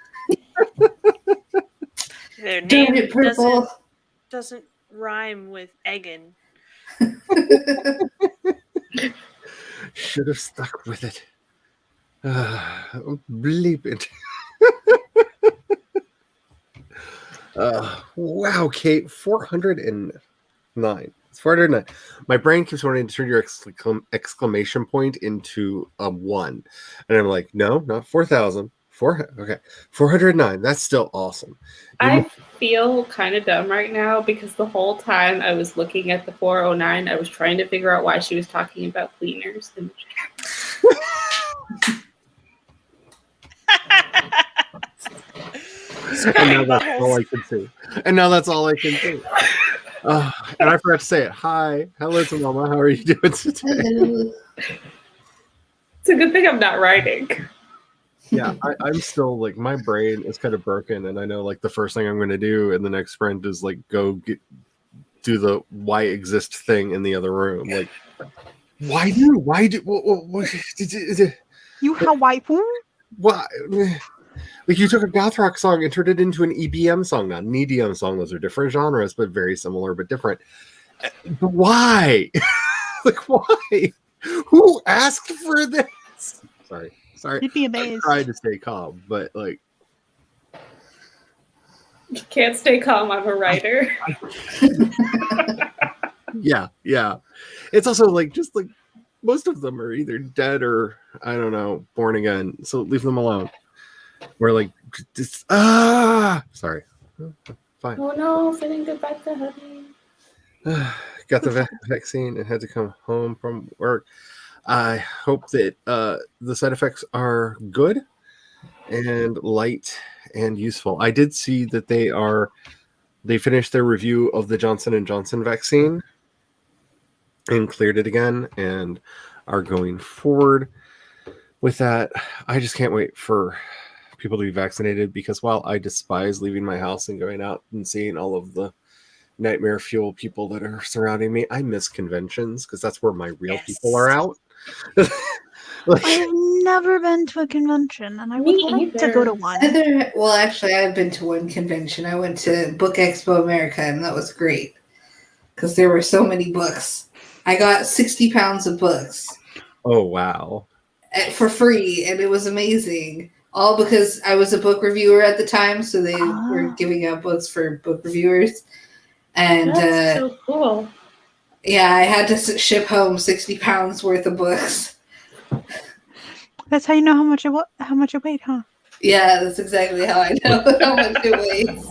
Their Darn name it, purple. doesn't rhyme with Egan. Should have stuck with it. Bleep it. Wow, Kate, 409. It's 409. My brain keeps wanting to turn your exclamation point into a 1. And I'm like, no, not 4,000. 409. That's still awesome. I feel kind of dumb right now because the whole time I was looking at the 409, I was trying to figure out why she was talking about cleaners. And now that's all I can see. And I forgot to say it. Hi. Hello to Mama. How are you doing today? it's a good thing I'm not writing. Yeah, I'm still like, my brain is kind of broken, and I know like the first thing I'm going to do in the next sprint is like go do the why exist thing in the other room. Like, why do You Hawaii. why? Like, you took a goth rock song and turned it into an EBM song, not an EDM song. Those are different genres, but very similar, but different. But why? Like, why? Who asked for this? Sorry. You'd be I amazed. tried to stay calm, but like, Can't stay calm. I'm a writer. yeah. It's also like, just like, most of them are either dead or, I don't know, born again. So leave them alone. We're like, just, sorry. Fine. Oh no, saying goodbye to honey. Got the vaccine and had to come home from work. I hope that the side effects are good and light and useful. I did see that they finished their review of the Johnson & Johnson vaccine and cleared it again and are going forward with that. I just can't wait for people to be vaccinated, because while I despise leaving my house and going out and seeing all of the nightmare fuel people that are surrounding me, I miss conventions because that's where my real people are out. Like, I've never been to a convention, and I would Me love to either. go to one. Well, actually, I've been to one convention. I went to Book Expo America, and that was great because there were so many books. I got 60 pounds of books oh wow. for free, and it was amazing. All because I was a book reviewer at the time, so they were giving out books for book reviewers. And That's so cool. yeah, I had to ship home 60 pounds worth of books. That's how you know how much it weighed, huh? Yeah, that's exactly how I know how much it weighs.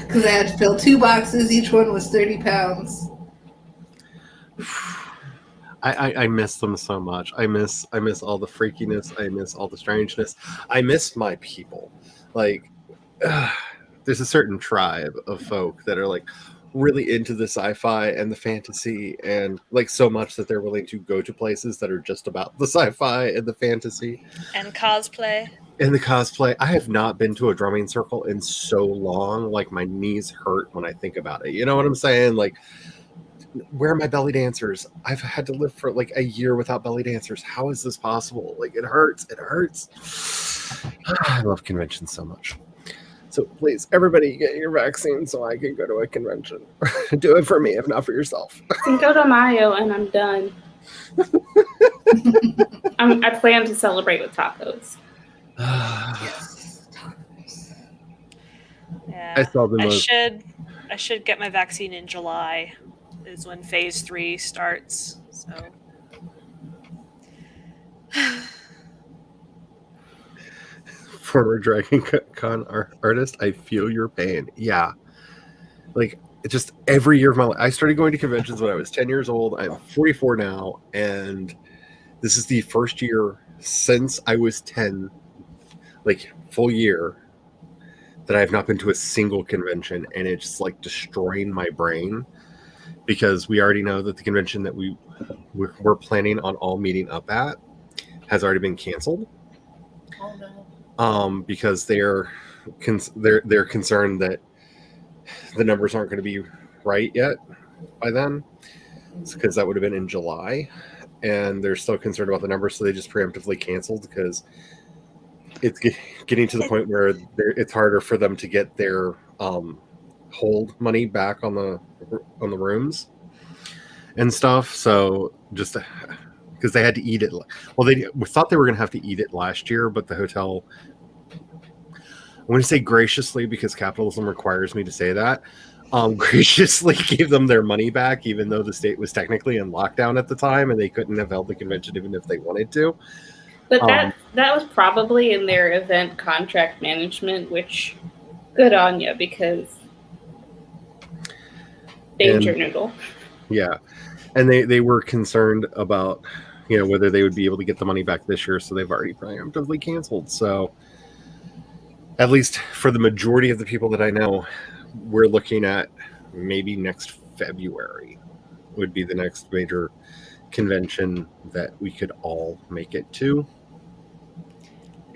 Because I had to fill 2 boxes, each one was 30 pounds. I miss them so much. I miss all the freakiness. I miss all the strangeness. I miss my people. Like, there's a certain tribe of folk that are like really into the sci-fi and the fantasy, and like so much that they're willing to go to places that are just about the sci-fi and the fantasy And cosplay. and the cosplay. I have not been to a drumming circle in so long. Like, my knees hurt when I think about it. You know what I'm saying? Like, where are my belly dancers? I've had to live for like a year without belly dancers. How is this possible? Like, it hurts. I love conventions so much. So please, everybody, get your vaccine so I can go to a convention. Do it for me, if not for yourself. Cinco de Mayo, and I'm done. I plan to celebrate with tacos. Yes, tacos. Yeah. I saw the most. I should get my vaccine in July. Is when phase 3 starts. So Former Dragon Con artist, I feel your pain. Yeah. Like, just every year of my life. I started going to conventions when I was 10 years old. I'm 44 now, and this is the first year since I was 10, like full year, that I have not been to a single convention, and it's just like destroying my brain, because we already know that the convention that we're planning on all meeting up at has already been canceled. Oh no. Because they're concerned that the numbers aren't going to be right yet by then, because that would have been in July, and they're still concerned about the numbers, so they just preemptively canceled, because it's getting to the point where it's harder for them to get their hold money back on the rooms and stuff. So just because they had to eat it, well, they thought they were going to have to eat it last year, but the hotel, I'm going to say graciously, because capitalism requires me to say that, graciously gave them their money back, even though the state was technically in lockdown at the time and they couldn't have held the convention even if they wanted to. But that was probably in their event contract management, which good on you, because danger noodle. Yeah. And they were concerned about, whether they would be able to get the money back this year, so they've already preemptively canceled. So at least for the majority of the people that I know, we're looking at maybe next February would be the next major convention that we could all make it to.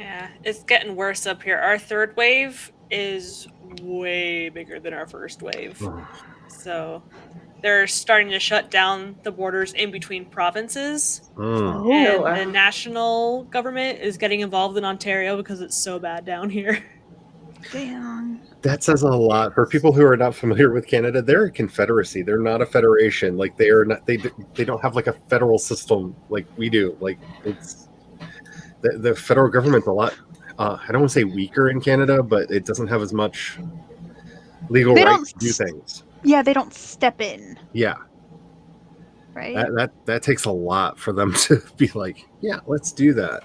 yeah, it's getting worse up here. Our third wave is way bigger than our first wave. So they're starting to shut down the borders in between provinces. Mm. And wow. the national government is getting involved in Ontario because it's so bad down here. Damn. That says a lot for people who are not familiar with Canada. They're a confederacy. They're not a federation. Like they are not. They don't have like a federal system like we do. Like it's the federal government's a lot. I don't want to say weaker in Canada, but it doesn't have as much legal They right don't to do things. Yeah, they don't step in, Yeah, right? that takes a lot for them to be like, yeah, let's do that.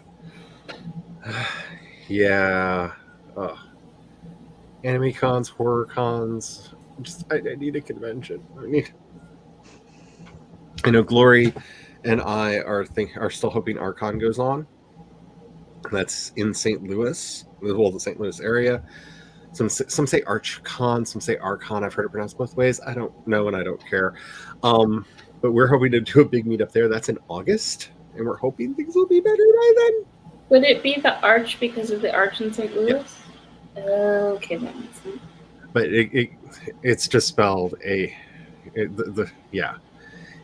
Yeah. Anime cons, horror cons. I need a convention. I know Glory and I are still hoping Archon goes on. That's in St. Louis, well, the St. Louis area. Some say ArchCon, some say Archon. I've heard it pronounced both ways. I don't know, and I don't care. But we're hoping to do a big meetup there. That's in August, and we're hoping things will be better by then. Would it be the Arch because of the Arch in St. Louis? Okay, that makes sense. But it's just spelled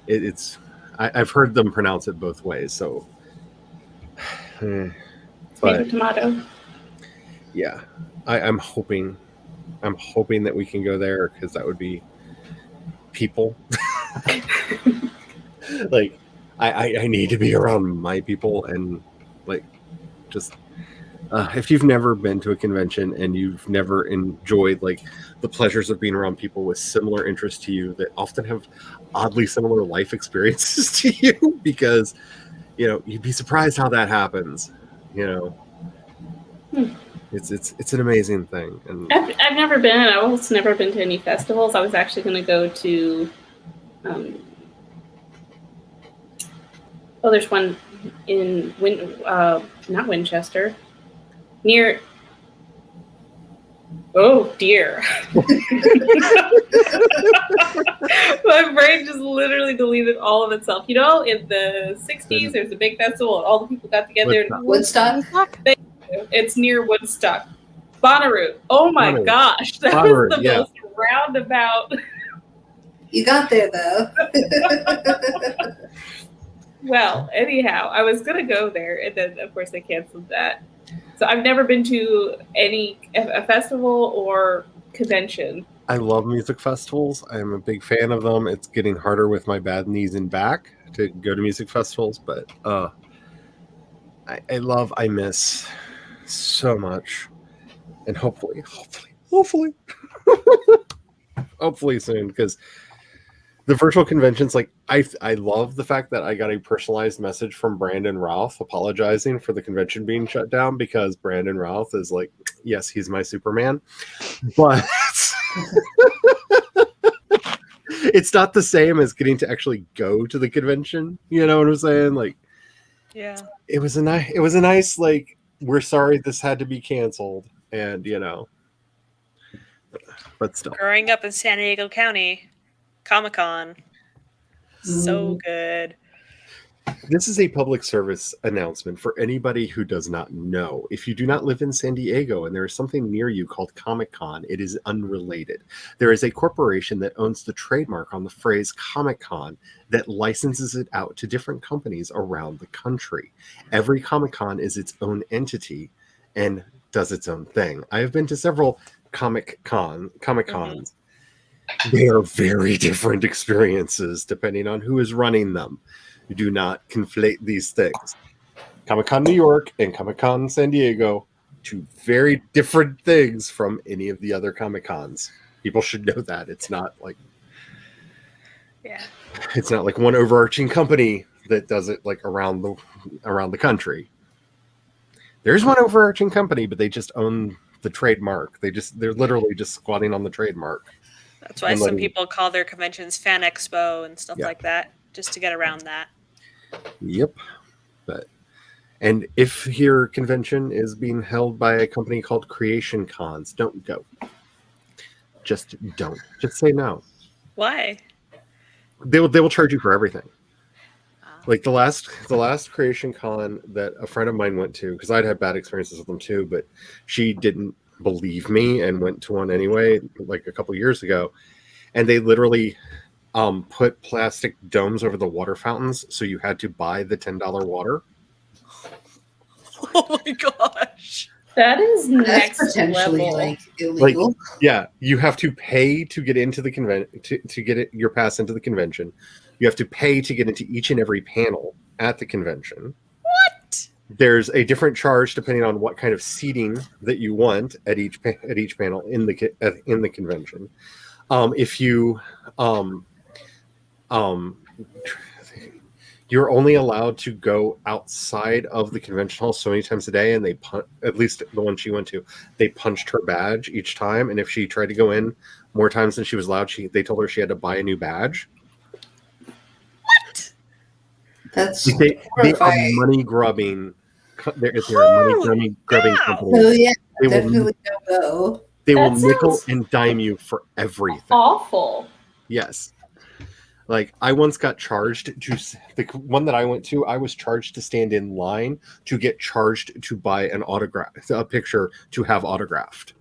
it's I've heard them pronounce it both ways, so Tomato, tomato. yeah, I'm hoping that we can go there because that would be people. Like I need to be around my people, and like just if you've never been to a convention and you've never enjoyed like the pleasures of being around people with similar interests to you that often have oddly similar life experiences to you, because you'd be surprised how that happens. It's an amazing thing. And I've never been, and I've also never been to any festivals. I was actually going to go to there's one in not Winchester, near. Oh dear. My brain just literally deleted all of itself. In the 60s, there's a big festival and all the people got together. Woodstock. It's near Woodstock. Bonnaroo. Oh my Bonnaroo. gosh. That Bonnaroo, was the yeah. most roundabout. You got there though. Well, anyhow, I was going to go there, and then, of course, they canceled that. So I've never been to a festival or convention. I love music festivals. I'm a big fan of them. It's getting harder with my bad knees and back to go to music festivals, but I miss so much, and hopefully soon, because the virtual conventions, like I love the fact that I got a personalized message from Brandon Routh apologizing for the convention being shut down, because Brandon Routh is like, yes, he's my Superman, but it's not the same as getting to actually go to the convention. You know what I'm saying? Like, Yeah. it was a nice like, we're sorry this had to be canceled, and but still. Growing up in San Diego County, Comic-Con. So good. This is a public service announcement for anybody who does not know. If you do not live in San Diego and there is something near you called Comic-Con, it is unrelated. There is a corporation that owns the trademark on the phrase Comic-Con that licenses it out to different companies around the country. Every Comic-Con is its own entity and does its own thing. I have been to several Comic-Cons. They are very different experiences depending on who is running them. You do not conflate these things. Comic-Con New York and Comic-Con San Diego, two very different things from any of the other Comic-Cons. People should know that. It's not like one overarching company that does it like around the country. There's one overarching company, but they just own the trademark. They're literally just squatting on the trademark. That's why some people call their conventions Fan Expo and stuff like that, just to get around that. Yep. And if your convention is being held by a company called Creation Cons, don't go. Just don't. Just say no. Why? They will charge you for everything. Like the last Creation Con that a friend of mine went to, because I'd had bad experiences with them too, but she didn't believe me and went to one anyway, like a couple years ago, and they literally put plastic domes over the water fountains, so you had to buy the $10 water. Oh my gosh. That is That's next potentially level. like illegal. Yeah, you have to pay to get into the to get your pass into the convention. You have to pay to get into each and every panel at the convention. What? There's a different charge depending on what kind of seating that you want at each panel in the convention. If you you're only allowed to go outside of the convention hall so many times a day, and at least the one she went to, they punched her badge each time, and if she tried to go in more times than she was allowed, they told her she had to buy a new badge. What? That's They are horrifying. money grubbing. They're a money grubbing cow. company. So yeah, They will, definitely don't go. they will That nickel sounds and dime you for everything. Awful. Yes. Like, I once got charged the one that I went to, I was charged to stand in line to get charged to buy a picture to have autographed.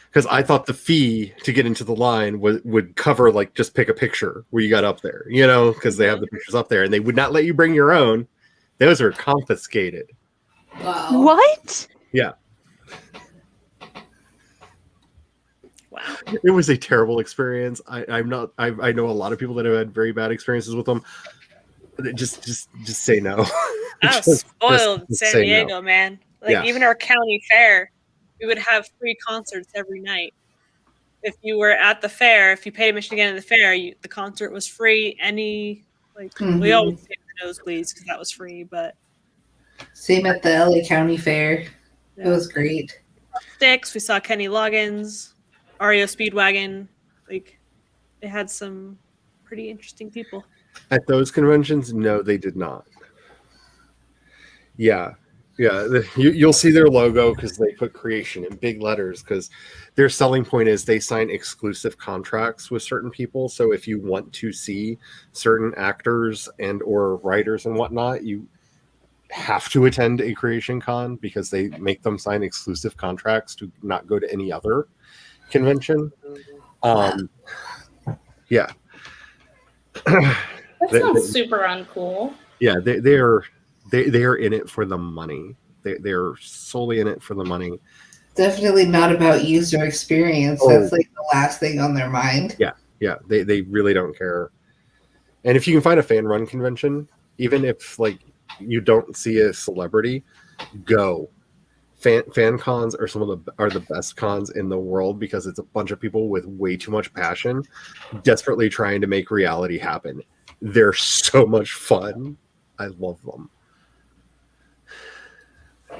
Because I thought the fee to get into the line would cover, like, just pick a picture where you got up there, because they have the pictures up there, and they would not let you bring your own. Those are confiscated. Wow. What? Yeah. Wow. It was a terrible experience. I know a lot of people that have had very bad experiences with them. Just say no. I was Just spoiled in say San no. Diego, man. Like, Yeah. even our county fair, we would have free concerts every night. If you were at the fair, if you paid admission to get into the fair, the concert was free. We Mhm. always paid the nosebleeds because that was free, but Same at the LA County Fair. yeah. It was great. Sticks, we saw Kenny Loggins, REO Speedwagon. Like, they had some pretty interesting people. At those conventions, no, they did not. Yeah. You'll see their logo because they put creation in big letters, because their selling point is they sign exclusive contracts with certain people. So if you want to see certain actors and or writers and whatnot, you have to attend a creation con because they make them sign exclusive contracts to not go to any other convention. Yeah. That sounds super uncool. Yeah, they are in it for the money. They're solely in it for the money. Definitely not about user experience. Oh. That's like the last thing on their mind. Yeah, they really don't care. And if you can find a fan run convention, even if like you don't see a celebrity, go. Fan cons are are the best cons in the world because it's a bunch of people with way too much passion, desperately trying to make reality happen. They're so much fun. I love them.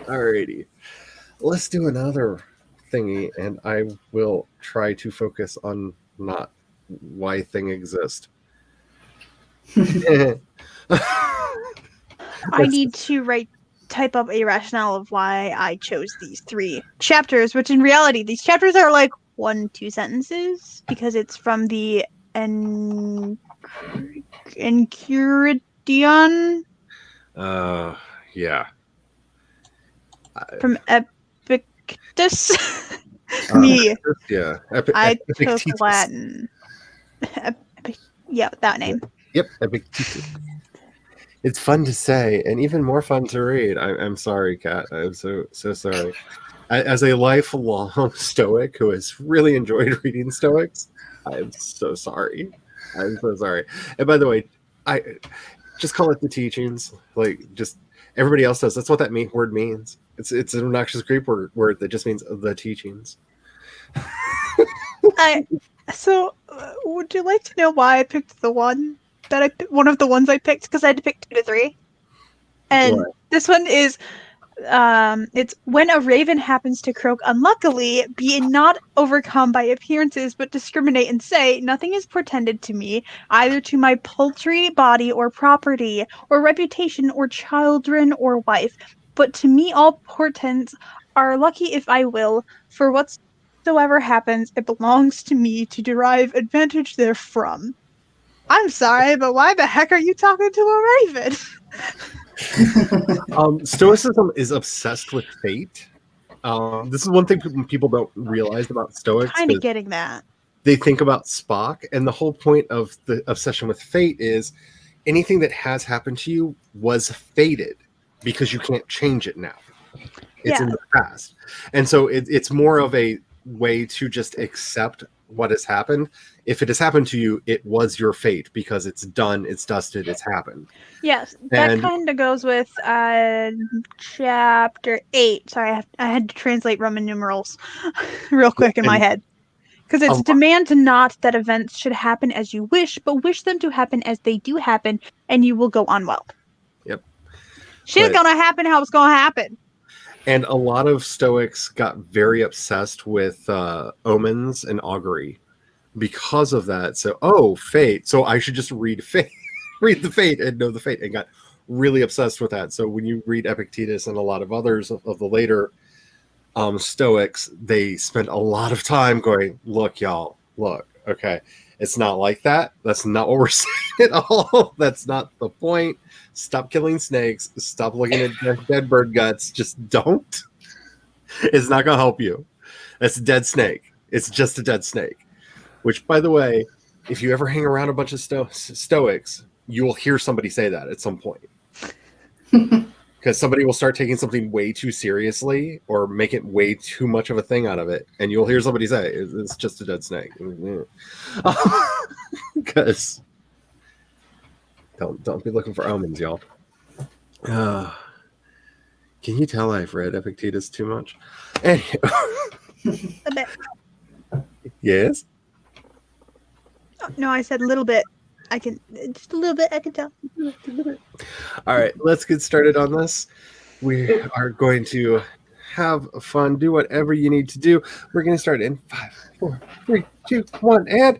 Alrighty, let's do another thingy, and I will try to focus on not why thing exists. I need to type up a rationale of why I chose these 3 chapters, which in reality, these chapters are like 1-2 sentences because it's from the Enchiridion Yeah. from Epictetus. Me. Yeah. I took Epictetus. Latin. Yeah, that name. Yep, Epictetus. It's fun to say and even more fun to read. I'm sorry, Kat. I'm so sorry. As a lifelong Stoic who has really enjoyed reading Stoics, I'm so sorry. I'm so sorry. And by the way, I just call it the teachings. Like, just everybody else does. That's what that word means. It's an obnoxious Greek word that just means the teachings. Would you like to know why I picked one of the ones I picked? Because I had to pick 2 to 3, and What? this one is it's when a raven happens to croak unluckily, be it not overcome by appearances, but discriminate and say, nothing is portended to me, either to my paltry body or property, or reputation, or children, or wife, but to me all portents are lucky if I will, for whatsoever happens, it belongs to me to derive advantage therefrom. I'm sorry, but why the heck are you talking to a raven? Stoicism is obsessed with fate. This is one thing people don't realize about Stoics. Kind of getting that. they think about Spock, and the whole point of the obsession with fate is anything that has happened to you was fated because you can't change it now. It's Yeah. in the past. And so it's more of a way to just accept what has happened. If it has happened to you, it was your fate because it's done, it's dusted, it's happened. Yes, that And kind of goes with chapter 8. Sorry, I had to translate Roman numerals real quick in my And- head. Because it's demand not that events should happen as you wish, but wish them to happen as they do happen, and you will go on well. Yep. Shit But- gonna happen how it's gonna happen. And a lot of Stoics got very obsessed with omens and augury because of that. So, fate. So I should just read fate, read the fate, and know the fate, and got really obsessed with that. So when you read Epictetus and a lot of others of the later Stoics, they spent a lot of time going, "Look, y'all, look, okay, it's not like that. That's not what we're saying at all. That's not the point. Stop killing snakes. Stop looking at dead bird guts. Just don't. It's not going to help you. That's a dead snake. It's just a dead snake." Which, by the way, if you ever hang around a bunch of Stoics, you will hear somebody say that at some point. Because somebody will start taking something way too seriously or make it way too much of a thing out of it. And you'll hear somebody say, "It's just a dead snake." Because don't be looking for omens, y'all. Can you tell I've read Epictetus too much? Anyway. A bit. Yes? No, I said a little bit. I can just a little bit. I can tell. All right, let's get started on this. We are going to have fun, do whatever you need to do. We're going to start in 5, 4, 3, 2, 1, and.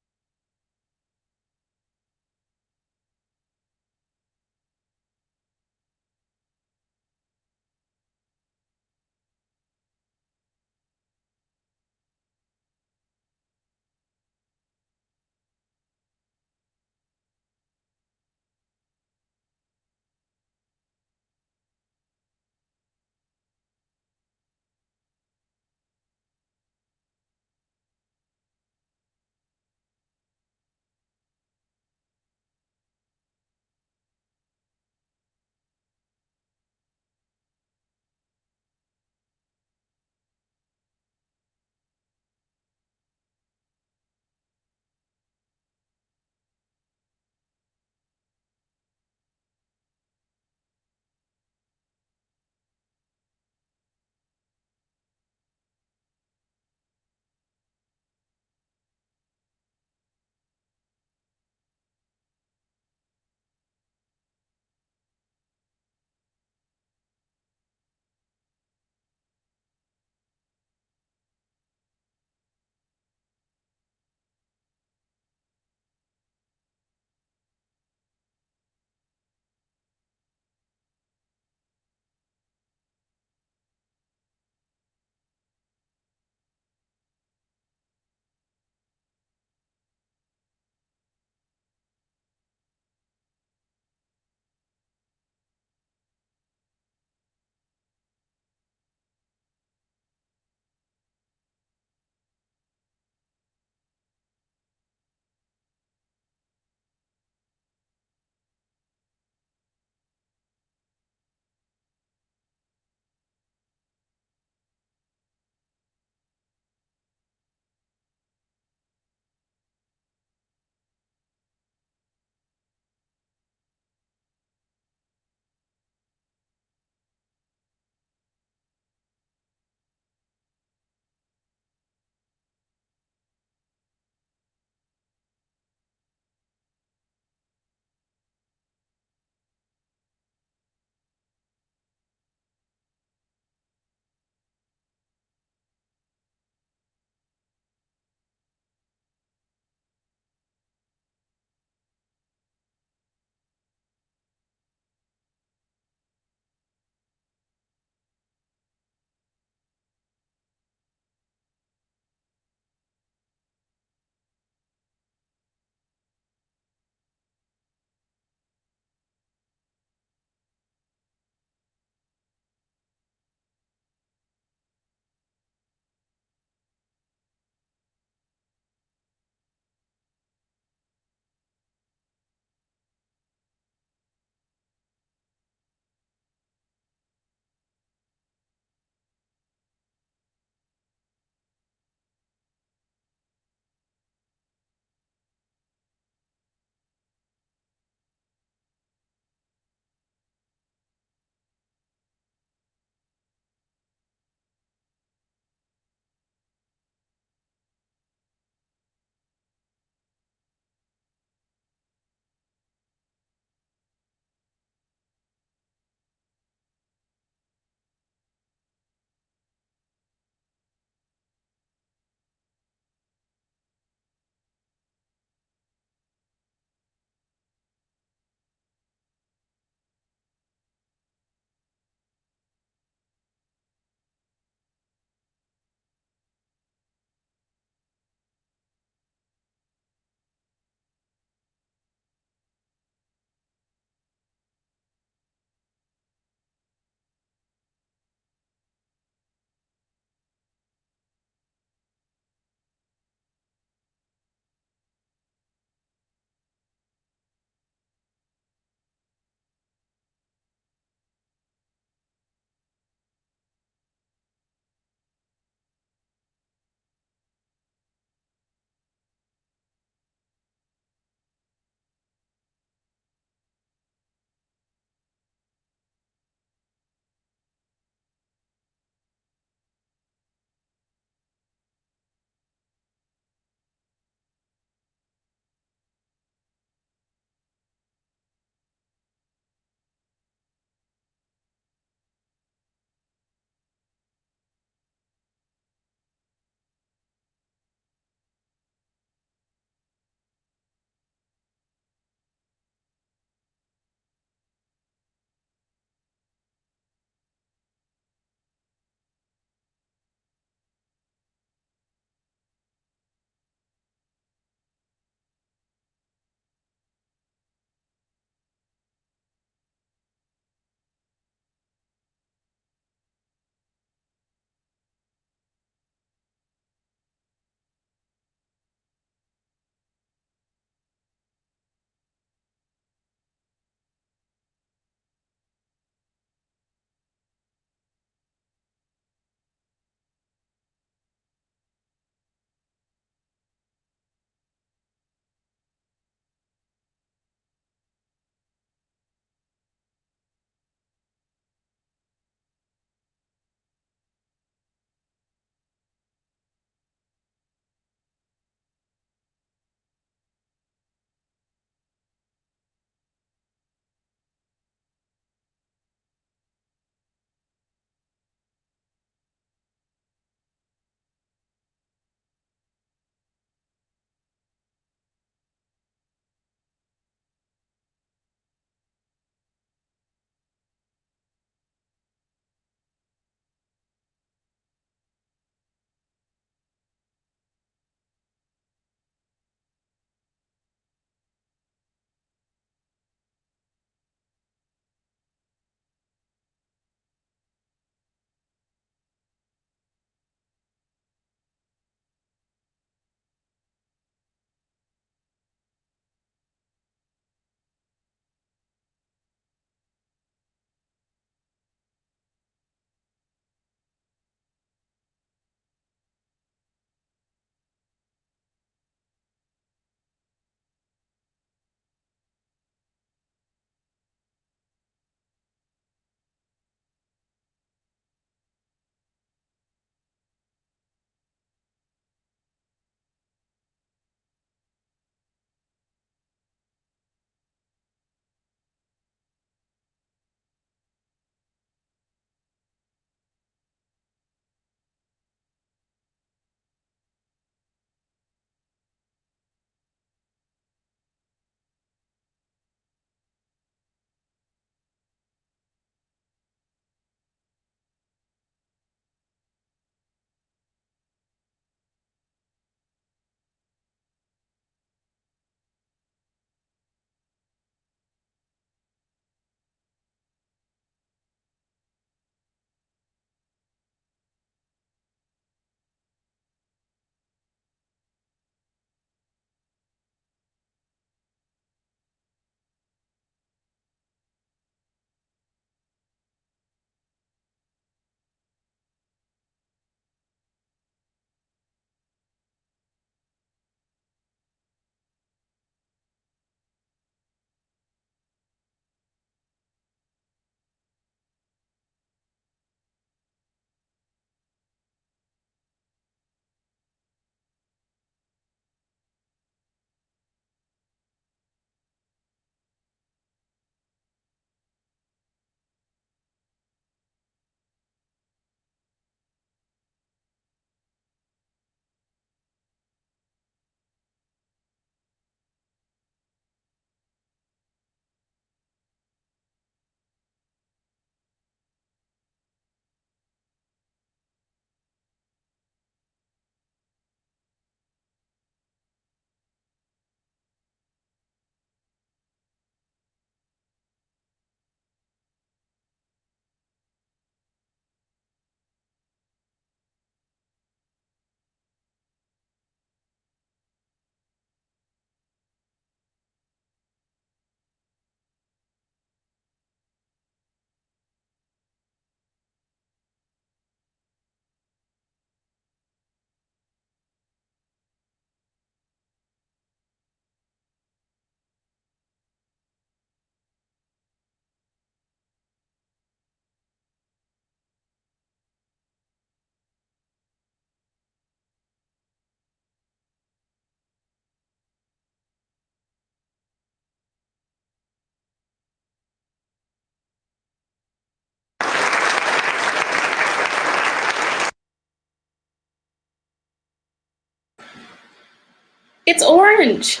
It's orange.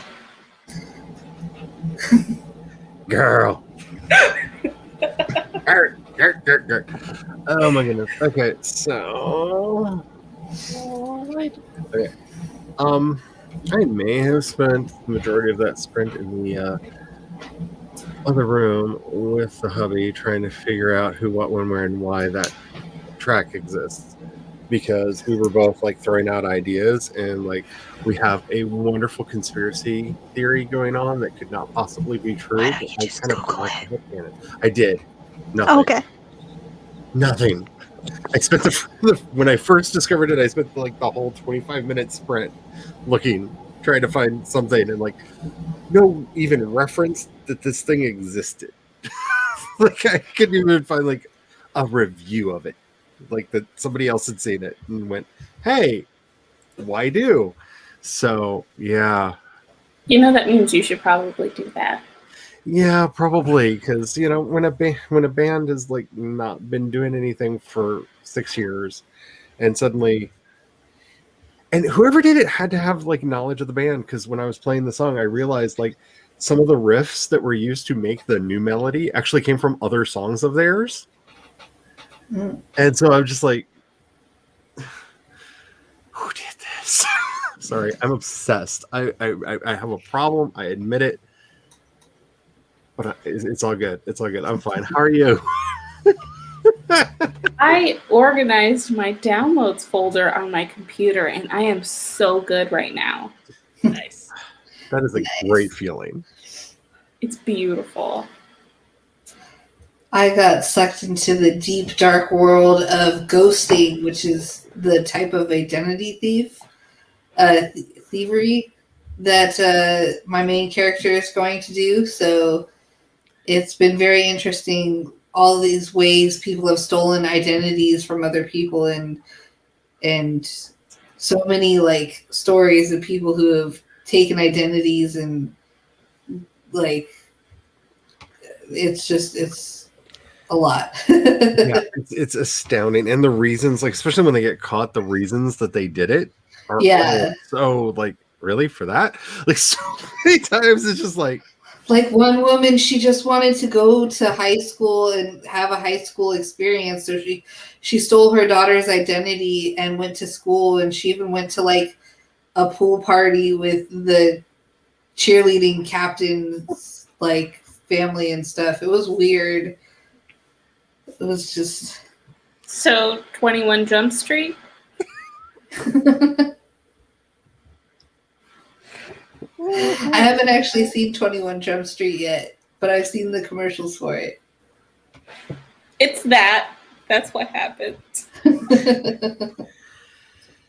Girl. Oh my goodness. Okay, so okay. I may have spent the majority of that sprint in the other room with the hubby trying to figure out who, what, when, where, and why that track exists. Because we were both like throwing out ideas, and like we have a wonderful conspiracy theory going on that could not possibly be true. Why don't but you I just kind of Google like it? the hook in it. I did. Nothing. Oh, okay. Nothing. I spent when I first discovered it, I spent like the whole 25-minute sprint looking, trying to find something, and like no even reference that this thing existed. Like I couldn't even find like a review of it, like that somebody else had seen it and went, "Hey, why do?" So yeah, You know that means you should probably do that. yeah, probably because you know when a band has like not been doing anything for 6 years, and suddenly. And whoever did it had to have like knowledge of the band, because when I was playing the song, I realized like some of the riffs that were used to make the new melody actually came from other songs of theirs. Mm. And so I'm just like, who did this? Sorry, I'm obsessed. I have a problem. I admit it, but it's all good. It's all good. I'm fine. How are you? I organized my downloads folder on my computer, and I am so good right now. Nice. That is a great feeling. It's beautiful. I got sucked into the deep, dark world of ghosting, which is the type of identity thievery that my main character is going to do. So it's been very interesting. All these ways people have stolen identities from other people, and so many like stories of people who have taken identities, and like it's a lot. Yeah, it's astounding, and the reasons, like especially when they get caught, the reasons that they did it are Yeah. so like really for that, like so many times it's just like Like one woman, she just wanted to go to high school and have a high school experience. So she stole her daughter's identity and went to school, and she even went to like a pool party with the cheerleading captain's like family and stuff. It was weird. It was just So, 21 Jump Street? I haven't actually seen 21 Jump Street yet, but I've seen the commercials for it. It's that. That's what happened.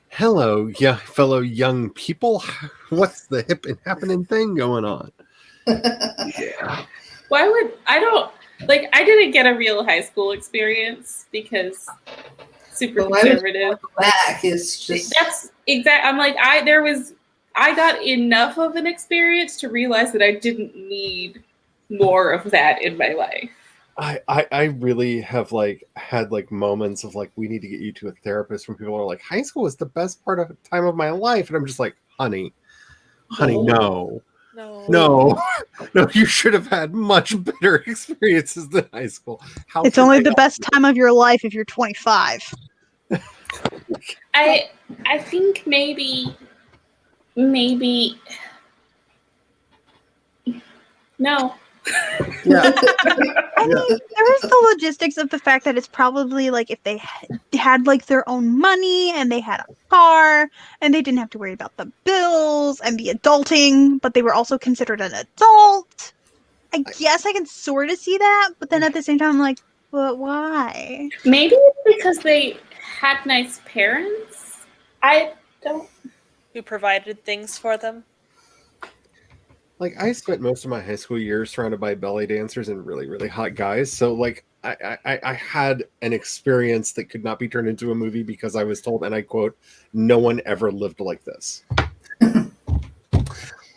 hello, yeah, fellow young people, what's the hip and happening thing going on? Yeah, Why would I didn't get a real high school experience because super But why would you conservative. Back is just That's exact. I'm like, I got enough of an experience to realize that I didn't need more of that in my life. I really have like had like moments of like we need to get you to a therapist when people are like high school was the best part of time of my life, and I'm just like honey, no. No, you should have had much better experiences than high school. How It's could only I the not best be- time of your life if you're 25. I think maybe no. Yeah, I mean, there is the logistics of the fact that it's probably like if they had like their own money and they had a car and they didn't have to worry about the bills and the adulting, but they were also considered an adult. I guess I can sort of see that, but then at the same time, I'm like, but why? Maybe it's because they had nice parents. I don't. Who provided things for them? like I spent most of my high school years surrounded by belly dancers and really, really hot guys. So like I had an experience that could not be turned into a movie because I was told, and I quote, "No one ever lived like this."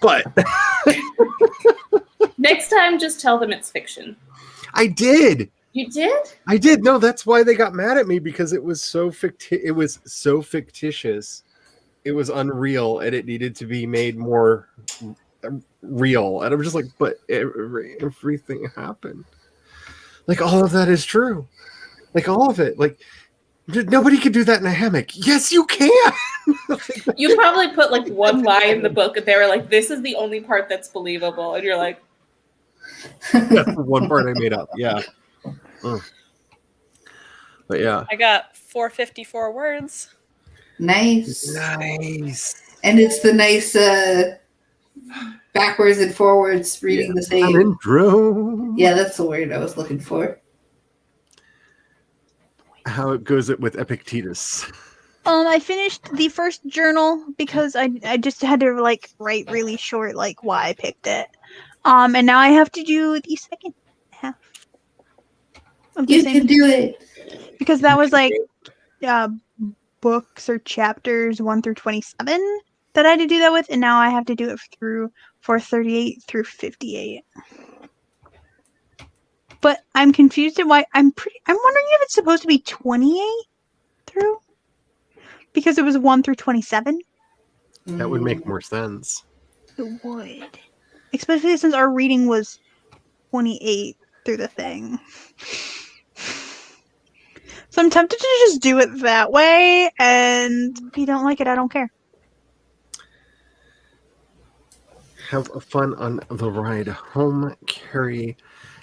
But Next time, just tell them it's fiction. I did. You did? I did. No, that's why they got mad at me, because it was so fictitious it was unreal and it needed to be made more real. And I'm just like, but everything happened. Like, all of that is true. Like, all of it. Like, nobody can do that in a hammock. Yes, you can. You probably put like one lie in the book and they were like, this is the only part that's believable. And you're like, That's the one part I made up. Yeah. But yeah. I got 454 words. Nice. Nice. And it's the nice backwards and forwards reading the same. Palindrome. Yeah, that's the word I was looking for. How it goes with Epictetus. I finished the first journal because I just had to like write really short like why I picked it. And now I have to do the second half of the You same can do it. because that was like books or chapters 1 through 27 that I had to do that with, and now I have to do it through 438 through 58. But I'm confused at why I'm wondering if it's supposed to be 28 through because it was 1 through 27. That would make more sense. It would, especially since our reading was 28 through the thing. So I'm tempted to just do it that way, and if you don't like it, I don't care. Have fun on the ride home, Carrie.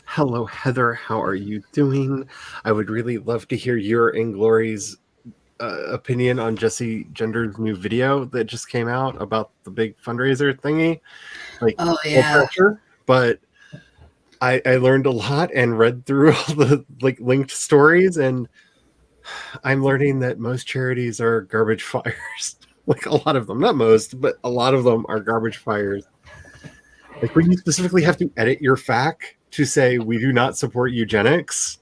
Hello, Heather. How are you doing? I would really love to hear your and Glory's opinion on Jesse Gender's new video that just came out about the big fundraiser thingy. Like, Oh, yeah. pressure, but I learned a lot and read through all the like linked stories, and I'm learning that most charities are garbage fires. Like, a lot of them, not most, but a lot of them are garbage fires. Like, when you specifically have to edit your FAQ to say we do not support eugenics.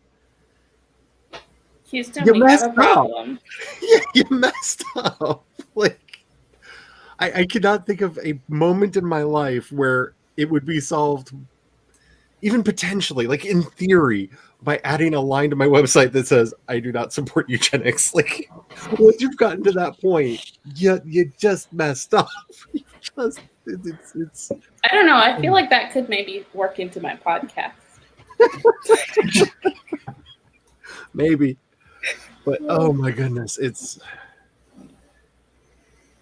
Houston, You we have messed a up. problem. Yeah, you messed up. Like, I could not think of a moment in my life where it would be solved, even potentially, like in theory, by adding a line to my website that says I do not support eugenics. Like, once you've gotten to that point, you just messed up. You just it's I don't know. I feel like that could maybe work into my podcast. maybe, but oh my goodness, it's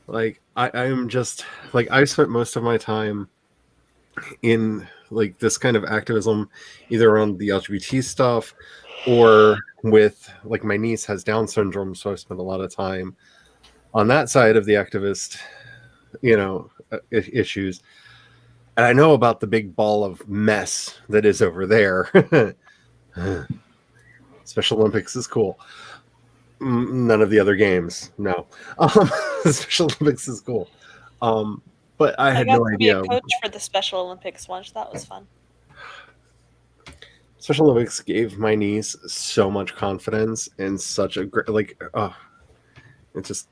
like I'm just like I've spent most of my time in like this kind of activism, either on the LGBT stuff or with like my niece has Down syndrome, so I've spent a lot of time on that side of the activist, issues. And I know about the big ball of mess that is over there. Special Olympics is cool. None of the other games, no. Special Olympics is cool. But I had got no to be idea. a coach for the Special Olympics once. That was fun. Special Olympics gave my niece so much confidence and such a great, it's just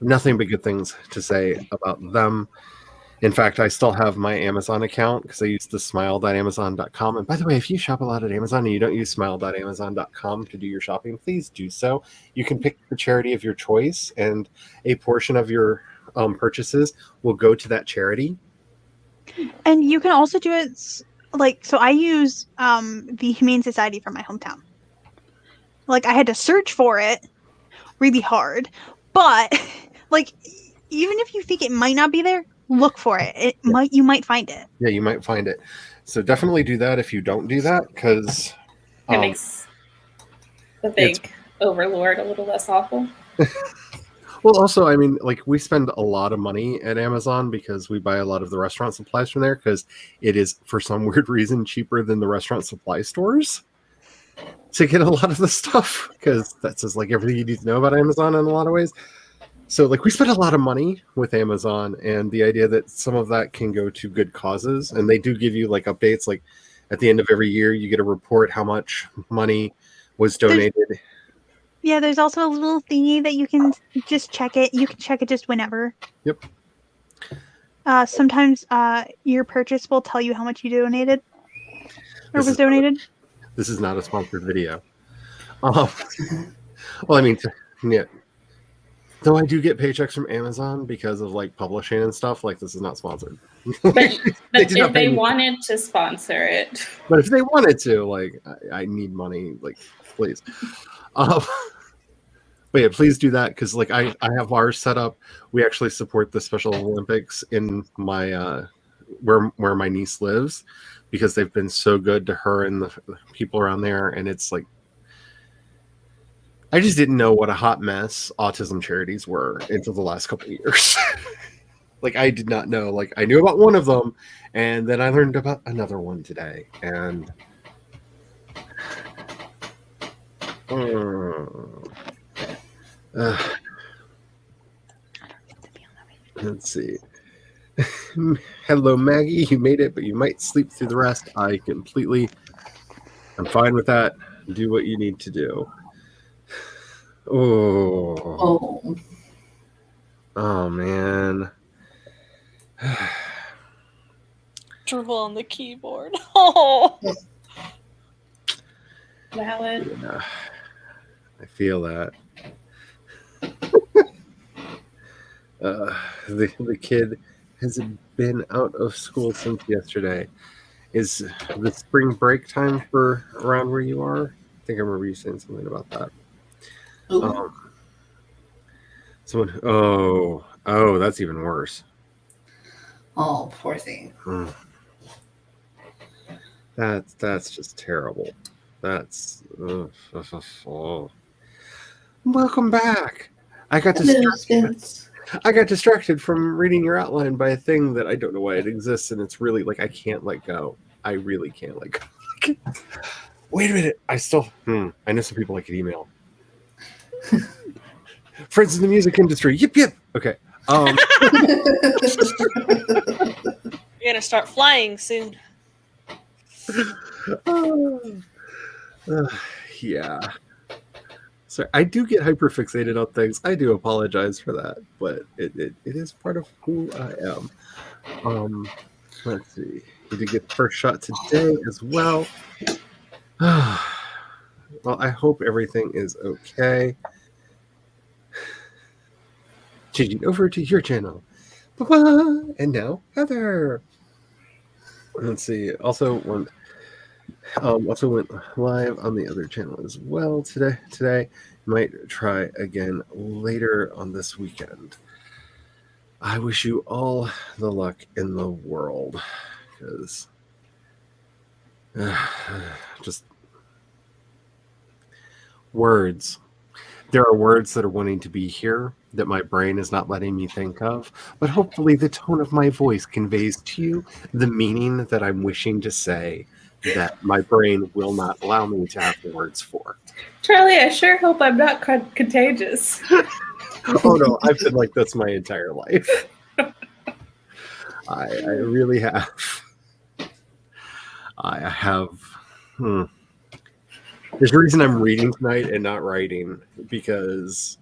nothing but good things to say about them. In fact, I still have my Amazon account because I used the smile.amazon.com. And by the way, if you shop a lot at Amazon and you don't use smile.amazon.com to do your shopping, please do so. You can pick the charity of your choice, and a portion of your purchases will go to that charity. And you can also do it so I use the Humane Society from my hometown. Like, I had to search for it really hard, but like, even if you think it might not be there, look for it. You might find it. Yeah, you might find it. So definitely do that if you don't do that, because It makes the big overlord a little less awful. well, also, I mean, like, we spend a lot of money at Amazon because we buy a lot of the restaurant supplies from there because it is, for some weird reason, cheaper than the restaurant supply stores to get a lot of the stuff, because that's just like everything you need to know about Amazon in a lot of ways. So, like, we spend a lot of money with Amazon, and the idea that some of that can go to good causes, and they do give you like updates, like at the end of every year, you get a report how much money was donated. Yeah, there's also a little thingy that you can just check it. You can check it just whenever. Yep. Sometimes your purchase will tell you how much you donated or was donated. This is not a sponsored video. Well, I mean, yeah. Though I do get paychecks from Amazon because of like publishing and stuff. Like this is not sponsored. But, They but did not if pay they me. wanted to sponsor it, But if they wanted to, like, I need money, like, please. But yeah, please do that because, like, I have ours set up. We actually support the Special Olympics in my where my niece lives because they've been so good to her and the people around there, and it's like I just didn't know what a hot mess autism charities were until the last couple of years. Like I did not know. Like I knew about one of them, and then I learned about another one today. And let's see. Hello, Maggie. You made it, but you might sleep through the rest. I'm fine with that. Do what you need to do. Oh, oh man. Drool on the keyboard. Oh. valid. Yeah, I feel that. The kid has been out of school since yesterday. Is the spring break time for around where you are? I think I remember you saying something about that. Someone. Oh, that's even worse. Oh, poor thing. That's just terrible. That's. Oh. Welcome back. I got distracted from reading your outline by a thing that I don't know why it exists, and it's really like I can't let go. I really can't let go. Wait a minute. I know some people I could email. Friends in the music industry. Yip yip. Okay. You're gonna start flying soon. Yeah. So I do get hyperfixated on things. I do apologize for that, but it is part of who I am. Let's see. We did get the first shot today as well. Well, I hope everything is okay. Changing over to your channel. Ba-ba! And now Heather. Let's see. Also went live on the other channel as well today. Might try again later on this weekend. I wish you all the luck in the world because just words. There are words that are wanting to be here that my brain is not letting me think of, but hopefully the tone of my voice conveys to you the meaning that I'm wishing to say that my brain will not allow me to have the words for. Charlie, I sure hope I'm not contagious. Oh no, I've been like this my entire life. I really have. I have. There's a reason I'm reading tonight and not writing because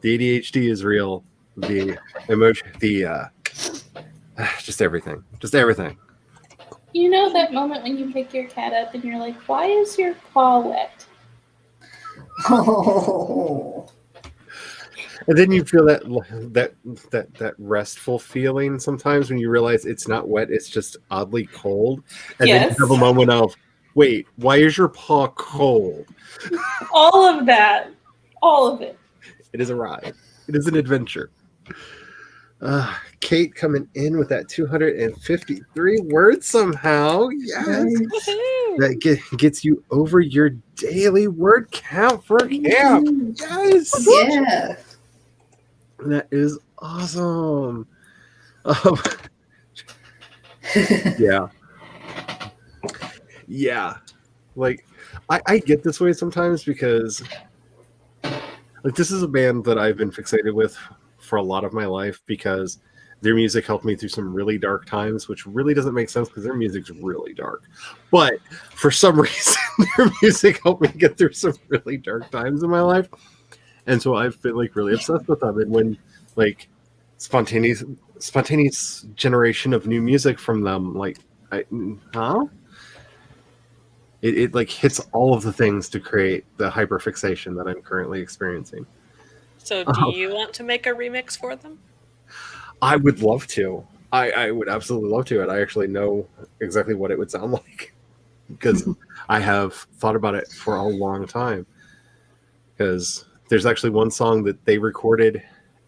the ADHD is real. The emotion, just everything. You know that moment when you pick your cat up and you're like, why is your paw wet? Oh. And then you feel that restful feeling sometimes when you realize it's not wet, it's just oddly cold. And then you have a moment of, wait, why is your paw cold? All of that. All of it. It is a ride. It is an adventure. Kate coming in with that 253 words somehow. Yes. Woohoo! That gets you over your daily word count for camp. Yes. Yeah. That is awesome. Yeah. Yeah. Like, I get this way sometimes because, like, this is a band that I've been fixated with for a lot of my life because their music helped me through some really dark times, which really doesn't make sense because their music's really dark. But for some reason, their music helped me get through some really dark times in my life. And so I've been like really obsessed with them. And when like spontaneous generation of new music from them, like, it like hits all of the things to create the hyperfixation that I'm currently experiencing. So, do you want to make a remix for them? I would love to. I would absolutely love to, and I actually know exactly what it would sound like because I have thought about it for a long time. Because there's actually one song that they recorded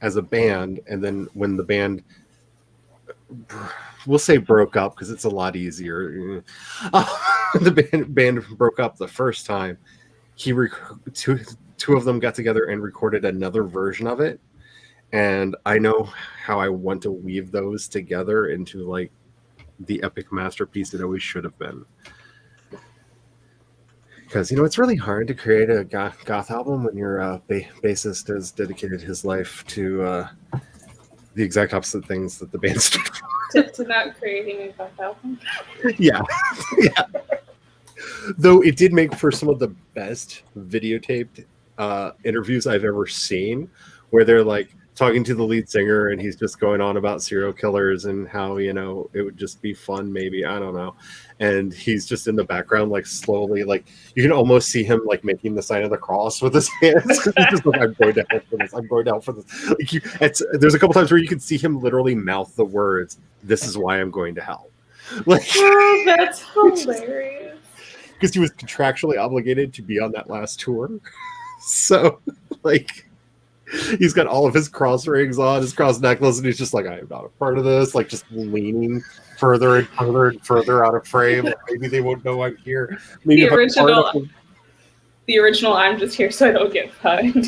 as a band, and then when the band, we'll say broke up because it's a lot easier. The band broke up the first time. Two of them got together and recorded another version of it. And I know how I want to weave those together into like the epic masterpiece it always should have been. Because, you know, it's really hard to create a goth album when your bassist has dedicated his life to the exact opposite things that the band stood for. To not creating a goth album. Yeah. Yeah. Though it did make for some of the best videotaped interviews I've ever seen, where they're like talking to the lead singer and he's just going on about serial killers and how, you know, it would just be fun, maybe, I don't know. And he's just in the background, like slowly, like you can almost see him like making the sign of the cross with his hands. He's just like, I'm going to hell for this. I'm going to hell for this. Like there's a couple times where you can see him literally mouth the words, "This is why I'm going to hell." Like, Oh, that's hilarious. because he was contractually obligated to be on that last tour. So, like, he's got all of his cross rings on, his cross necklace, and he's just like, I am not a part of this. Like, just leaning further and further and further out of frame. Like, maybe they won't know I'm here. Maybe The if I'm part of The original "I'm just here so I don't get fined."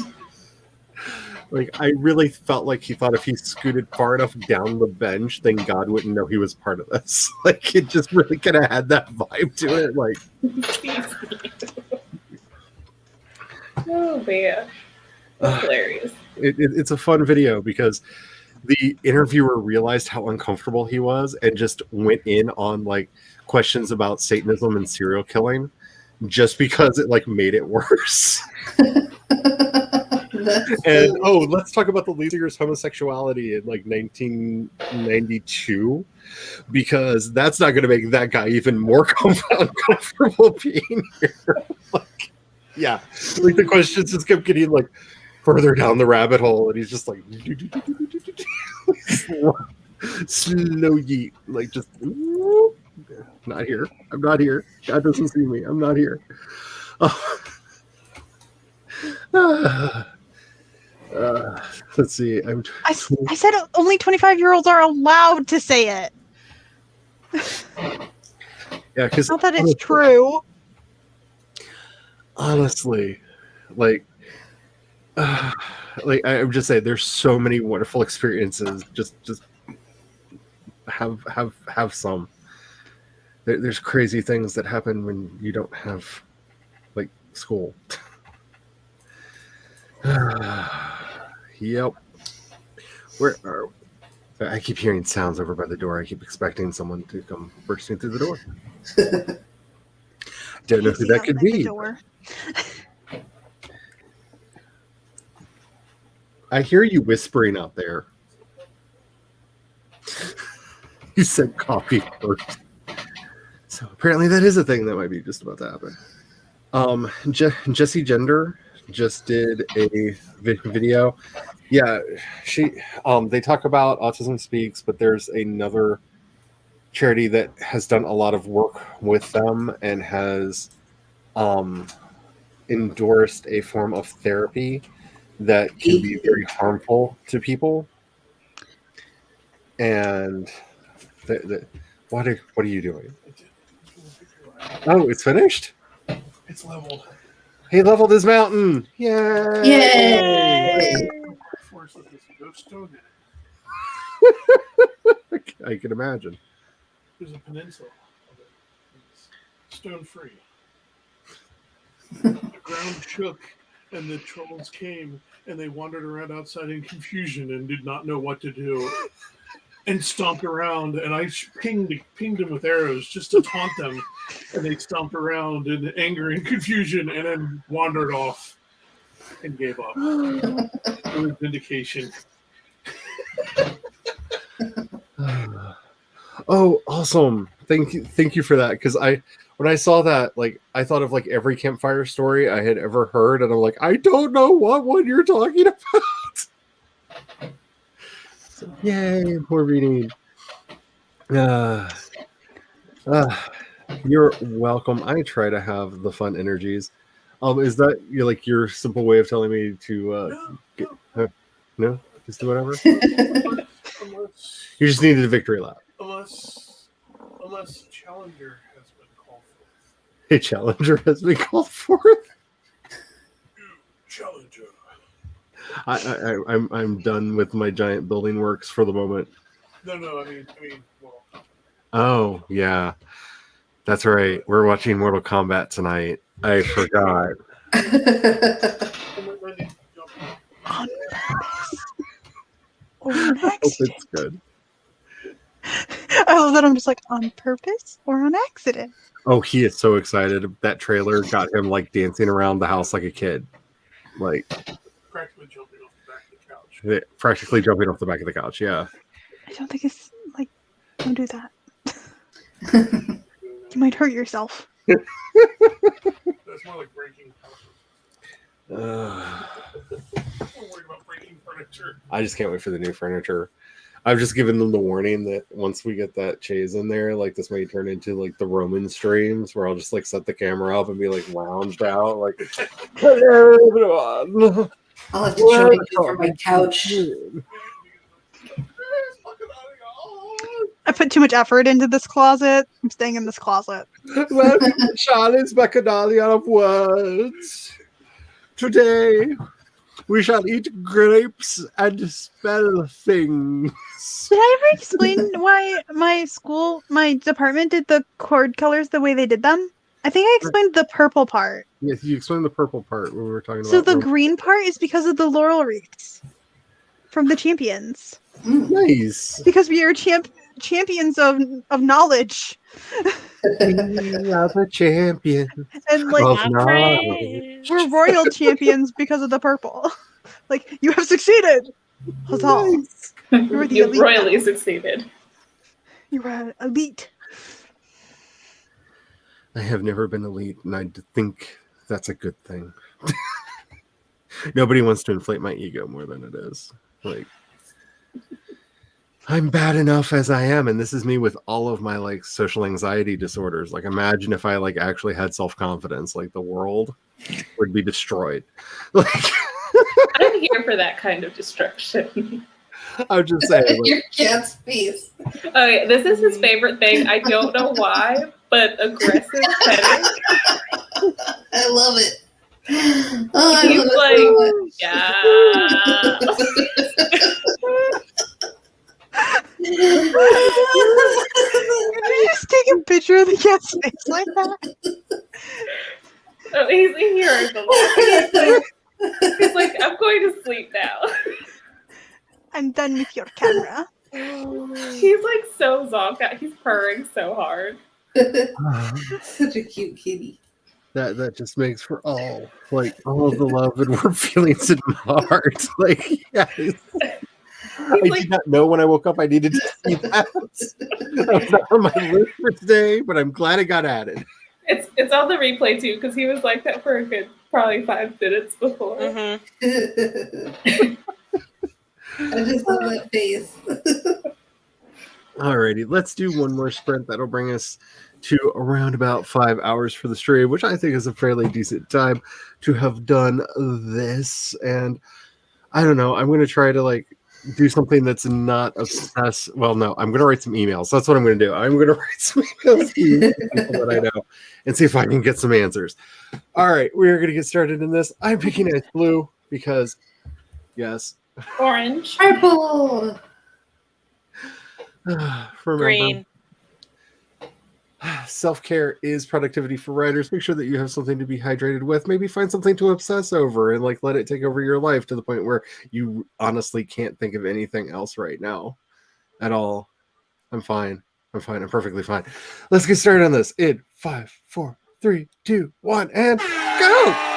like, I really felt like he thought if he scooted far enough down the bench, then God wouldn't know he was part of this. Like, it just really kind of had that vibe to it. Like, Oh man, that's hilarious. it's a fun video because the interviewer realized how uncomfortable he was and just went in on like questions about Satanism and serial killing just because it like made it worse. And let's talk about the lead singer's homosexuality in like 1992 because that's not going to make that guy even more uncomfortable being here. Like, yeah, like the questions just kept getting like further down the rabbit hole, and he's just like slow yeet, like just not here. I'm not here. God doesn't see me. I'm not here. Let's see. I said only 25-year-olds are allowed to say it. Yeah, because Not that it's true. honestly, like I would just say there's so many wonderful experiences. Just have some. There's crazy things that happen when you don't have like school. Yep. Where are I keep hearing sounds over by the door. I keep expecting someone to come bursting through the door. Don't know who that could be. I hear you whispering out there. You said coffee first. So apparently that is a thing that might be just about to happen. Jessie Gender just did a video. Yeah, they talk about Autism Speaks, but there's another charity that has done a lot of work with them and has endorsed a form of therapy that can be very harmful to people. And what are you doing? Oh, it's finished? It's leveled. He leveled his mountain. Yay! Yay! Force with this ghost stone in it. I can imagine. There's a peninsula of it. It's stone free. The ground shook and the trolls came and they wandered around outside in confusion and did not know what to do. And stomped around, and I pinged them with arrows just to taunt them, and they stomped around in anger and confusion, and then wandered off and gave up. It was vindication. Oh, awesome! Thank you for that. Because when I saw that, like, I thought of like every campfire story I had ever heard, and I'm like, I don't know what one you're talking about. So, yay, more reading. Uh, uh, you're welcome. I try to have the fun energies. Is that your simple way of telling me to No, get, no, no? Just do whatever? unless You just needed a victory lap. unless Challenger has been called forth. A challenger has been called forth. Challenger. I'm done with my giant building works for the moment. No. I mean, well, Oh yeah, that's right. We're watching Mortal Kombat tonight. I forgot. I'm ready to jump in. On purpose. Or an Hope accident. it's good. I love that I'm just like, on purpose or on accident. Oh, he is so excited. That trailer got him like dancing around the house like a kid, like Practically jumping off the back of the couch. practically jumping off the back of the couch. Yeah. I don't think it's like, don't do that. You might hurt yourself. That's more like breaking houses. I'm worried about breaking furniture. I just can't wait for the new furniture. I've just given them the warning that once we get that chaise in there, like this may turn into like the Roman streams where I'll just like set the camera up and be like lounged out, like hello everyone. I'll have to join you for my couch. I put too much effort into this closet. I'm staying in this closet. Welcome to Charlie's Bacchanalian of Words. Today we shall eat grapes and spell things. Did I ever explain why my department did the cord colors the way they did them? I think I explained the purple part. Yes, you explained the purple part when we were talking about. So the green part is because of the laurel wreaths from the champions. Nice. Because we are champions of knowledge. We are the champion. And like Of knowledge. we're royal champions because of the purple. Like you have succeeded. Huzzah. You're the You've elite. royally succeeded. You're an elite. I have never been elite, and I think that's a good thing. Nobody wants to inflate my ego more than it is. Like, I'm bad enough as I am, and this is me with all of my like social anxiety disorders. Like, imagine if I like actually had self-confidence, like the world would be destroyed. Like, I'm here for that kind of destruction. I would just say, like, Your cat's face. Okay, this is his favorite thing. I don't know why, but aggressive petting. I love it. Oh, I He's love like, it yeah. Can you just take a picture of the cat's face like that? Oh, he's here. He's like, I'm going to sleep now. I'm done with your camera. He's like so zonked out. He's purring so hard. Such a cute kitty. that just makes for all of the love and warm feelings in my heart. Like, yes. I like- did not know when I woke up I needed to see that. That was not on my list for today, but I'm glad it got added. It's on the replay too, because he was like that for a good probably 5 minutes before. Mhm. I just love that face. Alrighty, let's do one more sprint. That'll bring us to around about 5 hours for the stream, which I think is a fairly decent time to have done this. And I don't know, I'm going to try to like do something that's not obsessed. Well, no, I'm going to write some emails. That's what I'm going to do. I'm going to write some emails to people that I know and see if I can get some answers. All right, we're going to get started in this. I'm picking ice blue because, yes. Orange. Purple. Remember, Green. self-care is productivity for writers. Make sure that you have something to be hydrated with. Maybe find something to obsess over and like let it take over your life to the point where you honestly can't think of anything else right now at all. I'm fine. I'm perfectly fine. Let's get started on this in 5, 4, 3, 2, 1, and go.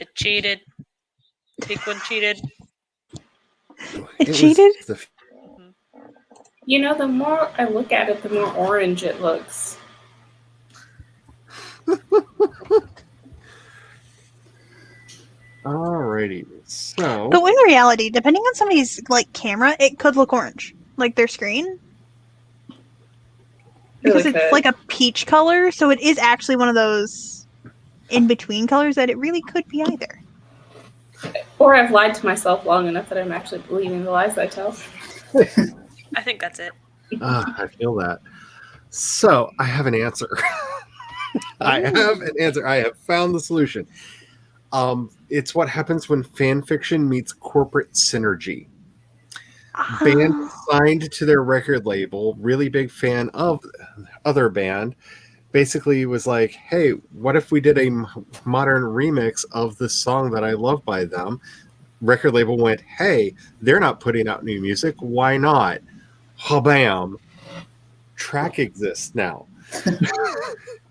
It cheated. Pequin cheated. It was cheated? the- You know, the more I look at it, the more orange it looks. Alrighty. So But in reality, depending on somebody's like camera, it could look orange, like their screen, because Really it's could. like a peach color. So it is actually one of those in between colors that it really could be either. Or I've lied to myself long enough that I'm actually believing the lies I tell. I think that's it. I feel that. So I have an answer. I have an answer. I have found the solution. It's what happens when fan fiction meets corporate synergy. Band signed to their record label, really big fan of other band, basically was like, hey, what if we did a modern remix of the song that I love by them? Record label went, hey, they're not putting out new music. Why not? Ha-bam. Track exists now.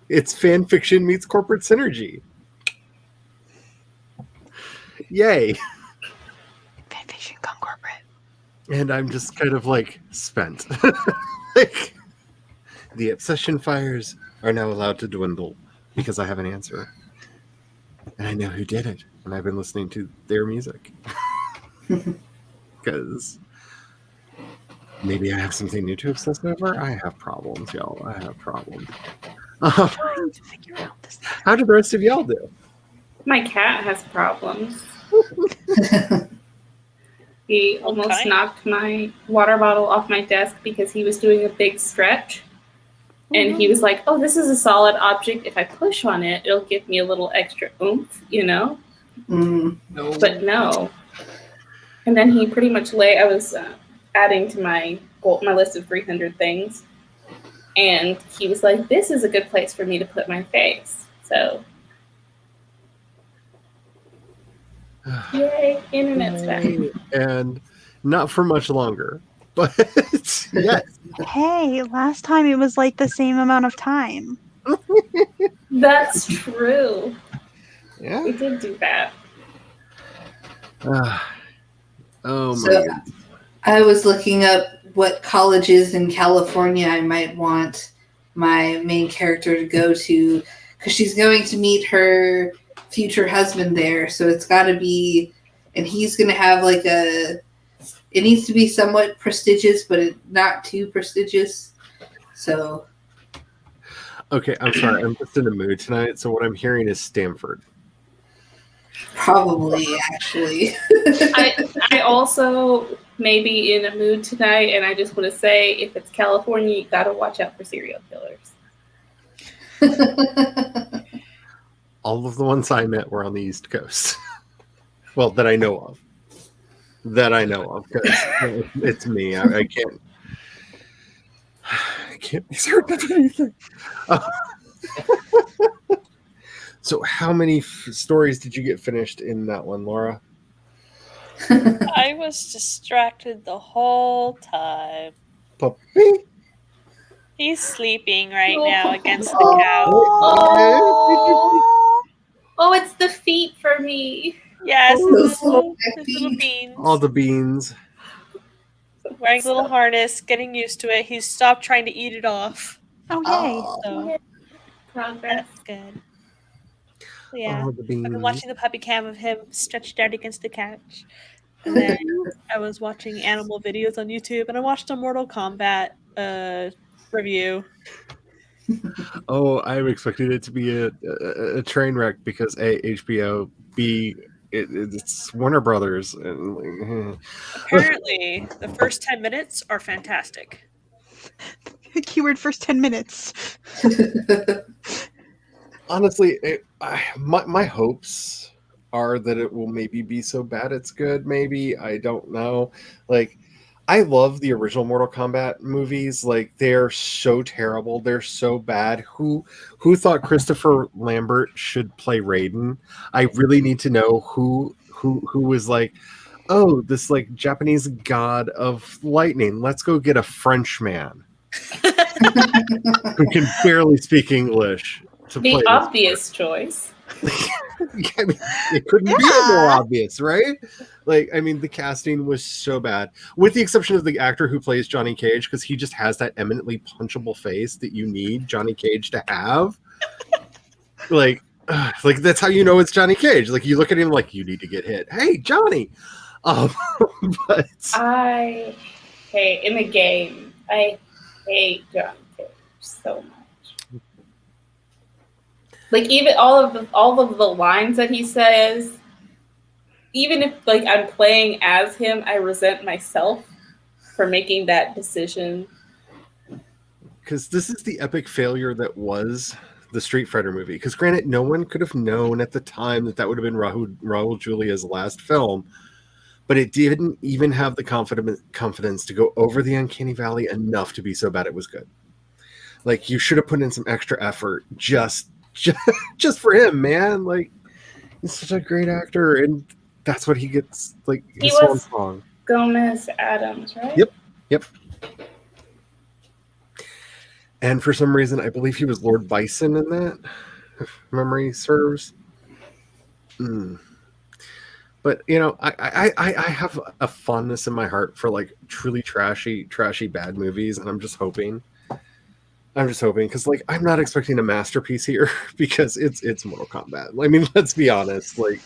It's fan fiction meets corporate synergy. Yay. Fanfiction gone corporate. And I'm just kind of like spent. Like, the obsession fires are now allowed to dwindle because I have an answer. And I know who did it. And I've been listening to their music. Because maybe I have something new to obsess over. I have problems, y'all. I have problems. Trying to figure out this. How did the rest of y'all do? My cat has problems. He almost Okay. knocked my water bottle off my desk because he was doing a big stretch. And he was like, oh, this is a solid object. If I push on it, it'll give me a little extra oomph, you know? Mm. But no. And then he pretty much I was adding to my list of 300 things. And he was like, this is a good place for me to put my face. So, yay, internet's back. And not for much longer. But yes. Hey, last time it was like the same amount of time. That's true. Yeah. We did do that. Oh my So goodness. I was looking up what colleges in California I might want my main character to go to because she's going to meet her future husband there. So it's got to be, and he's going to have like it needs to be somewhat prestigious, but not too prestigious. So Okay, I'm sorry. I'm just in a mood tonight. So what I'm hearing is Stanford. probably actually. I also may be in a mood tonight, and I just want to say if it's California, you got to watch out for serial killers. All of the ones I met were on the East Coast. Well, that I know of. Because it's me. I can't be certain of anything. So how many stories did you get finished in that one, Laura? I was distracted the whole time. Puppy? He's sleeping right now against the Oh. couch. Oh, it's the feet for me. Yes, Oh, his little feet. beans. All the beans. Wearing a little harness, getting used to it. He's stopped trying to eat it off. Oh, yay. Oh. So Progress. that's good. So, yeah. All the beans. I've been watching the puppy cam of him stretched out against the couch. And then I was watching animal videos on YouTube, and I watched a Mortal Kombat review. Oh, I'm expecting it to be a train wreck because A, HBO, B, it's Warner Brothers. And, like, Apparently, the first 10 minutes are fantastic. Keyword first 10 minutes. honestly, my hopes are that it will maybe be so bad it's good. Maybe, I don't know. Like, I love the original Mortal Kombat movies. Like, they're so terrible, they're so bad. Who thought Christopher Lambert should play Raiden? I really need to know who was like, oh, this like Japanese god of lightning, let's go get a French man who can barely speak English to play The this obvious choice. I mean, it couldn't be Yeah. more obvious, right? Like, I mean, the casting was so bad, with the exception of the actor who plays Johnny Cage, because he just has that eminently punchable face that you need Johnny Cage to have. Like that's how you know it's Johnny Cage. Like, you look at him like, you need to get hit. Hey, Johnny. But I hate in the game. I hate Johnny Cage so much. Like, even all of the lines that he says, even if like I'm playing as him, I resent myself for making that decision. because this is the epic failure that was the Street Fighter movie. Because granted, no one could have known at the time that would have been Raul Julia's last film, but it didn't even have the confidence to go over the uncanny valley enough to be so bad it was good. Like, you should have put in some extra effort just for him, man. Like, he's such a great actor, and that's what he gets. Like, He his swan was- song. Gomez Adams, right? Yep. And for some reason, I believe he was Lord Bison in that, if memory serves. But, you know, I have a fondness in my heart for, like, truly trashy bad movies, and I'm just hoping, because, like, I'm not expecting a masterpiece here, because it's Mortal Kombat. I mean, let's be honest. Like,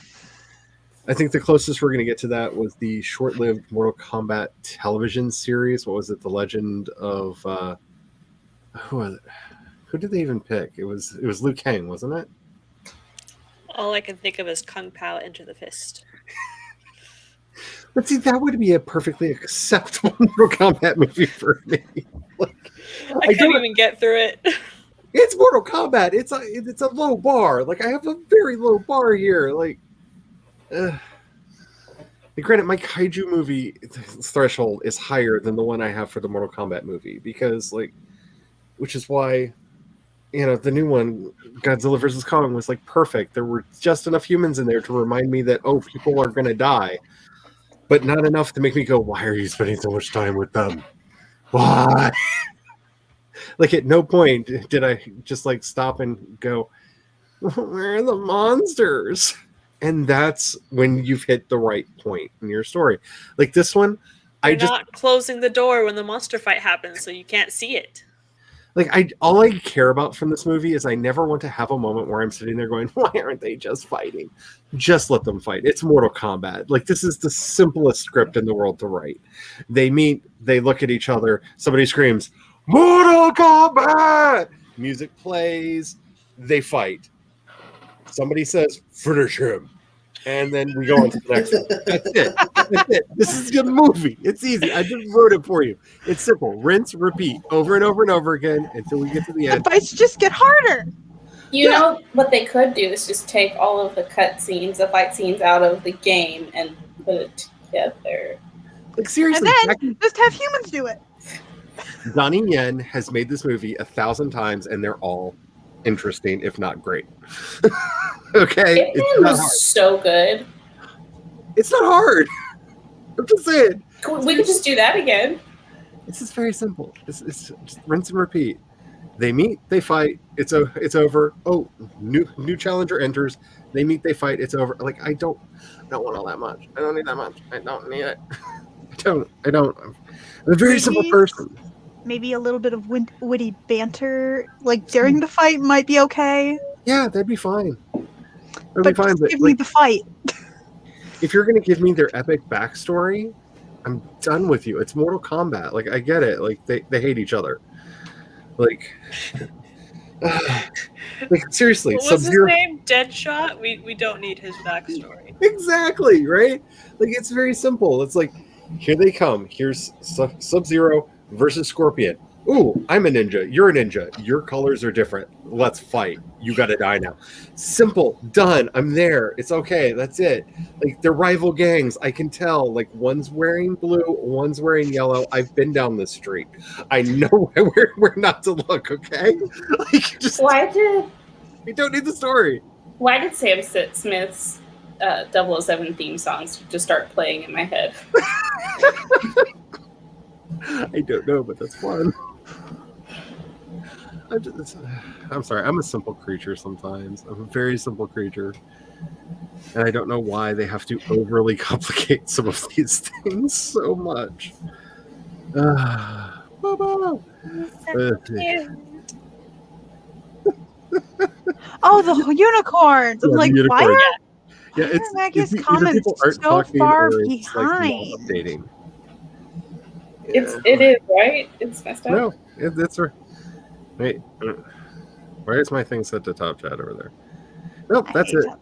I think the closest we're going to get to that was the short-lived Mortal Kombat television series. What was it? The Legend of who was it? Who did they even pick? It was Liu Kang, wasn't it? All I can think of is Kung Pao Enter the Fist. But see, that would be a perfectly acceptable Mortal Kombat movie for me. Like, I couldn't even get through it. it's Mortal Kombat. It's a low bar. Like, I have a very low bar here. Like, granted, my kaiju movie threshold is higher than the one I have for the Mortal Kombat movie, because, like, which is why, you know, the new one, Godzilla vs. Kong, was, like, perfect. There were just enough humans in there to remind me that, oh, people are going to die, but not enough to make me go, why are you spending so much time with them? Why? Like, at no point did I just, like, stop and go, where are the monsters? And that's when you've hit the right point in your story. Like, this one, They're not closing the door when the monster fight happens, so you can't see it. Like, all I care about from this movie is I never want to have a moment where I'm sitting there going, why aren't they just fighting? Just let them fight. It's Mortal Kombat. Like, this is the simplest script in the world to write. They meet, they look at each other, somebody screams, Mortal Kombat! Music plays, they fight. Somebody says, finish him. And then we go on to the next one. That's it. That's it. This is a movie. It's easy. I just wrote it for you. It's simple. Rinse, repeat, over and over and over again until we get to the The end. fights just get harder. You know what they could do is just take all of the fight scenes out of the game and put it together. Like, seriously, And then just have humans do it. Donnie Yen has made this movie 1,000 times, and they're all interesting, if not great. Okay? It was so good. It's not hard. I'm just saying. We could just do that again. It's just very simple. It's just rinse and repeat. They meet, they fight, it's over. Oh, new challenger enters. They meet, they fight, it's over. Like, I don't want all that much. I don't need that much. I don't need it. I don't. I'm a very simple person. Maybe a little bit of witty banter, like during the fight, might be okay. Yeah, that'd be fine. That'd But be fine. just But give me like, the fight. if you're gonna give me their epic backstory, I'm done with you. It's Mortal Kombat. Like, I get it. Like, they hate each other. Like, like, seriously, What was his Sub-Zero. name? Deadshot? We don't need his backstory. Exactly, right? Like, it's very simple. It's like, here they come. Here's Sub-Zero versus Scorpion. Ooh, I'm a ninja. You're a ninja. Your colors are different. Let's fight. You gotta die now. Simple. Done. I'm there. It's okay. That's it. Like, they're rival gangs. I can tell. Like, one's wearing blue, one's wearing yellow. I've been down the street. I know where not to look, okay? Like, just, you don't need the story. Why did Sam Smith's 007 theme songs just start playing in my head? I don't know, but that's fun. I'm sorry. I'm a simple creature sometimes. I'm a very simple creature. And I don't know why they have to overly complicate some of these things so much. Bobo. Oh, the unicorns! I'm Yeah, the like, unicorn. why are Yeah, why it's are Maggie's either comments people aren't so talking far or it's like not behind? updating. It is, right? It's messed up. No, it's wait. Why is my thing set to top chat over there? Nope, I that's hate it. that.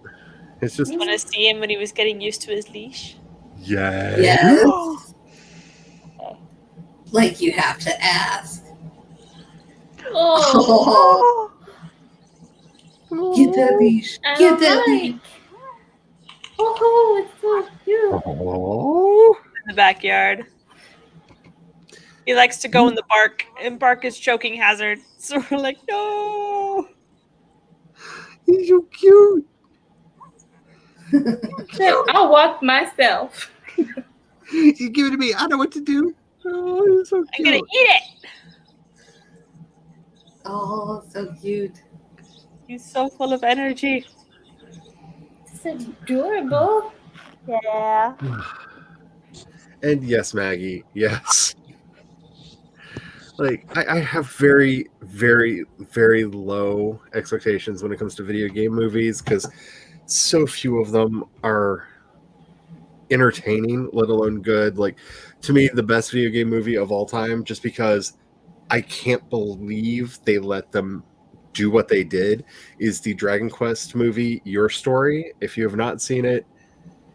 It's just Want to see him when he was getting used to his leash? yeah. Yes. Like you have to ask. Oh, Oh, get that leash. I Get don't that like. leash. Oh, it's so cute. Oh. In the backyard. He likes to go in the bark, and bark is choking hazard. So we're like, no. He's so cute. I'll walk myself. You give it to me. I know what to do. Oh, he's so I'm cute. gonna eat it. Oh, so cute. He's so full of energy. It's adorable. Yeah. And yes, Maggie, yes. Like, I have very, very, very low expectations when it comes to video game movies because so few of them are entertaining, let alone good. Like, to me, the best video game movie of all time, just because I can't believe they let them do what they did, is the Dragon Quest movie, Your Story. If you have not seen it,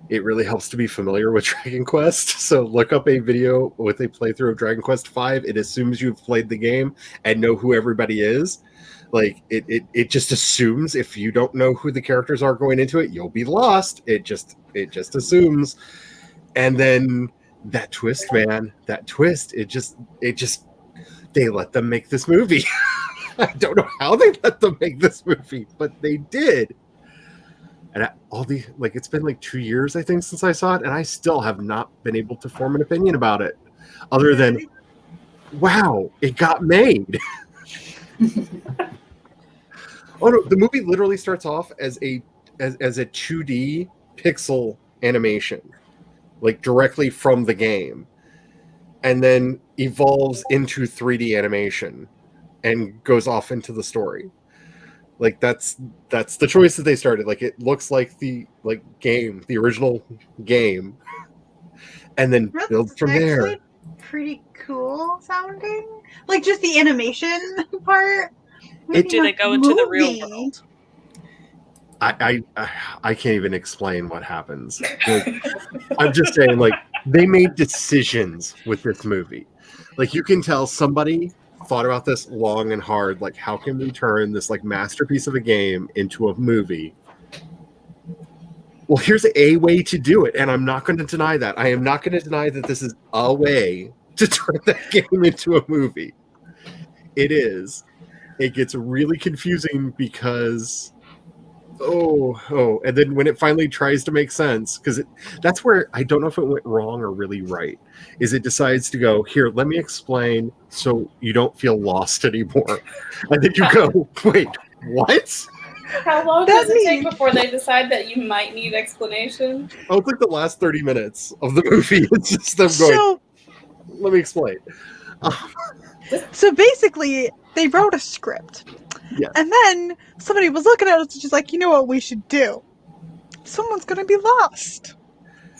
it really helps to be familiar with Dragon Quest. So look up a video with a playthrough of Dragon Quest V. It assumes you've played the game and know who everybody is. Like it just assumes if you don't know who the characters are going into it, you'll be lost. It just assumes. And then that twist, man, that twist, it just they let them make this movie. I don't know how they let them make this movie, but they did. And it's been like 2 years, I think, since I saw it, and I still have not been able to form an opinion about it, other than, wow, it got made. Oh no, the movie literally starts off as a 2D pixel animation, like directly from the game, and then evolves into 3D animation, and goes off into the story. Like that's the choice that they started. Like it looks like the game, the original game, and then build from there. Actually pretty cool sounding. Like just the animation part. Do they go into the real world? I can't even explain what happens. Like, I'm just saying, like, they made decisions with this movie. Like, you can tell somebody thought about this long and hard. Like, how can we turn this like masterpiece of a game into a movie? Well, here's a way to do it, and I'm not going to deny that. I am not going to deny that this is a way to turn that game into a movie. It is. It gets really confusing because and then when it finally tries to make sense, because that's where I don't know if it went wrong or really right, is it decides to go, here, let me explain so you don't feel lost anymore. And then you go, wait, what? How long That's does it take me. before they decide that you might need explanation? Oh, it's like the last 30 minutes of the movie. It's just them going, So let me explain. so basically they wrote a script. Yes. And then somebody was looking at us and just like, you know what we should do? Someone's gonna be lost.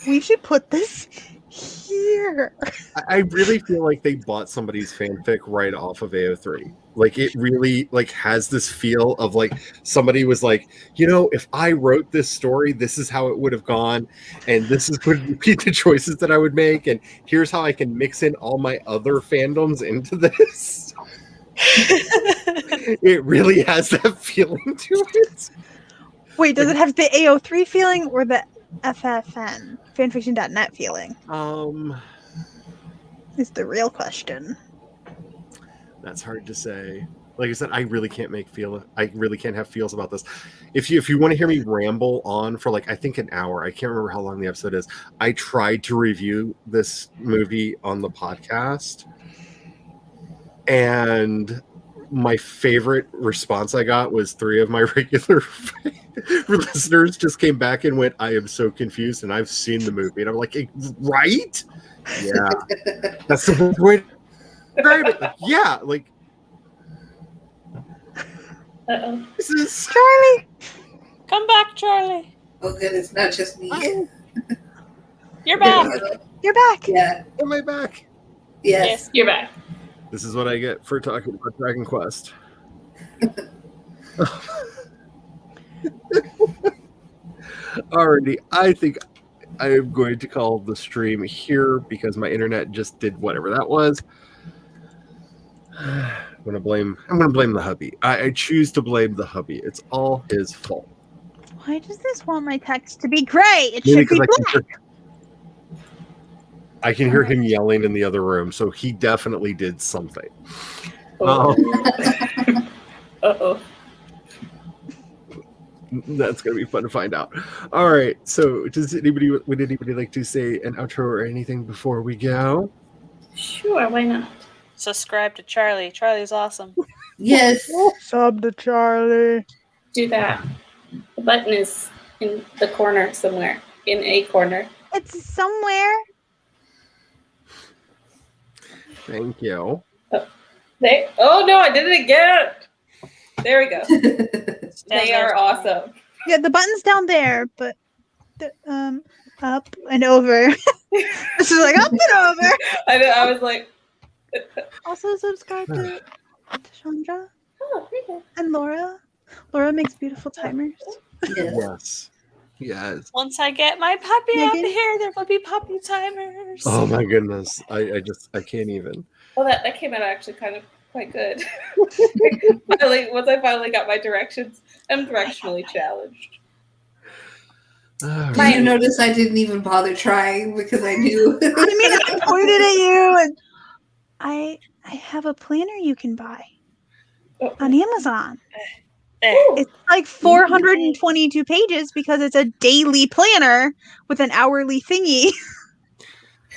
We should put this here. I really feel like they bought somebody's fanfic right off of AO3. Like it really like has this feel of like somebody was like, you know, if I wrote this story, this is how it would have gone, and this is would be the choices that I would make, and here's how I can mix in all my other fandoms into this. It really has that feeling to it. Wait, does it have the AO3 feeling or the FFN, fanfiction.net feeling? Is the real question. That's hard to say. Like I said, I really can't have feels about this. If you want to hear me ramble on for like I think an hour, I can't remember how long the episode is. I tried to review this movie on the podcast, and my favorite response I got was 3 of my regular listeners just came back and went, I am so confused and I've seen the movie. And I'm like, right? Yeah. That's the best way to describe it. Like, yeah, like Uh-oh. this is Charlie, Come back, Charlie. Oh, good. It's not just me. You're back. you're back. Yeah. on my back. Yes. You're back. This is what I get for talking about Dragon Quest. Alrighty, I think I am going to call the stream here because my internet just did whatever that was. I'm gonna blame the hubby. I choose to blame the hubby. It's all his fault. Why does this want my text to be gray? It Maybe should be because black. I can hear him yelling in the other room, so he definitely did something. Oh. Uh-oh. That's gonna be fun to find out. All right. So, would anybody like to say an outro or anything before we go? Sure, why not? Subscribe to Charlie. Charlie's awesome. Yes. Sub to Charlie. Do that. The button is in the corner somewhere. In a corner. It's somewhere. Thank you. There. Oh no, I did it again. There we go. They are awesome. Yeah, the button's down there, but up and over. This is like up and over. I know, I was like, Also subscribe to Chandra oh, okay. and Laura. Laura makes beautiful timers. Yes. Yes. Yes. Once I get my puppy up Megan? here, there will be puppy timers. Oh my goodness. I can't even. Well, that came out actually kind of quite good. Once I finally got my directions, I'm directionally challenged. All Did right. you notice I didn't even bother trying because I knew? I mean, I pointed at you, and I have a planner you can buy Oh. on Amazon. There. It's like 422 pages because it's a daily planner with an hourly thingy.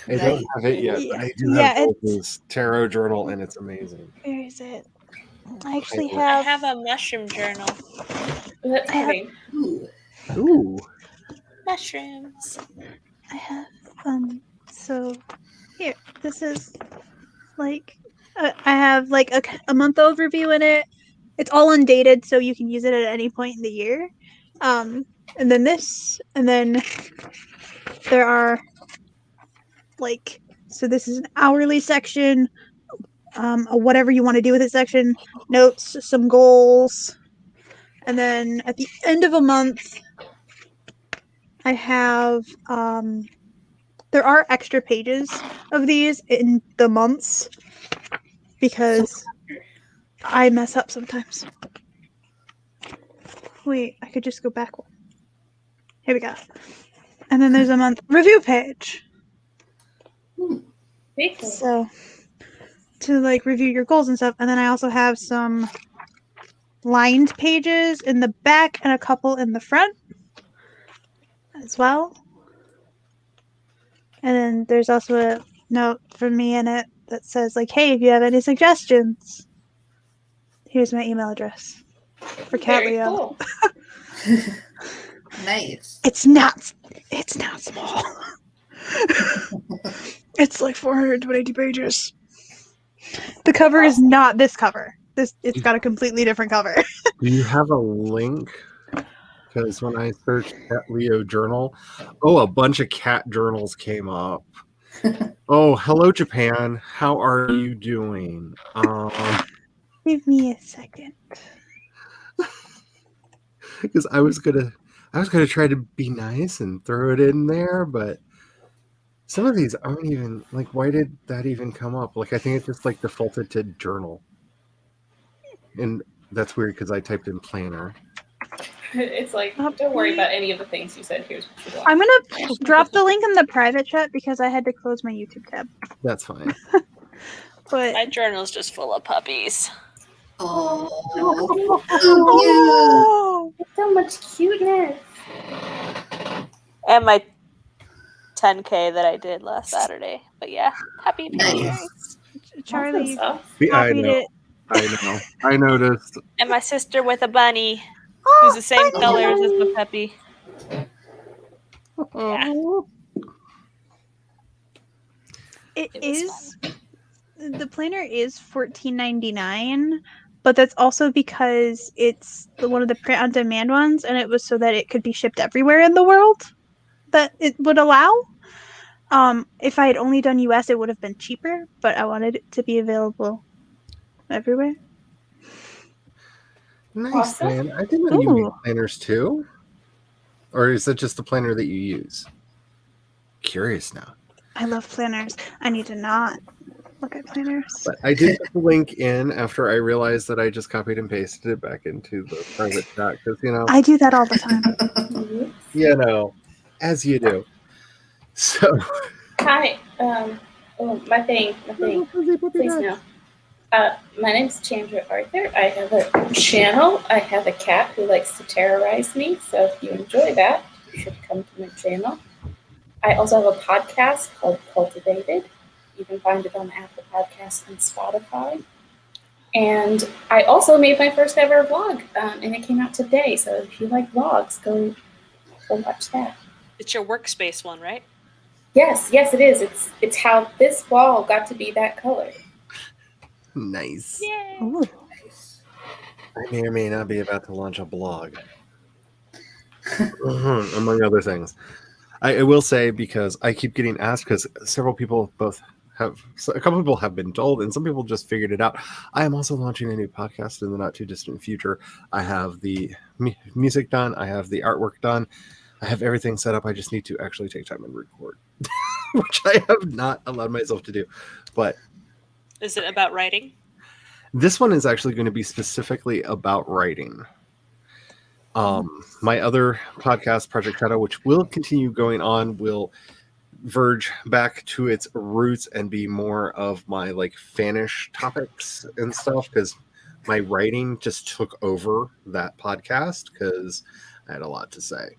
I don't have it yet, but I do Yeah, have this tarot journal, and it's amazing. Where is it? I actually I have. have a mushroom journal. That's I have- funny. Ooh. Ooh. Mushrooms. I have so here, this is like I have like a month overview in it. It's all undated, so you can use it at any point in the year. And then this, and then there are like, so this is an hourly section, a whatever you want to do with it section, notes, some goals, and then at the end of a month I have there are extra pages of these in the months because I mess up sometimes. Wait, I could just go back one. Here we go. And then there's a month review page. Very cool. So to like review your goals and stuff. And then I also have some lined pages in the back and a couple in the front as well. And then there's also a note from me in it that says like, hey, if you have any suggestions, here's my email address for Cat Very Leo. cool. Nice. It's not small. It's like 422 pages. The cover is not this cover. It's got a completely different cover. Do you have a link? Because when I searched Cat Leo journal, a bunch of cat journals came up. Oh, hello Japan. How are you doing? Give me a second. Because I was gonna try to be nice and throw it in there, but some of these aren't even like. Why did that even come up? Like, I think it just like defaulted to journal, and that's weird because I typed in planner. It's like, don't worry about any of the things you said. Here's what you want. I'm gonna drop the link in the private chat because I had to close my YouTube tab. That's fine. But My journal's just full of puppies. Oh. oh, So much cuteness. And my 10K that I did last Saturday. But yeah, happy Nice. pictures. Charlie Awesome stuff. I copied know. it I know. I noticed. And my sister with a bunny Oh, who's the same bunny. colors as the puppy. Yeah. It It was is. The planner is $14.99, but that's also because it's one of the print on demand ones, and it was so that it could be shipped everywhere in the world that it would allow. If I had only done US, it would have been cheaper, but I wanted it to be available everywhere. Nice, Awesome. man. I didn't know you made Ooh. planners too. Or is that just the planner that you use? Curious now. I love planners. I need to not look at planners. But I did put the link in after I realized that I just copied and pasted it back into the private chat because, I do that all the time. as you do. So, Hi. My thing. Please no. My name's Chandra Arthur. I have a channel. I have a cat who likes to terrorize me. So if you enjoy that, you should come to my channel. I also have a podcast called Cultivated. You can find it on Apple Podcasts and Spotify. And I also made my first ever vlog, and it came out today. So if you like vlogs, go watch that. It's your workspace one, right? Yes, it is. It's how this wall got to be that color. nice. Yay! Ooh. I may or may not be about to launch a blog. Among other things. I will say, because I keep getting asked, because several people a couple people have been told, and some people just figured it out. I am also launching a new podcast in the not too distant future. I have the music done. I have the artwork done. I have everything set up. I just need to actually take time and record, which I have not allowed myself to do. But Is it about writing? this one is actually going to be specifically about writing. My other podcast, Project Shadow, which will continue going on, will verge back to its roots and be more of my like fanish topics and stuff, because my writing just took over that podcast because I had a lot to say.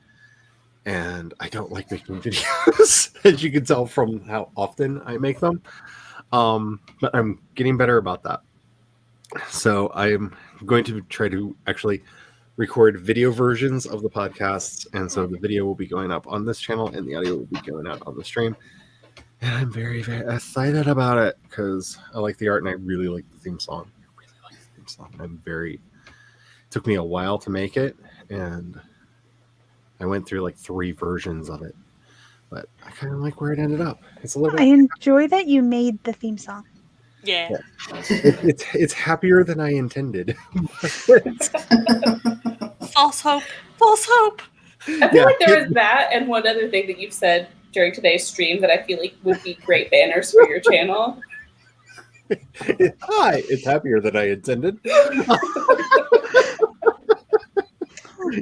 And I don't like making videos, as you can tell from how often I make them. But I'm getting better about that. So I'm going to try to actually record video versions of the podcasts, and so the video will be going up on this channel and the audio will be going out on the stream. And I'm very, very excited about it because I like the art and I really like the theme song. It took me a while to make it, and I went through like 3 versions of it, but I kind of like where it ended up. It's a little I enjoy that you made the theme song. Yeah. it's happier than I intended. False hope. False hope. I feel like there was that and one other thing that you've said during today's stream that I feel like would be great banners for your channel. Hi, it's happier than I intended.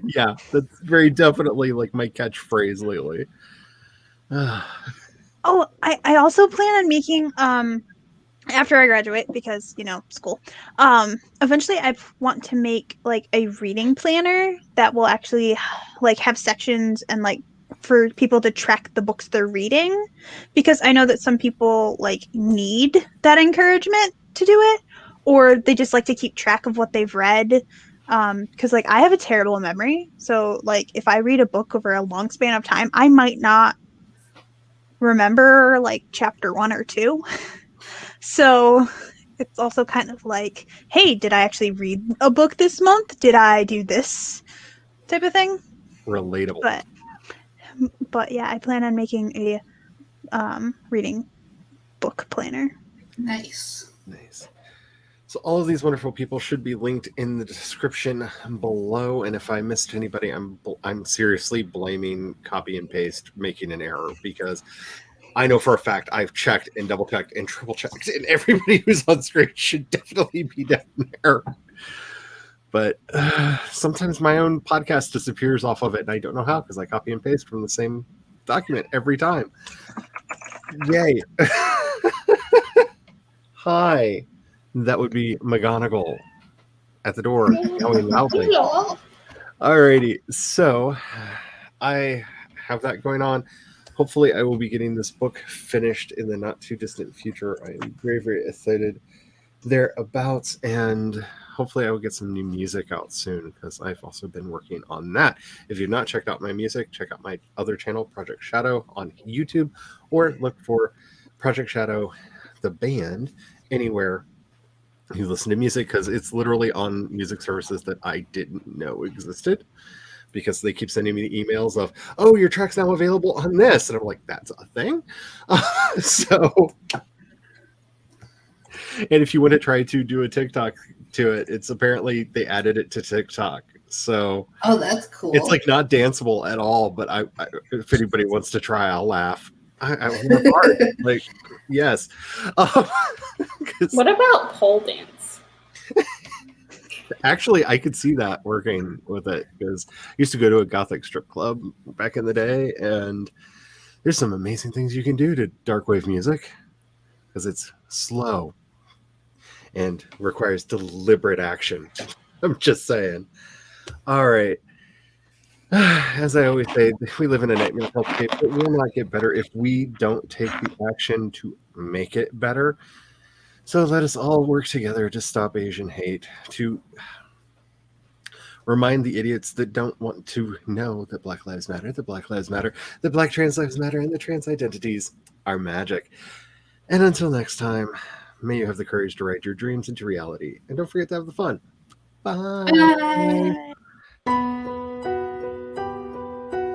Yeah, that's very definitely like my catchphrase lately. Oh, I also plan on making after I graduate, because school. Eventually I want to make like a reading planner that will actually like have sections and like for people to track the books they're reading, because I know that some people like need that encouragement to do it, or they just like to keep track of what they've read. Because like I have a terrible memory, so like if I read a book over a long span of time, I might not remember like chapter 1 or 2. So it's also kind of like, hey, did I actually read a book this month? Did I do this type of thing? Relatable. But yeah, I plan on making a reading book planner. Nice. So all of these wonderful people should be linked in the description below. And if I missed anybody, I'm seriously blaming copy and paste making an error, because I know for a fact I've checked and double checked and triple checked, and everybody who's on screen should definitely be down there. But sometimes my own podcast disappears off of it, and I don't know how, because I copy and paste from the same document every time. Yay. Hi. That would be McGonagall at the door, going loudly. Alrighty, so I have that going on. Hopefully, I will be getting this book finished in the not too distant future. I am very, very excited thereabouts, and hopefully I will get some new music out soon because I've also been working on that. If you've not checked out my music, check out my other channel, Project Shadow, on YouTube, or look for Project Shadow, the band, anywhere you listen to music, because it's literally on music services that I didn't know existed, because they keep sending me emails of, oh, your track's now available on this, and I'm like, that's a thing. So, and if you want to try to do a TikTok to it, it's apparently they added it to TikTok. So Oh, that's cool. it's like not danceable at all, but I if anybody wants to try, I'll laugh. I work hard. Like, yes. 'Cause What about pole dance? actually, I could see that working with it, because I used to go to a gothic strip club back in the day, and there's some amazing things you can do to dark wave music, because it's slow and requires deliberate action. I'm just saying. All right. As I always say, we live in a nightmare hellscape. It will not get better if we don't take the action to make it better. So let us all work together to stop Asian hate, to remind the idiots that don't want to know that Black Lives Matter, that Black Lives Matter, that Black trans lives matter, and the trans identities are magic. And until next time, may you have the courage to write your dreams into reality. And don't forget to have the fun. Bye. Bye.